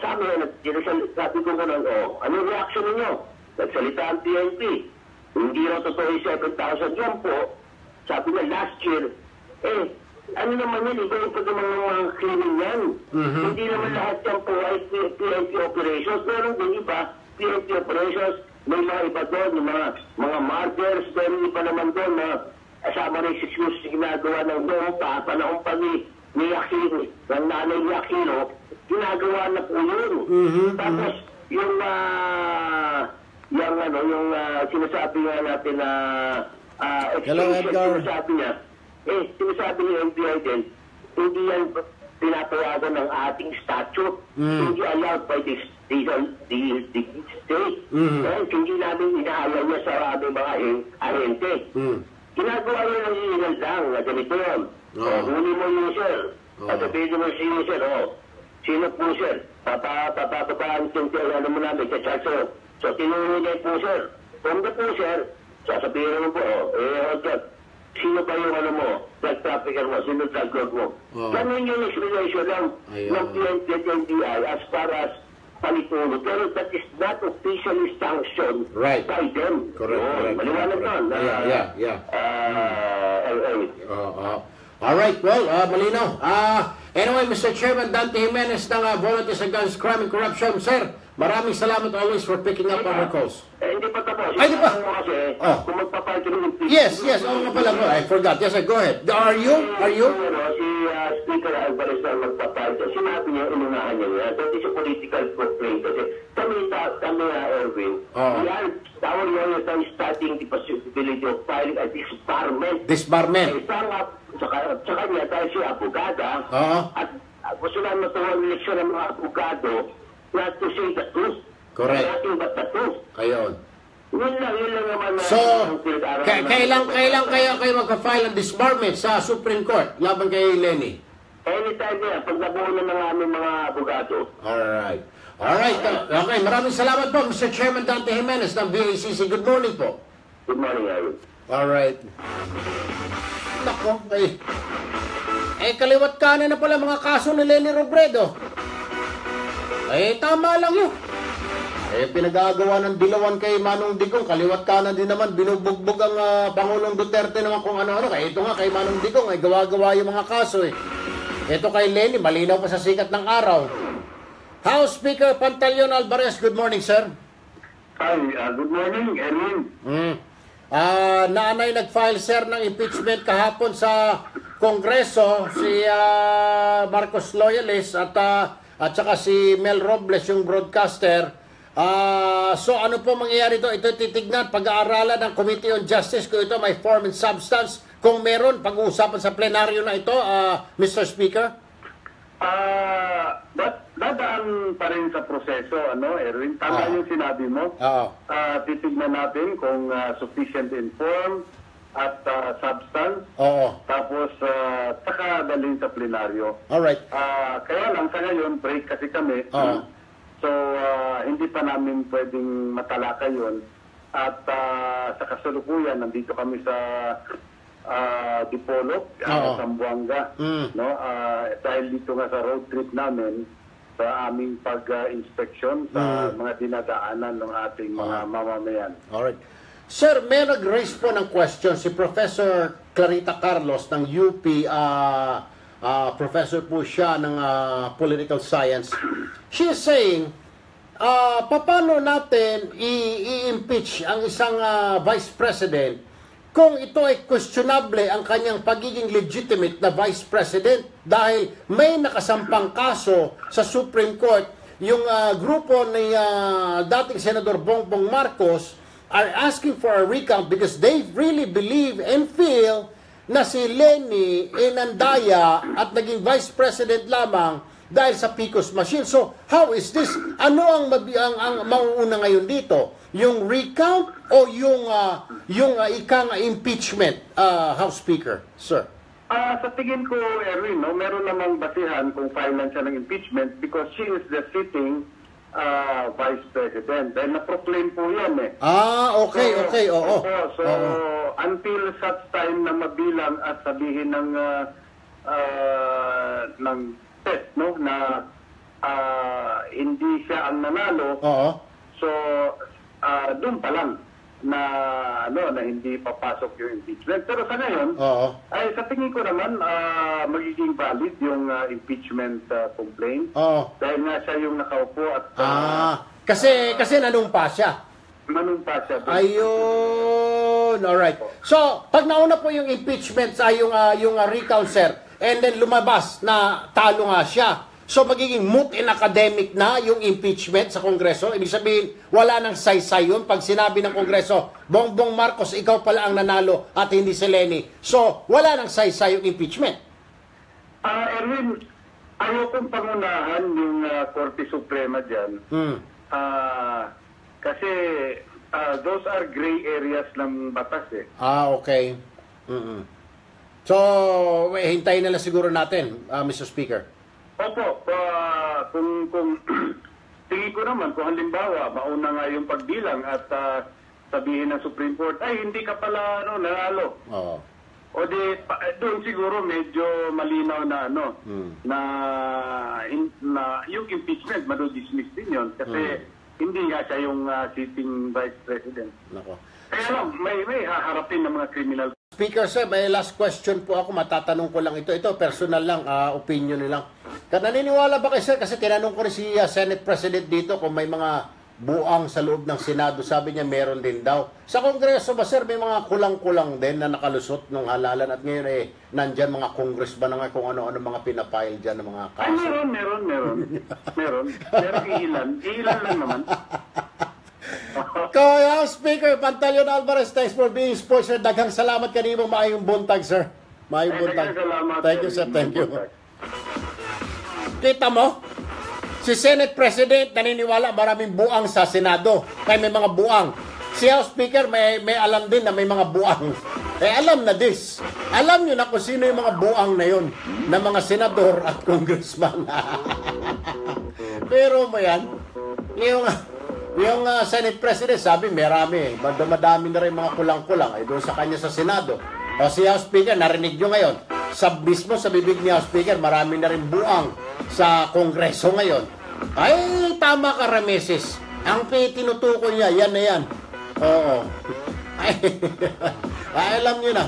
sabi sabi ko gano'n, anong reaction ninyo? Nagsalita ang PNP. Hindi raw totoo yung 7,000 yan po. Sabi niya, last year, ano naman yun, iba yung mga cleaning yan. Hindi naman lahat yan po ay PNP operations. Meron din iba, PNP operations, may mga iba doon, mga martyrs, pero iba naman doon, asama na yung excuse ginagawa ng doon, panahon pa ni Aquino, ng nanay ni Aquino, ginagawa na po yun. Tapos, yung sinasabi nga natin na sinasabi niya, sinasabi ni NBI din, hindi yan pinapayagan ng ating statute, hindi allowed by the state. Hindi namin inaayaw niya sa aming mga ahente. Ginagawa niya ng illegal lang na ganito yun. Huli mo yung sir. At sabihin mo sino sir. Sino po sir? Papapapaan ano mo namin sa charso. So tinuro niya po sir. Kung na po sir, sasabihin mo po, sino ba yung drug trafficker mo, sino drug lord mo. Ganun yung explanation lang ng PNP at NBI as far as palitulo. Pero that is not officially sanctioned by them. Correct. Maliwanag doon. Alright, well, malinaw. Anyway, Mr. Chairman, Dante Jimenez ng Volunteers Against Crime and Corruption. Sir, maraming salamat always for picking up our calls. Hindi pa tapos. Ay, di pa? Kung magpapalito ng Yes. Oo nga pala. I forgot. Yes, go ahead. Are you? Si Speaker Alvarez na magpapalito, sinabi niya, inunahan niya yan. That is a political complaint. Kasi kami Erwin, our lawyers are studying the possibility of filing a disbarment. Sa kanya, dahil siya abogada, at gusto namin matuwa ang leksyon ng mga abogado not to say the truth. Correct. Nothing but the truth. Ayun. Yun lang naman. So, kailan kayo magka-file ng disbarment sa Supreme Court laban kay Leni? Anytime yan, pag nabuo na ng aming mga abogado. Alright. Okay, maraming salamat po, Mr. Chairman Dante Jimenez ng BACC. Good morning po. Good morning, Aaron. Alright. Nako, kaliwat kanan na pala mga kaso ni Leni Robredo. Tama lang yun. Pinagagawa ng dilawan kay Manong Digong, kaliwat kanan din naman, binubugbog ang Pangulong Duterte naman kung ano-ano. Kaya ito nga kay Manong Digong, gawa-gawa yung mga kaso Ito kay Leni, malinaw pa sa sikat ng araw. House Speaker Pantaleon Alvarez, good morning, sir. Hi, good morning, Erwin. Nanay nag-file, sir, ng impeachment kahapon sa Kongreso, si Marcos Loyalist at saka si Mel Robles, yung broadcaster. So ano po mangyayari ito? Ito titignan, pag-aaralan ng Committee on Justice kung ito may form and substance. Kung meron, pag-uusapan sa plenaryo na ito, Mr. Speaker? Dadaan pa rin sa proseso, Erwin. Tama yung sinabi mo. Titignan natin kung sufficient informed at substance. Tapos, saka dalhin sa plenaryo. Alright. Kaya lang sa ngayon, break kasi kami. So, hindi pa namin pwedeng matalakay yun. At sa kasalukuyan, nandito kami sa Dipolog, Zamboanga. Dahil dito nga sa road trip namin, sa aming pag-inspection sa mga dinadaanan ng ating mga mamamayan. Alright. Sir, may nag-raise po ng question si Professor Clarita Carlos ng UP, professor po siya ng political science. She is saying, paano natin i-impeach ang isang vice president kung ito ay questionable ang kanyang pagiging legitimate na vice president dahil may nakasampang kaso sa Supreme Court. Yung grupo ni dating Senador Bongbong Marcos are asking for a recount because they really believe and feel na si Leni inandaya at naging vice president lamang dahil sa PCOS machine. So, how is this? Ano ang mauuna ngayon dito? Yung recount o yung ikang impeachment, House Speaker, sir? Sa tingin ko, Erwin, meron namang basihan kung filean siya ng impeachment because she is the sitting Vice President. Dahil na-proclaim po yan Okay, oo. So, until such time na mabilang at sabihin ng test, na hindi siya ang nanalo, so, doon pa lang na hindi papasok yung impeachment. Pero sa ngayon, ay sa tingin ko naman magiging valid yung impeachment complaint. Dahil nga siya yung nakaupo at kasi nanumpa siya. Manumpa siya. Ayun. Alright. So, pag nauna po yung impeachment sa yung recount, sir, and then lumabas na talo nga siya, so magiging moot in academic na yung impeachment sa Kongreso. Ibig sabihin, wala nang saysay yun. Pag sinabi ng Kongreso, Bongbong Marcos, ikaw pala ang nanalo at hindi si Leni. So, wala nang saysay yung impeachment. Erwin, ayokong pangunahan yung Korte Suprema dyan. Kasi those are gray areas ng batas okay. So, hintayin na lang siguro natin, Mr. Speaker. Opo, kung tingin ko naman, kung halimbawa, mauna nga yung pagbilang at sabihin ng Supreme Court, ay, hindi ka pala nanalo. O di, doon siguro medyo malinaw na na yung impeachment, mado-dismiss din yun. Kasi hindi nga siya yung sitting Vice President. Kaya lang, may haharapin ng mga criminal. Speaker, sir, may last question po ako. Matatanong ko lang ito. Ito, personal lang, opinion lang. Naniniwala ba kayo, sir? Kasi tinanong ko rin si Senate President dito kung may mga buang sa loob ng Senado. Sabi niya, meron din daw. Sa Kongreso ba, sir, may mga kulang-kulang din na nakalusot ng halalan at ngayon nandyan mga congressman na nga kung ano-ano mga pinapile dyan ng mga kaso. Meron. Pero ilan lang naman. Kaya, Speaker Pantaleon Alvarez, thanks for being sponsor. Daghang salamat kanimo, maayong buntag, sir. Maayong buntag. Thank you, sir. Thank you. Kita mo? Si Senate President naniniwala maraming buang sa Senado. May mga buang. Si House Speaker may alam din na may mga buang. Alam na this. Alam nyo na kung sino yung mga buang na yun na mga senador at congressman. Pero mo yan, yung Senate President, sabi, marami. Madami na rin mga kulang-kulang. Doon sa kanya sa Senado. O si House Speaker, narinig nyo ngayon. mismo sa bibig ni House Speaker, marami na rin buang sa Kongreso ngayon. Ay, tama ka, Rameses. Ang tinutukoy niya, yan na yan. Oo. Ay, alam nyo na.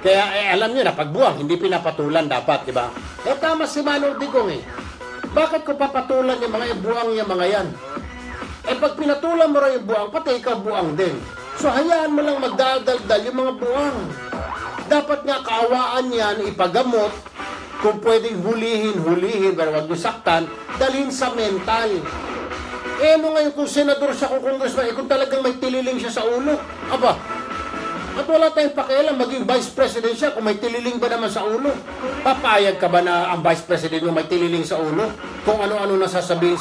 Kaya alam nyo na, pag buwang, hindi pinapatulan dapat, di ba? Tama si Manong Digong eh. Bakit ko papatulan yung mga buwang yung mga yan? Pag pinatulan mo rin yung buwang, pati ikaw buwang din. So, hayaan mo lang magdadaldal yung mga buwang. Dapat nga kaawaan yan, ipagamot, kung pwedeng hulihin, pero wag yung saktan, dalhin sa mental. Ano ngayon kung senador siya, kung congressman, kung talagang may tililing siya sa ulo, aba, at wala tayong pakialam, maging vice president siya, kung may tililing ba naman sa ulo? Papayag ka ba na ang vice president mo may tililing sa ulo? Kung ano-ano nasasabihin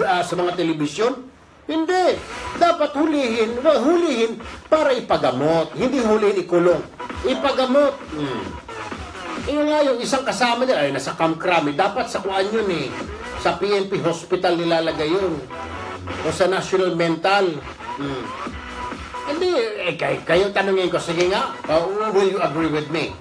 sa mga telebisyon? Hindi. Dapat hulihin para ipagamot. Hindi hulihin ikulong. Ipagamot. Yung nga yung isang kasama nila, ay nasa Camp Crame, dapat sa kuan yun eh. Sa PNP Hospital nilalagay yun. O sa National Mental. Hindi, kayo tanongin ko, sige nga, will you agree with me?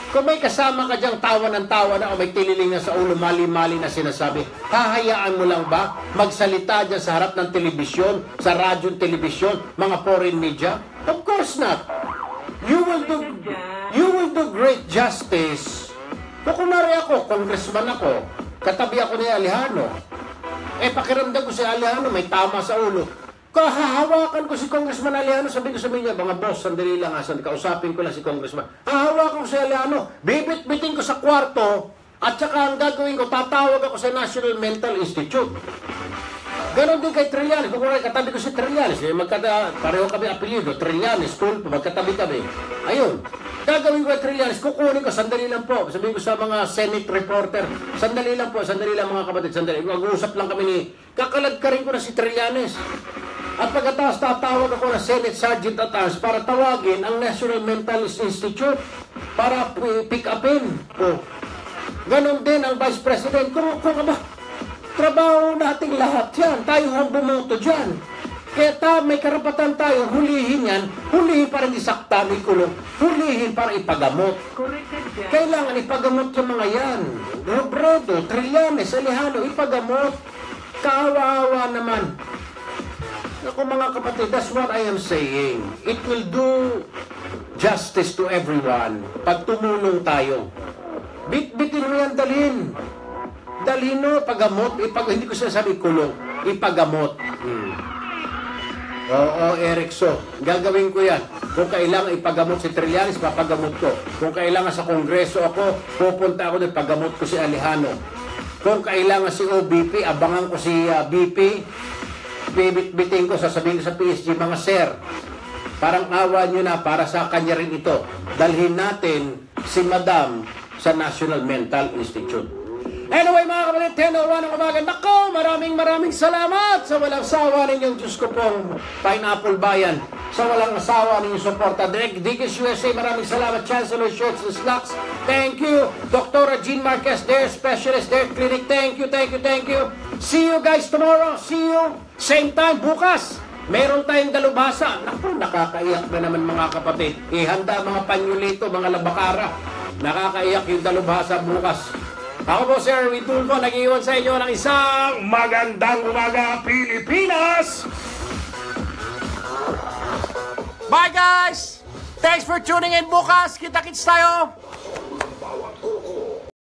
Kung may kasama ka diyang tawa ng tawa na o may tililing na sa ulo, mali-mali na sinasabi, hahayaan mo lang ba magsalita dyan sa harap ng telebisyon, sa radyo, telebisyon, mga foreign media? Of course not. You will do great justice. Kung kunwari ako, congressman ako, katabi ako ni Alejandro, pakiramdam ko si Alejandro, may tama sa ulo. Hahawakan ko si Congressman Alejandro, sabi niya, mga boss, sandali lang, kausapin ko lang si Congressman. Hahawakan ko si Alejandro, bibit-bitin ko sa kwarto, at saka ang gagawin ko, tatawag ako sa National Mental Institute. Ganon din kay Trillanes. Kung katabi ko si Trillanes, pareho kami apelido, Trillanes, Tulpo, magkatabi kami. Ayun, gagawin ko kay Trillanes, kukunin ko, sandali lang po. Sabihin ko sa mga Senate reporter, sandali lang po, sandali lang mga kapatid, sandali. Mag-uusap lang kami kakalagkarin ko na si Trillanes. At pagkatapos tatawag ako ng Senate Sergeant at Arms para tawagin ang National Mental Institute para pick upin ko. Ganon din ang Vice President. Kung trabaho nating lahat yan. Tayo ang bumoto dyan. Kaya may karapatan tayo, hulihin yan. Hulihin para isaktan, ikulong. Hulihin para ipagamot. Kailangan ipagamot yung mga yan. Robredo, Trillanes, Alejandro, ipagamot. Kaawa-awa naman. Ako mga kapatid, that's what I am saying. It will do justice to everyone pag tumulong tayo. Bit-bitin mo yan, dalhin. Dalhin mo, pagamot. Hindi ko sinasabi kulong. Ipagamot. Oo, Ericso. Gagawin ko yan. Kung kailangan ipagamot si Trillanes, papagamot ko. Kung kailangan sa Kongreso ako, pupunta ako doon, pagamot ko si Alejandro. Kung kailangan si OBP, abangan ko si BP. Bibit-bitin ko, sasabihin ko sa PSG, mga sir, parang awa nyo na para sa kanya rin ito. Dalhin natin si Madam sa National Mental Institute. Anyway mga kapatid, 10:01 ng umaga. Nako, maraming salamat sa walang sawa ninyong Diyos ko pong Pineapple Bayan. Sa walang asawa ninyong suporta. Dickies USA, maraming salamat. Chancellor Shorts and Slacks, thank you. Dr. Jean Marquez, their specialist, their clinic, thank you. See you guys tomorrow. See you. Same time, bukas. Meron tayong dalubhasa. Naku, nakakaiyak na naman mga kapatid. Ihanda mga panyulito, mga labakara. Nakakaiyak yung dalubhasa bukas. Ako po, Sir Witulfo, nag-iwan sa inyo ng isang magandang umaga, Pilipinas! Bye, guys! Thanks for tuning in bukas. Kita-kits tayo!